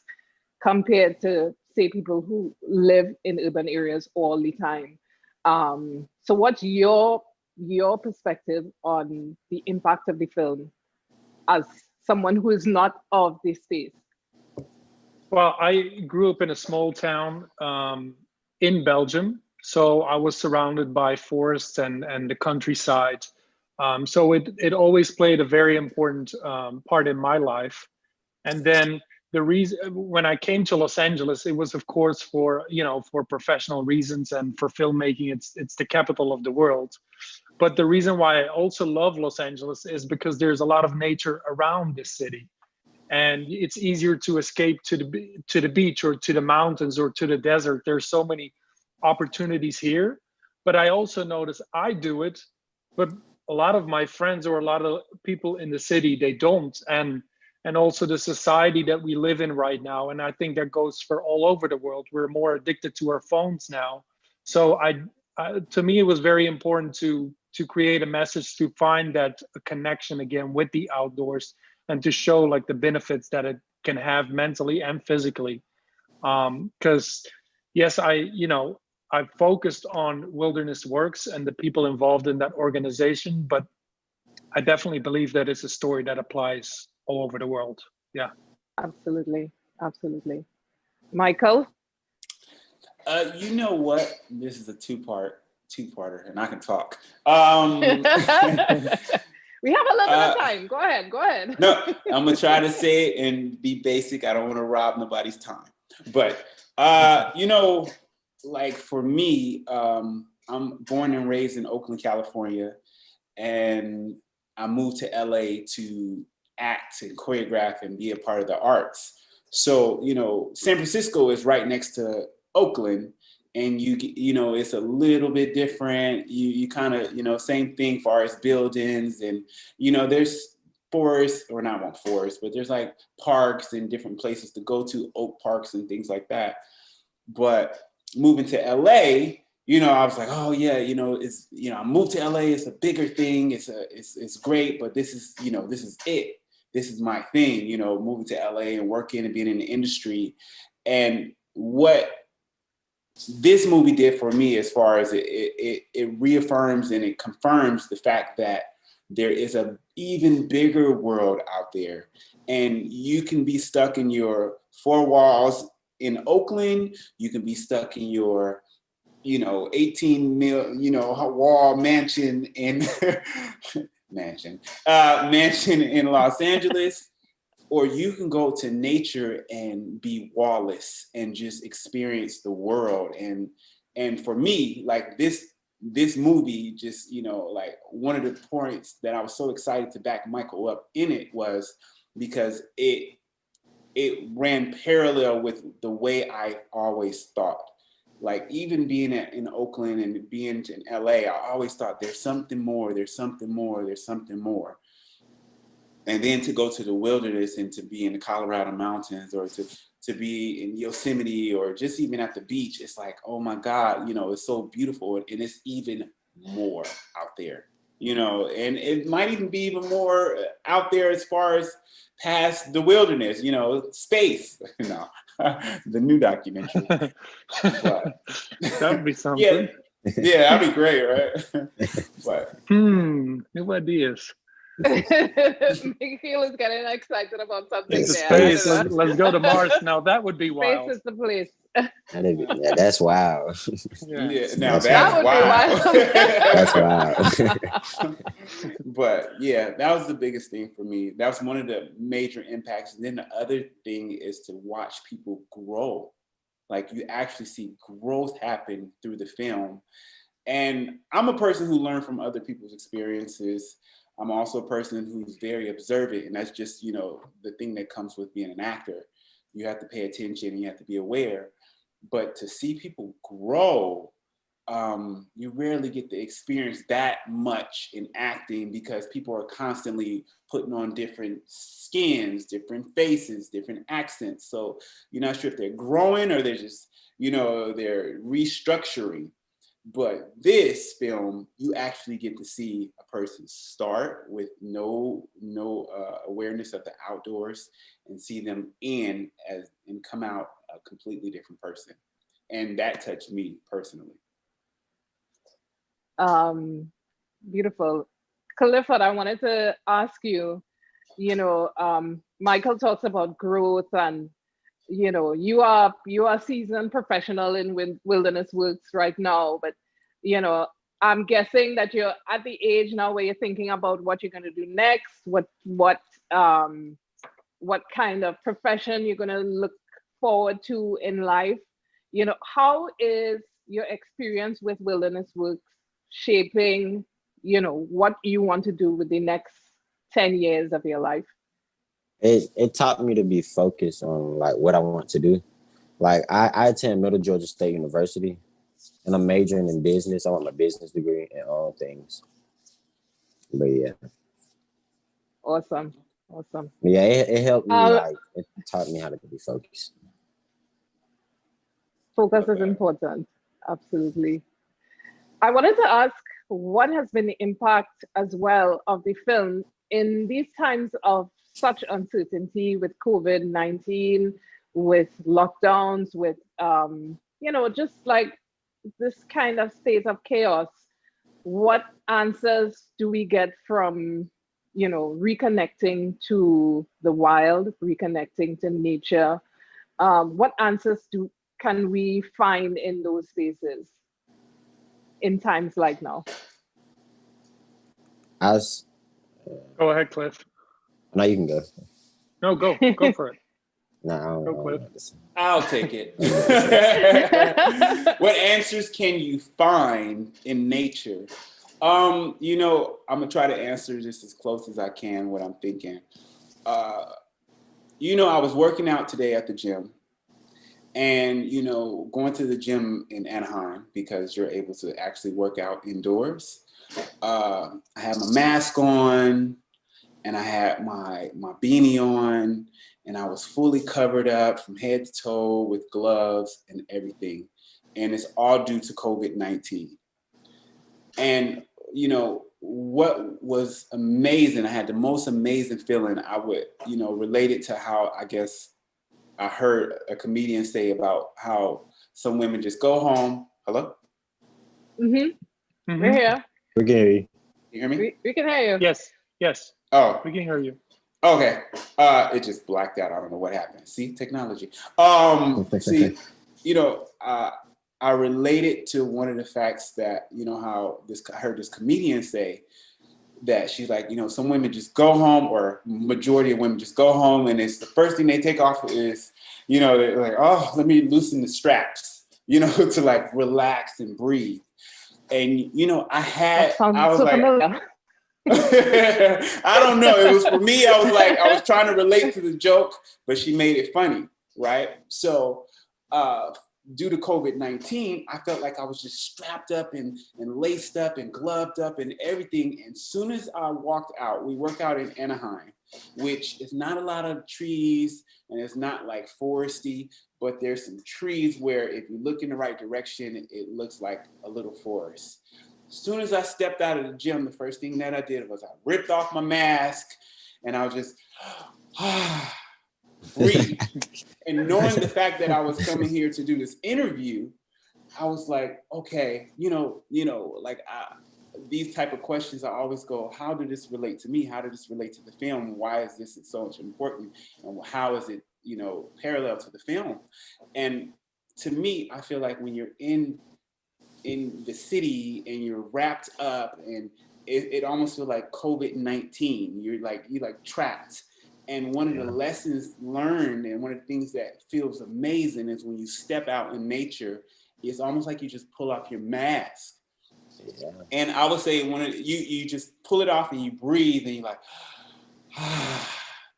compared to, say, people who live in urban areas all the time. So what's your perspective on the impact of the film as someone who is not of this space? Well, I grew up in a small town in Belgium. So I was surrounded by forests and the countryside. So it always played a very important part in my life. And then the reason when I came to Los Angeles, it was of course for professional reasons and for filmmaking. It's the capital of the world. But the reason why I also love Los Angeles is because there's a lot of nature around this city. And it's easier to escape to the beach or to the mountains or to the desert. There's so many opportunities here. But I also notice I do it, but a lot of my friends or a lot of people in the city, they don't. And also the society that we live in right now. And I think that goes for all over the world. We're more addicted to our phones now. So to me, it was very important to create a message to find that connection again with the outdoors and to show like the benefits that it can have mentally and physically. Because yes, I focused on Wilderness Works and the people involved in that organization, but I definitely believe that it's a story that applies all over the world. Yeah. Absolutely. Absolutely. Michael? You know what? This is a two-parter, and I can talk. We have a little bit of time. Go ahead. Go ahead. No, I'm gonna try to say it and be basic. I don't want to rob nobody's time. But you know, like for me, I'm born and raised in Oakland, California, and I moved to LA to act and choreograph and be a part of the arts. So, you know, San Francisco is right next to Oakland, and you know, it's a little bit different. You kind of, you know, same thing far as buildings, and you know, there's forests, or not one forest, but there's like parks and different places to go to, oak parks and things like that. But moving to LA, you know, I was like, oh yeah, you know, it's, you know, I moved to LA, it's a bigger thing, it's great, but this is, you know, this is it. This is my thing, you know, moving to LA and working and being in the industry. And what this movie did for me, as far as it reaffirms and it confirms the fact that there is a even bigger world out there, and you can be stuck in your four walls in Oakland. You can be stuck in your, you know, 18 mil, you know, wall mansion in mansion in Los Angeles, or you can go to nature and be wallless and just experience the world. And for me, like this movie, just, you know, like one of the points that I was so excited to back Michael up in it was because it ran parallel with the way I always thought. Like even being in Oakland and being in LA, I always thought there's something more, there's something more, there's something more. And then to go to the wilderness and to be in the Colorado mountains, or to be in Yosemite, or just even at the beach, it's like, oh my God, you know, it's so beautiful, and it's even more out there, you know, and it might even be even more out there as far as past the wilderness, you know, space. No, the new documentary. But, that would be something. Yeah, that'd be great, right? But new ideas. Mikhail is getting excited about something there. Space. Let's go to Mars now. That would be wild. Space is the place. Yeah, that's wild. Yeah, now that's wild. That's wild. But yeah, that was the biggest thing for me. That was one of the major impacts. And then the other thing is to watch people grow. Like you actually see growth happen through the film. And I'm a person who learned from other people's experiences. I'm also a person who's very observant, and that's just, you know, the thing that comes with being an actor. You have to pay attention and you have to be aware. But to see people grow, you rarely get to experience that much in acting, because people are constantly putting on different skins, different faces, different accents. So you're not sure if they're growing or they're just, you know, they're restructuring. But this film, you actually get to see a person start with no awareness of the outdoors, and see them and come out a completely different person. And that touched me personally. Beautiful. Clifford, I wanted to ask you, you know, Michael talks about growth, and you know, you are a seasoned professional in wilderness works right now, but you know, I'm guessing that you're at the age now where you're thinking about what you're going to do next, what kind of profession you're going to look forward to in life. You know, how is your experience with wilderness works shaping, you know, what you want to do with the next 10 years of your life? It taught me to be focused on like what I want to do. Like I attend Middle Georgia State University, and I'm majoring in business. I want my business degree and all things. But yeah. Awesome. Yeah, it helped me. Like it taught me how to be focused. Focus is important. Absolutely. I wanted to ask, what has been the impact as well of the film in these times of such uncertainty with COVID-19, with lockdowns, with, you know, just like this kind of state of chaos? What answers do we get from reconnecting to the wild, reconnecting to nature. What answers can we find in those spaces in times like now? Go ahead, Cliff. No, you can go. No, go for it. No, go, Cliff. I'll take it. What answers can you find in nature? I'm gonna try to answer just as close as I can what I'm thinking. I was working out today at the gym, and going to the gym in Anaheim because you're able to actually work out indoors. I had my mask on, and I had my beanie on, and I was fully covered up from head to toe with gloves and everything. And it's all due to COVID-19. And, what was amazing, I had the most amazing feeling. I would, relate it to how, I guess, I heard a comedian say about how some women just go home. Hello? Mm-hmm. We're here. We can hear you. You hear me? We can hear you. Yes. Oh. We can hear you. Okay. It just blacked out. I don't know what happened. See, technology. I related to one of the facts that, how I heard this comedian say that she's like, some women just go home, or majority of women just go home, and it's the first thing they take off is, they're like, oh, let me loosen the straps, to like relax and breathe. And, I was so like, familiar. I don't know. It was for me. I was trying to relate to the joke, but she made it funny, right? So, due to COVID-19, I felt like I was just strapped up and laced up and gloved up and everything. And soon as I walked out, we work out in Anaheim, which is not a lot of trees and it's not like foresty, but there's some trees where if you look in the right direction, it looks like a little forest. As soon as I stepped out of the gym, the first thing that I did was I ripped off my mask and I was just breathe. And knowing the fact that I was coming here to do this interview, I was like, okay, these type of questions, I always go, how did this relate to me? How did this relate to the film? Why is this so much important? And how is it, parallel to the film? And to me, I feel like when you're in the city and you're wrapped up, and it almost feels like COVID-19, you're like trapped. And one of the lessons learned, and one of the things that feels amazing, is when you step out in nature, it's almost like you just pull off your mask. Yeah. And I would say you just pull it off and you breathe and you're like,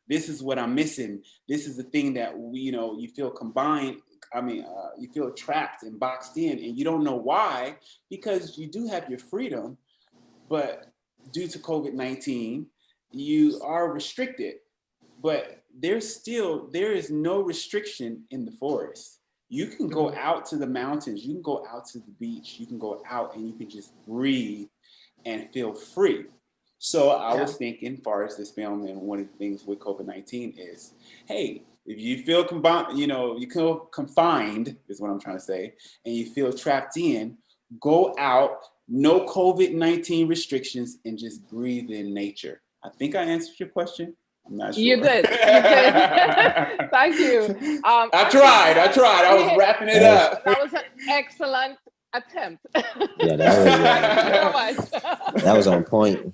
this is what I'm missing. This is the thing that you feel combined. You feel trapped and boxed in, and you don't know why, because you do have your freedom, but due to COVID-19, you are restricted. But there is no restriction in the forest. You can go out to the mountains, you can go out to the beach, you can go out and you can just breathe and feel free. So I was thinking, as far as this film, and one of the things with COVID-19 is, hey, if you feel confined, is what I'm trying to say, and you feel trapped in, go out, no COVID-19 restrictions, and just breathe in nature. I think I answered your question. I'm not sure. You did. Thank you. I tried. I was wrapping it up. That was an excellent attempt. Yeah, that was on point.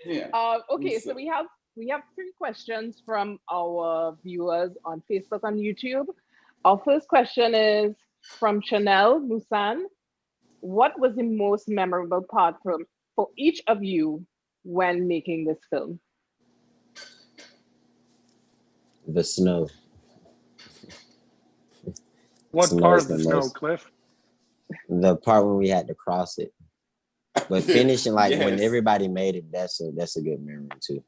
Yeah. Okay, so we have 3 questions from our viewers on Facebook and YouTube. Our first question is from Chanel Musan. What was the most memorable part for each of you when making this film? The snow. What part of the snow, Cliff? The part when we had to cross it. But finishing, when everybody made it, that's a good memory too.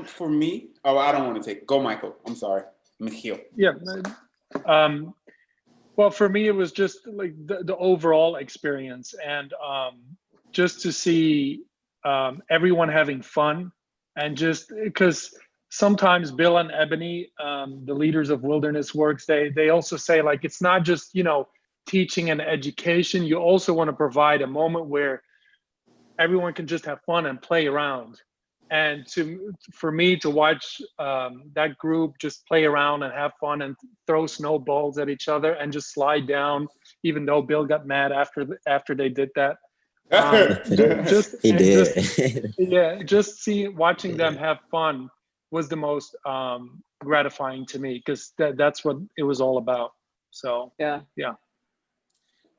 For me, I don't want to take. Go, Michael. I'm sorry, Michiel. Yeah. Well, for me, it was just like the overall experience, and just to see everyone having fun, and just because sometimes Bill and Ebony, the leaders of Wilderness Works, they also say, like, it's not just teaching and education, you also want to provide a moment where everyone can just have fun and play around. And for me to watch that group just play around and have fun and throw snowballs at each other and just slide down, even though Bill got mad after they did that. Watching them have fun was the most gratifying to me, because that's what it was all about. So yeah.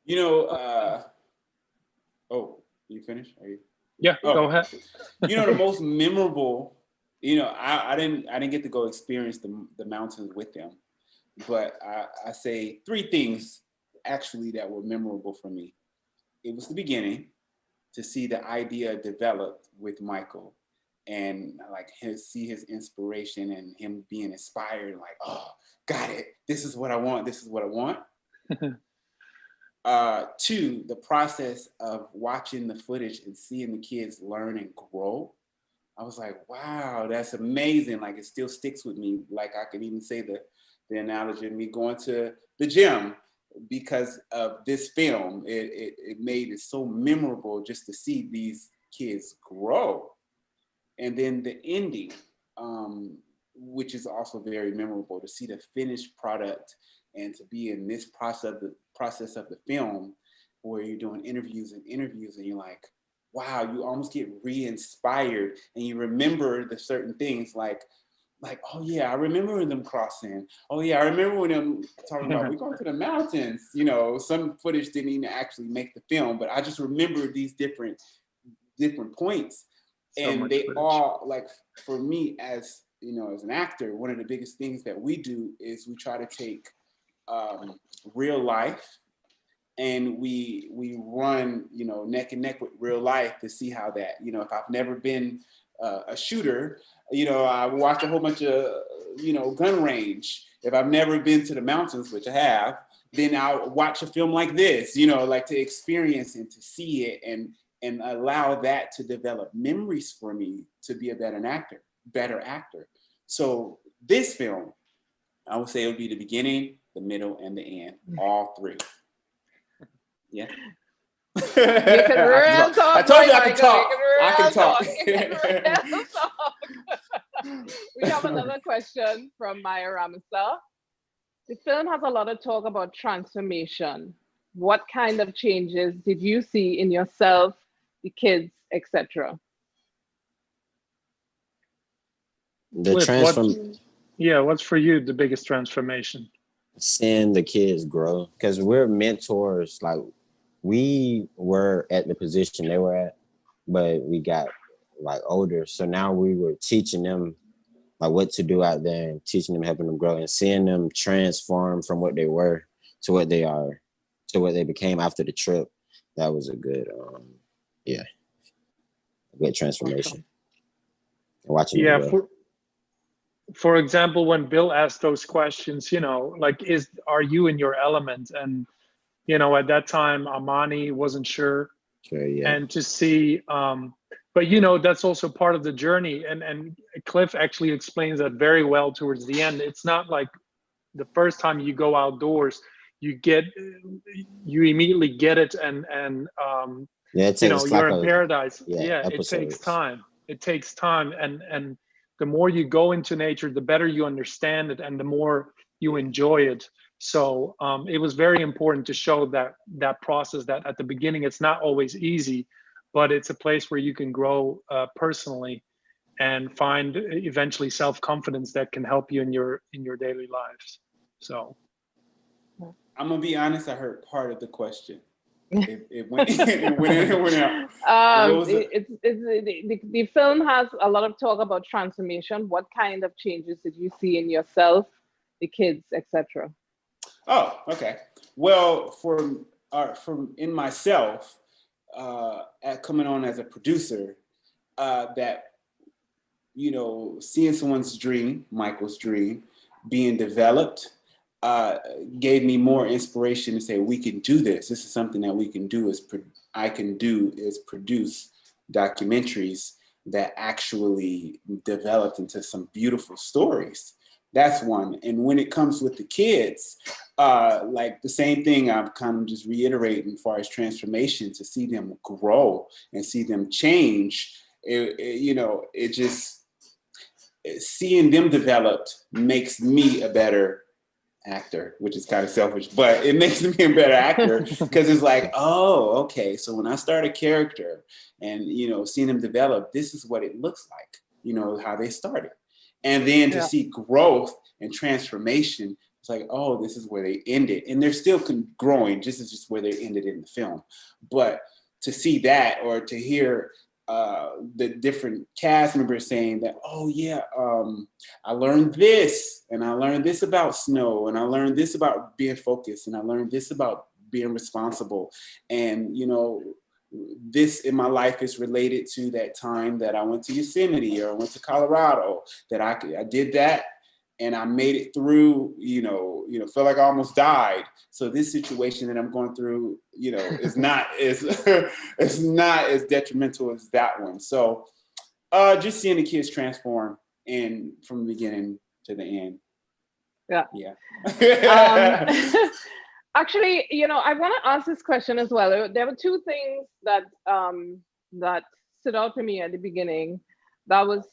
You know, oh, you finished? Yeah, go ahead. You know, the most memorable, you know, I didn't get to go experience the mountains with them, but I say three things actually that were memorable for me. It was the beginning, to see the idea developed with Michael, and like see his inspiration and him being inspired, like, oh, got it. This is what I want. This is what I want. Two, the process of watching the footage and seeing the kids learn and grow. I was like, wow, that's amazing. Like, it still sticks with me. Like, I could even say the analogy of me going to the gym because of this film. It made it so memorable just to see these kids grow. And then the ending, which is also very memorable, to see the finished product and to be in this process of the film where you're doing interviews and you're like, wow, you almost get re-inspired, and you remember the certain things like, oh yeah, I remember them crossing. Oh yeah, I remember when them talking about, we're going to the mountains. You know, some footage didn't even actually make the film, but I just remember these different points. And they all, like, for me as, you know, as an actor, one of the biggest things that we do is we try to take real life, and we run, you know, neck and neck with real life to see how that, you know, if I've never been a shooter, you know, I watched a whole bunch of, you know, gun range. If I've never been to the mountains, which I have, then I'll watch a film like this, you know, like to experience and to see it and allow that to develop memories for me to be a better actor. So this film, I would say it would be the beginning, the middle, and the end, all three. Yeah. I told you I could talk. I can talk. We have another question from Maya Ramasa. The film has a lot of talk about transformation. What kind of changes did you see in yourself, the kids, etc.? What's for you the biggest transformation? Seeing the kids grow, because we're mentors. Like, we were at the position they were at, but we got like older. So now we were teaching them like what to do out there, and teaching them, helping them grow, and seeing them transform from what they were to what they are, to what they became after the trip. That was a good, a good transformation. Watching them grow. For example, when Bill asked those questions, you know, like, are you in your element? And, you know, at that time, Amani wasn't sure. And to see, but, you know, that's also part of the journey. And Cliff actually explains that very well towards the end. It's not like the first time you go outdoors, you immediately get it. And you know, you're in paradise. It takes time. It takes time. And the more you go into nature, the better you understand it and the more you enjoy it. So it was very important to show that process, that at the beginning, it's not always easy, but it's a place where you can grow personally and find eventually self-confidence that can help you in your daily lives. So I'm gonna be honest, I heard part of the question. It went out. The film has a lot of talk about transformation. What kind of changes did you see in yourself, the kids, etc.? Oh, okay. Well, in myself, at coming on as a producer, that, you know, seeing someone's dream, Michael's dream, being developed, gave me more inspiration to say, we can do this. This is something that we can do. I can do is produce documentaries that actually developed into some beautiful stories That's one. And when it comes with the kids, like the same thing I'm kind of just reiterating as far as transformation, to see them grow and see them change. It just, seeing them developed makes me a better actor, which is kind of selfish, but it makes me a better actor because it's like, oh, okay. So when I start a character and, seeing them develop, this is what it looks like, how they started. And then to see growth and transformation, it's like, oh, this is where they ended. And they're still growing, just as just where they ended in the film. But to see that, or to hear the different cast members saying that, oh yeah, I learned this, and I learned this about snow, and I learned this about being focused, and I learned this about being responsible. And, this in my life is related to that time that I went to Yosemite or I went to Colorado, that I did that and I made it through, felt like I almost died. So this situation that I'm going through, is not it's not as detrimental as that one. So just seeing the kids transform from the beginning to the end. Yeah. Actually, I want to ask this question as well. There were two things that that stood out to me at the beginning. That was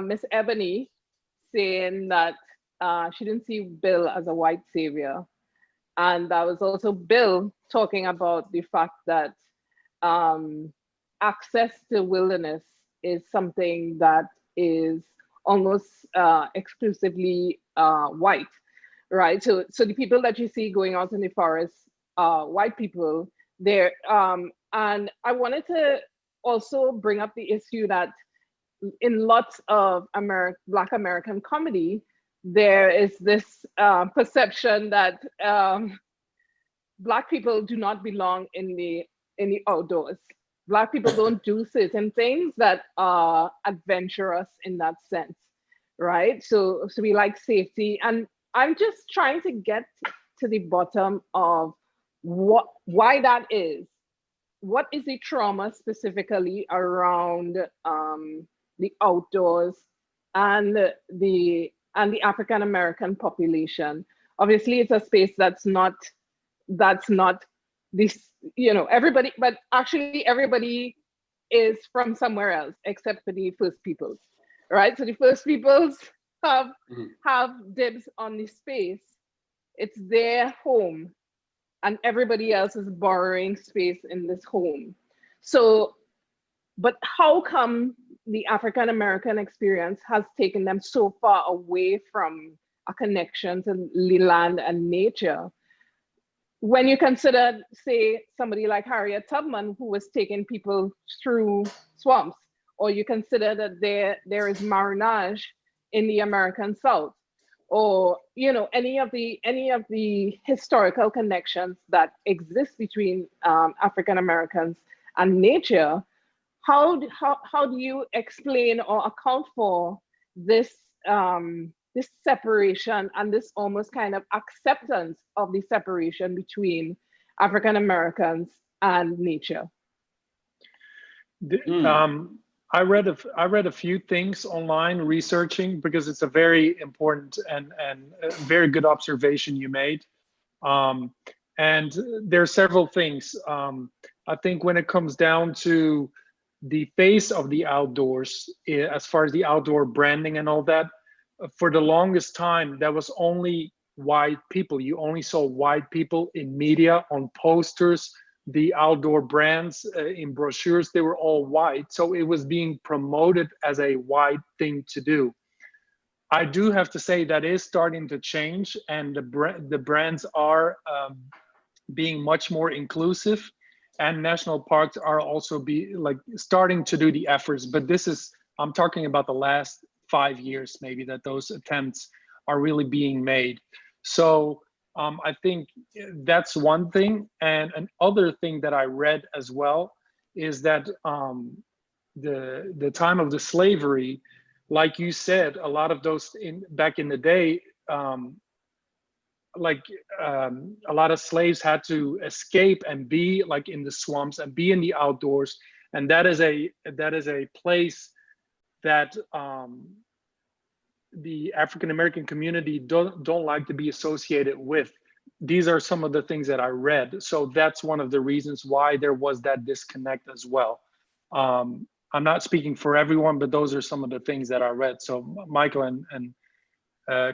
Miss Ebony saying that she didn't see Bill as a white savior. And that was also Bill talking about the fact that access to wilderness is something that is almost exclusively white. Right, so the people that you see going out in the forest are white people there, and I wanted to also bring up the issue that in lots of Black American comedy, there is this perception that Black people do not belong in the outdoors. Black people don't do certain things that are adventurous in that sense, right? So we like safety, and I'm just trying to get to the bottom of why that is. What is the trauma specifically around the outdoors and the African American population? Obviously, it's a space that's not this, everybody, but actually everybody is from somewhere else except for the First Peoples, right? So the First Peoples have dibs on the space. It's their home, and everybody else is borrowing space in this home. So, but how come the African American experience has taken them so far away from a connection to the land and nature? When you consider, say, somebody like Harriet Tubman, who was taking people through swamps, or you consider that there is marronage in the American South, or any of the historical connections that exist between African Americans and nature, how do you explain or account for this this separation and this almost kind of acceptance of the separation between African Americans and nature? I read a few things online researching, because it's a very important and a very good observation you made. And there are several things. I think when it comes down to the face of the outdoors, as far as the outdoor branding and all that, for the longest time, that was only white people. You only saw white people in media, on posters. The outdoor brands in brochures, they were all white. So it was being promoted as a white thing to do. I do have to say that is starting to change, and the brands are being much more inclusive, and national parks are also starting to do the efforts. But I'm talking about the last 5 years maybe, that those attempts are really being made. So I think that's one thing. And another thing that I read as well is that the time of the slavery, like you said, a lot of those back in the day, a lot of slaves had to escape and be like in the swamps and be in the outdoors. And that is a place that the African American community don't like to be associated with. These are some of the things that I read. So that's one of the reasons why there was that disconnect as well. I'm not speaking for everyone, but those are some of the things that I read. So Michael and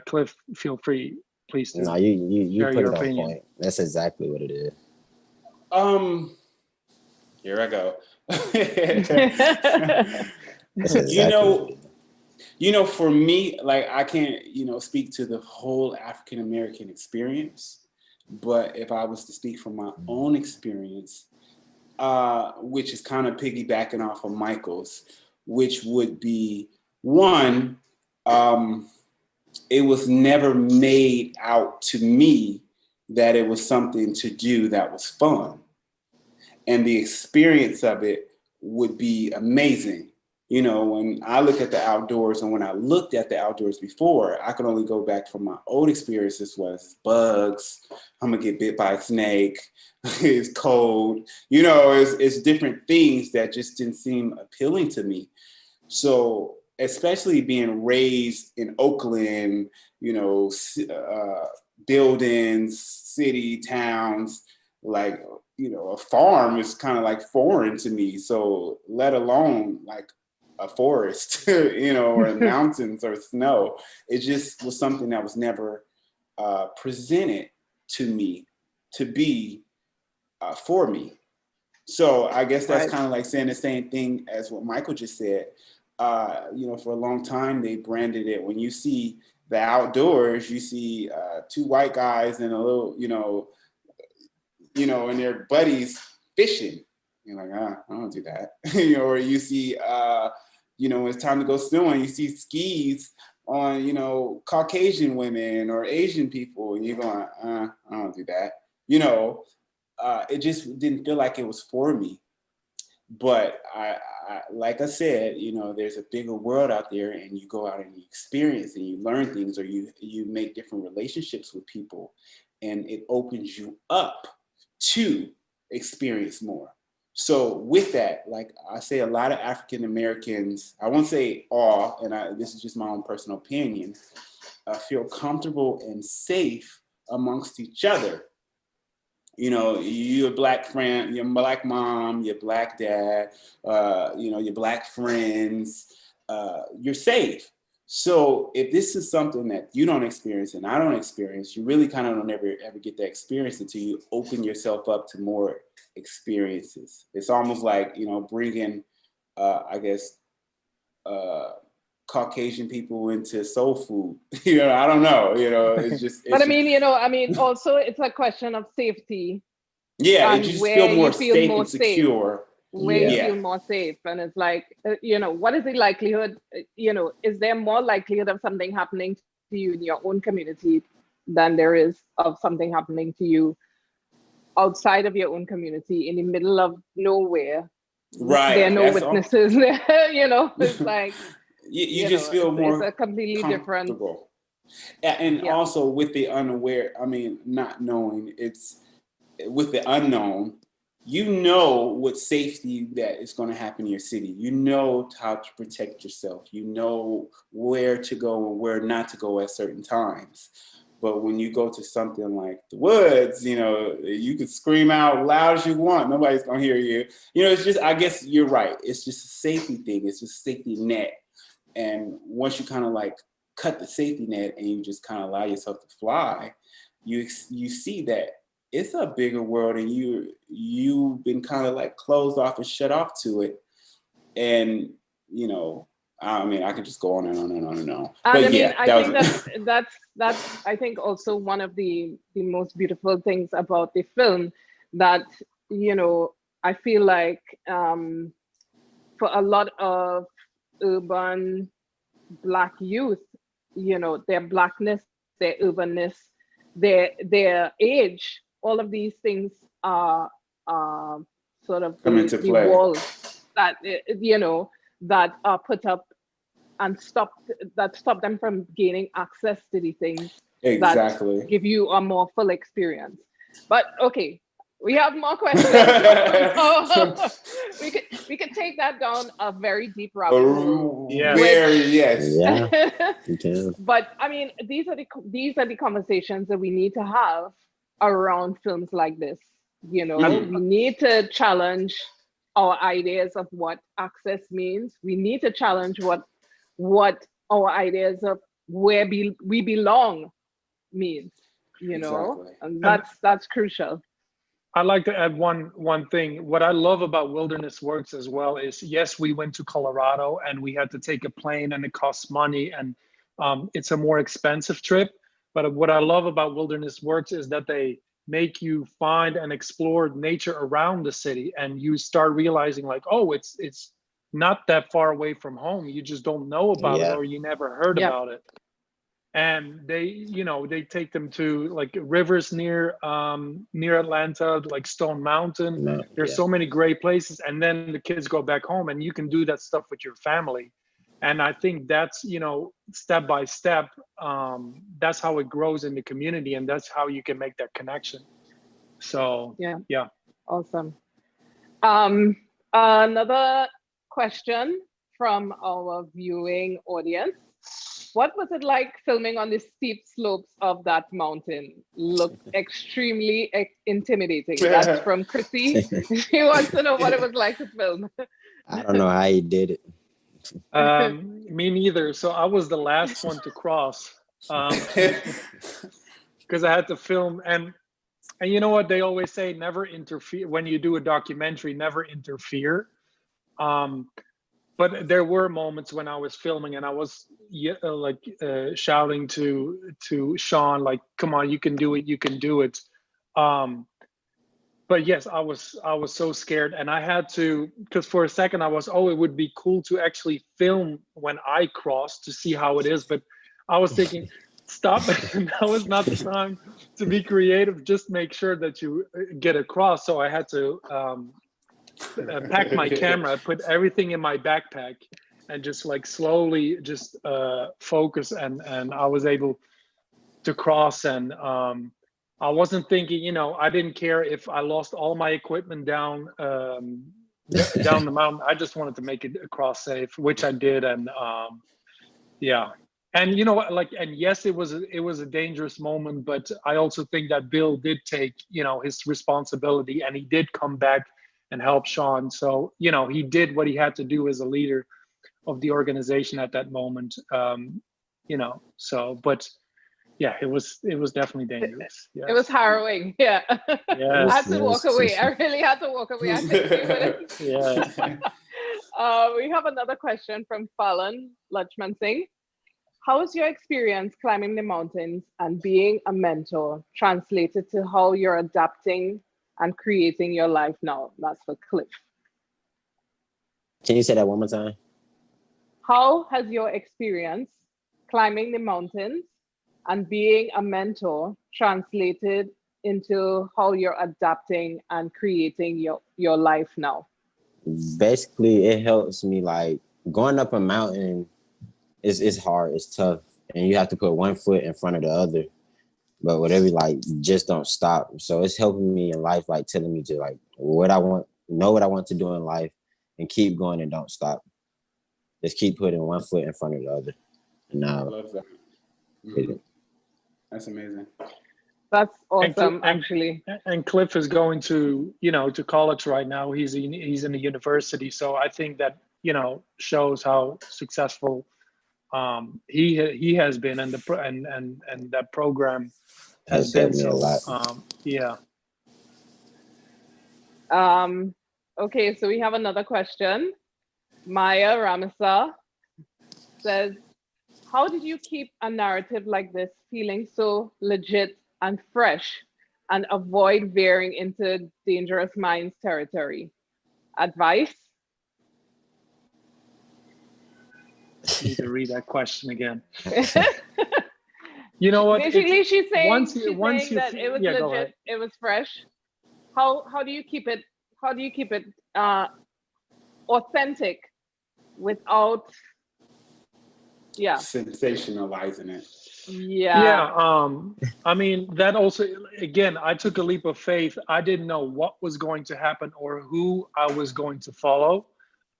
Cliff, feel free, please, to No, you share put your it on opinion. point. That's exactly what it is. Here I go. That's exactly For me, like I can't, speak to the whole African American experience, but if I was to speak from my own experience, which is kind of piggybacking off of Michael's, which would be one, it was never made out to me that it was something to do that was fun. And the experience of it would be amazing. When I look at the outdoors, and when I looked at the outdoors before, I could only go back from my old experiences was bugs. I'm gonna get bit by a snake. It's cold. It's different things that just didn't seem appealing to me. So especially being raised in Oakland, buildings, city, towns, like, a farm is kind of like foreign to me. So let alone like a forest, or mountains or snow. It just was something that was never presented to me to be for me. So I guess that's kind of like saying the same thing as what Michael just said. For a long time, they branded it. When you see the outdoors, you see two white guys and a little, and their buddies fishing. You're like, I don't do that. Or you see, when it's time to go snowing, you see skis on, Caucasian women or Asian people, and you're going, I don't do that. It just didn't feel like it was for me. But I like I said, there's a bigger world out there, and you go out and you experience and you learn things, or you make different relationships with people, and it opens you up to experience more. So with that, like I say, a lot of African Americans, I won't say all, and this is just my own personal opinion, feel comfortable and safe amongst each other. Your black friend, your black mom, your black dad, your black friends, you're safe. So if this is something that you don't experience and I don't experience, you really kind of don't ever get that experience until you open yourself up to more experiences. It's almost like, bringing, Caucasian people into soul food. I don't know. It's just. But also it's a question of safety. Yeah, you just feel more safe and secure. Where you feel more safe, and it's like, what is the likelihood? Is there more likelihood of something happening to you in your own community than there is of something happening to you outside of your own community in the middle of nowhere? Right. There are no witnesses. It's like. You just feel more it's a completely different. And also with the unaware, not knowing, it's with the unknown, what safety that is going to happen in your city. How to protect yourself. Where to go and where not to go at certain times. But when you go to something like the woods, you can scream out loud as you want. Nobody's going to hear you. It's just, I guess you're right. It's just a safety thing. It's just a safety net. And once you kind of like cut the safety net and you just kind of allow yourself to fly, you see that it's a bigger world, and you've been kind of like closed off and shut off to it. And I could just go on and on and on and on. But that's I think also one of the most beautiful things about the film, that I feel like for a lot of urban Black youth, their Blackness, their urbanness, their age, all of these things are sort of the walls that that are put up and stop them from gaining access to the things that give you a more full experience. But okay, we have more questions. We could take that down a very deep rabbit hole. Very, yes. Yeah, you can. But I mean, these are the conversations that we need to have around films like this. You know, we need to challenge our ideas of what access means. We need to challenge what our ideas of where we belong means. You know, and that's crucial. I'd like to add one thing. What I love about Wilderness Works as well is, yes, we went to Colorado and we had to take a plane and it costs money and it's a more expensive trip. But what I love about Wilderness Works is that they make you find and explore nature around the city, and you start realizing like, oh, it's not that far away from home. You just don't know about it, or you never heard about it. And they take them to like rivers near Atlanta, like Stone Mountain. There's so many great places, and then the kids go back home and you can do that stuff with your family. And I think that's, step by step, that's how it grows in the community, and that's how you can make that connection. So yeah. Awesome. Another question from our viewing audience. What was it like filming on the steep slopes of that mountain? Looked extremely intimidating. That's from Chrissy. She wants to know what it was like to film. I don't know how he did it. Me neither. So I was the last one to cross because I had to film. And you know what they always say, never interfere. When you do a documentary, never interfere. But there were moments when I was filming and I was shouting to Sean, like, come on, you can do it, you can do it. But yes, I was so scared, and I had to, because for a second I was, it would be cool to actually film when I crossed to see how it is. But I was thinking, stop, that was not the time to be creative. Just make sure that you get across. So I had to pack my camera, put everything in my backpack, and just like slowly just focus, and I was able to cross. And I wasn't thinking, I didn't care if I lost all my equipment down down the mountain. I just wanted to make it across safe, which I did. And yeah. And you know what, and yes, it was a dangerous moment, but I also think that Bill did take, his responsibility, and he did come back and help Sean. So, he did what he had to do as a leader of the organization at that moment. But yeah, it was definitely dangerous. Yes. It was harrowing. Yeah. I had to walk away. I really had to walk away. I couldn't deal with it. Yeah. We have another question from Fallon Lachman Singh. How is your experience climbing the mountains and being a mentor translated to how you're adapting and creating your life now? That's for Cliff. Can you say that one more time? How has your experience climbing the mountains and being a mentor translated into how you're adapting and creating your life now? Basically, it helps me, like, going up a mountain is hard, it's tough, and you have to put one foot in front of the other. But whatever, just don't stop. So it's helping me in life, telling me to know what I want to do in life, and keep going and don't stop. Just keep putting one foot in front of the other. And I love that. Mm-hmm. That's amazing. That's awesome, actually. And Cliff is going to, to college right now. He's in the university. So I think that, shows how successful he has been, and that program has been. So, yeah. Okay, so we have another question. Maya Ramasa says, how did you keep a narrative like this feeling so legit and fresh and avoid veering into Dangerous Minds territory? Advice? I need to read that question again. You know what? Basically, she's saying that it was legit, it was fresh. How do you keep it? How do you keep it authentic without sensationalizing it? I mean, that also, again, I took a leap of faith. I didn't know what was going to happen or who I was going to follow.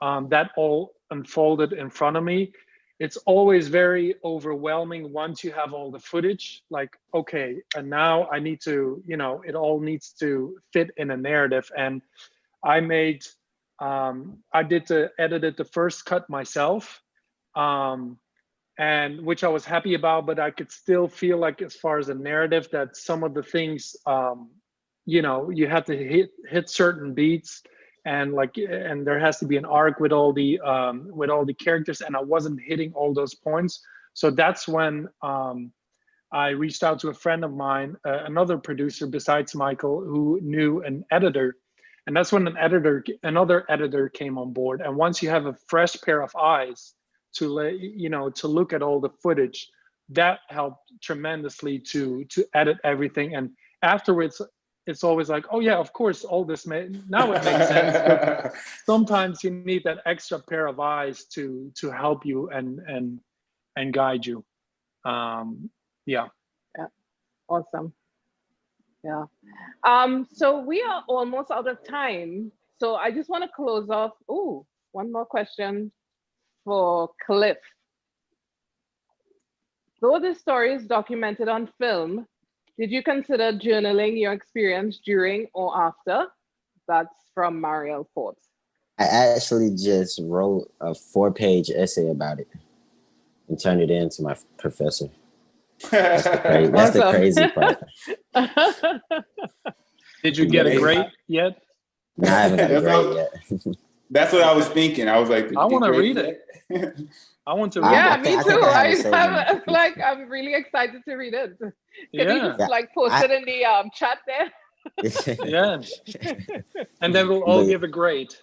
that all unfolded in front of me. It's always very overwhelming once you have all the footage. Like, okay, and now I need to, you know, it all needs to fit in a narrative. And I edited the first cut myself, and which I was happy about, but I could still feel like, as far as a narrative, that some of the things, you know, you have to hit certain beats, and there has to be an arc with all the characters, and I wasn't hitting all those points. So that's when I reached out to a friend of mine, another producer besides Michael, who knew an editor. And that's when another editor came on board. And once you have a fresh pair of eyes to look at all the footage, that helped tremendously to edit everything. And afterwards, it's always like, oh yeah, of course, all this now it makes sense. But sometimes you need that extra pair of eyes to help you and guide you. Yeah. Awesome. Yeah. So we are almost out of time. So I just want to close off. Oh, one more question for Cliff. Though this story is documented on film, did you consider journaling your experience during or after? That's from Mariel Forbes. I actually just wrote a 4-page essay about it and turned it in to my professor. That's the crazy part. Did you get a grade yet? No, I haven't got a grade yet. That's what I was thinking. I was like, I want to read it. I want to read it. Me too. I'm really excited to read it. Can you just post it in the chat there? Yeah. And then we'll all give a grade.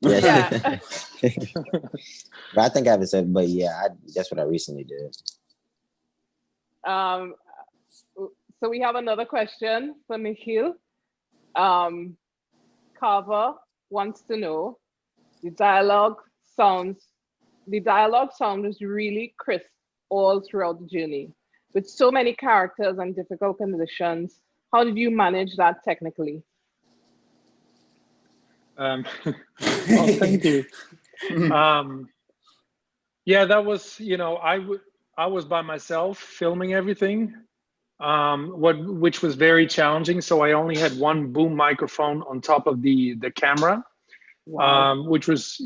Yeah. But I think I haven't said, but yeah, that's what I recently did. So we have another question for Nikhil. Carver wants to know, the dialogue sound is really crisp all throughout the journey. With so many characters and difficult conditions, how did you manage that technically? Well, thank you. Yeah, that was, I was by myself filming everything, which was very challenging. So I only had one boom microphone on top of the camera, which was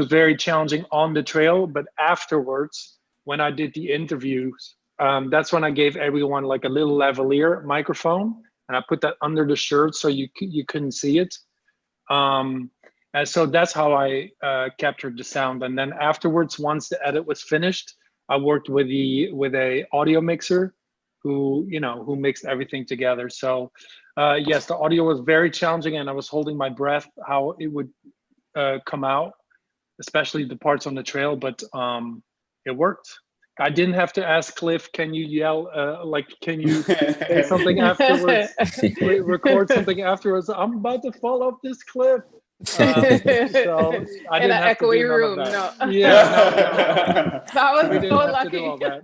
very challenging on the trail. But afterwards, when I did the interviews, that's when I gave everyone like a little lavalier microphone, and I put that under the shirt so you couldn't see it. And so that's how I captured the sound. And then afterwards, once the edit was finished, I worked with a audio mixer who mixed everything together. So yes, the audio was very challenging, and I was holding my breath how it would come out, especially the parts on the trail, but it worked. I didn't have to ask Cliff, can you yell, can you say something afterwards, record something afterwards? I'm about to fall off this cliff. So I didn't have to do room. None of that. No. Yeah, no. That was we didn't so have lucky. To do all that.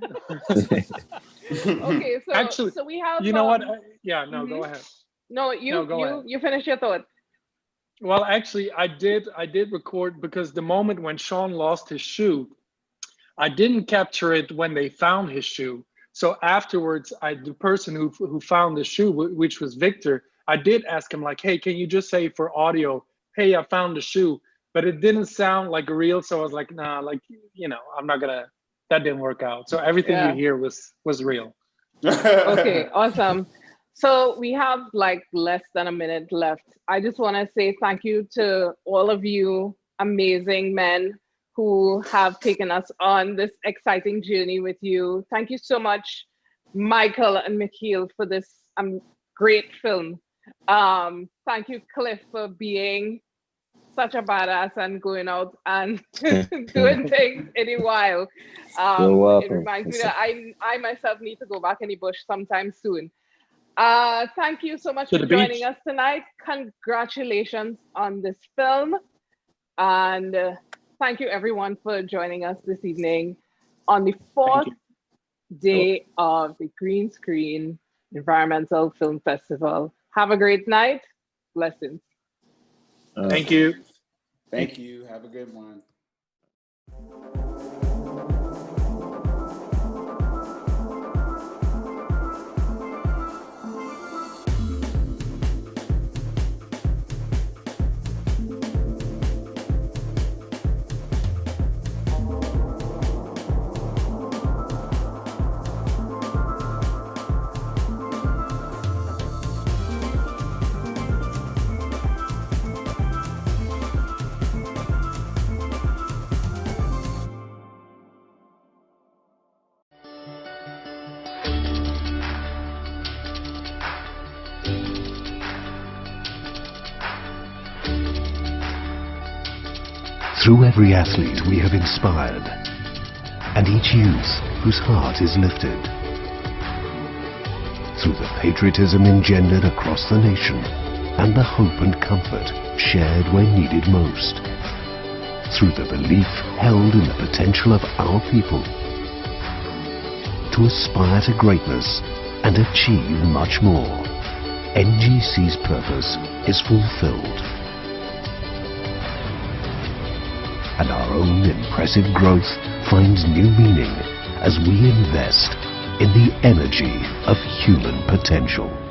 Okay, so actually, so we have. You know what? Yeah, no, go ahead. No, you finish your thought. Well, actually, I did record, because the moment when Sean lost his shoe, I didn't capture it when they found his shoe. So afterwards, the person who found the shoe, which was Victor, I did ask him like, hey, can you just say for audio, hey, I found the shoe, but it didn't sound like real. So I was like, nah, I'm not gonna, that didn't work out. So everything you hear was real. Okay, awesome. So we have like less than a minute left. I just want to say thank you to all of you amazing men who have taken us on this exciting journey with you. Thank you so much, Michael and Michiel, for this great film. Thank you, Cliff, for being such a badass and going out and doing things in a while. You're welcome. It reminds me that I myself need to go back in the bush sometime soon. Thank you so much for joining us tonight. Congratulations on this film. And thank you everyone for joining us this evening on the 4th day of the Green Screen Environmental Film Festival. Have a great night. Blessings. Thank you. Thank you. Have a good one. Through every athlete we have inspired, and each youth whose heart is lifted. Through the patriotism engendered across the nation, and the hope and comfort shared where needed most. Through the belief held in the potential of our people. To aspire to greatness and achieve much more, NGC's purpose is fulfilled. And our own impressive growth finds new meaning as we invest in the energy of human potential.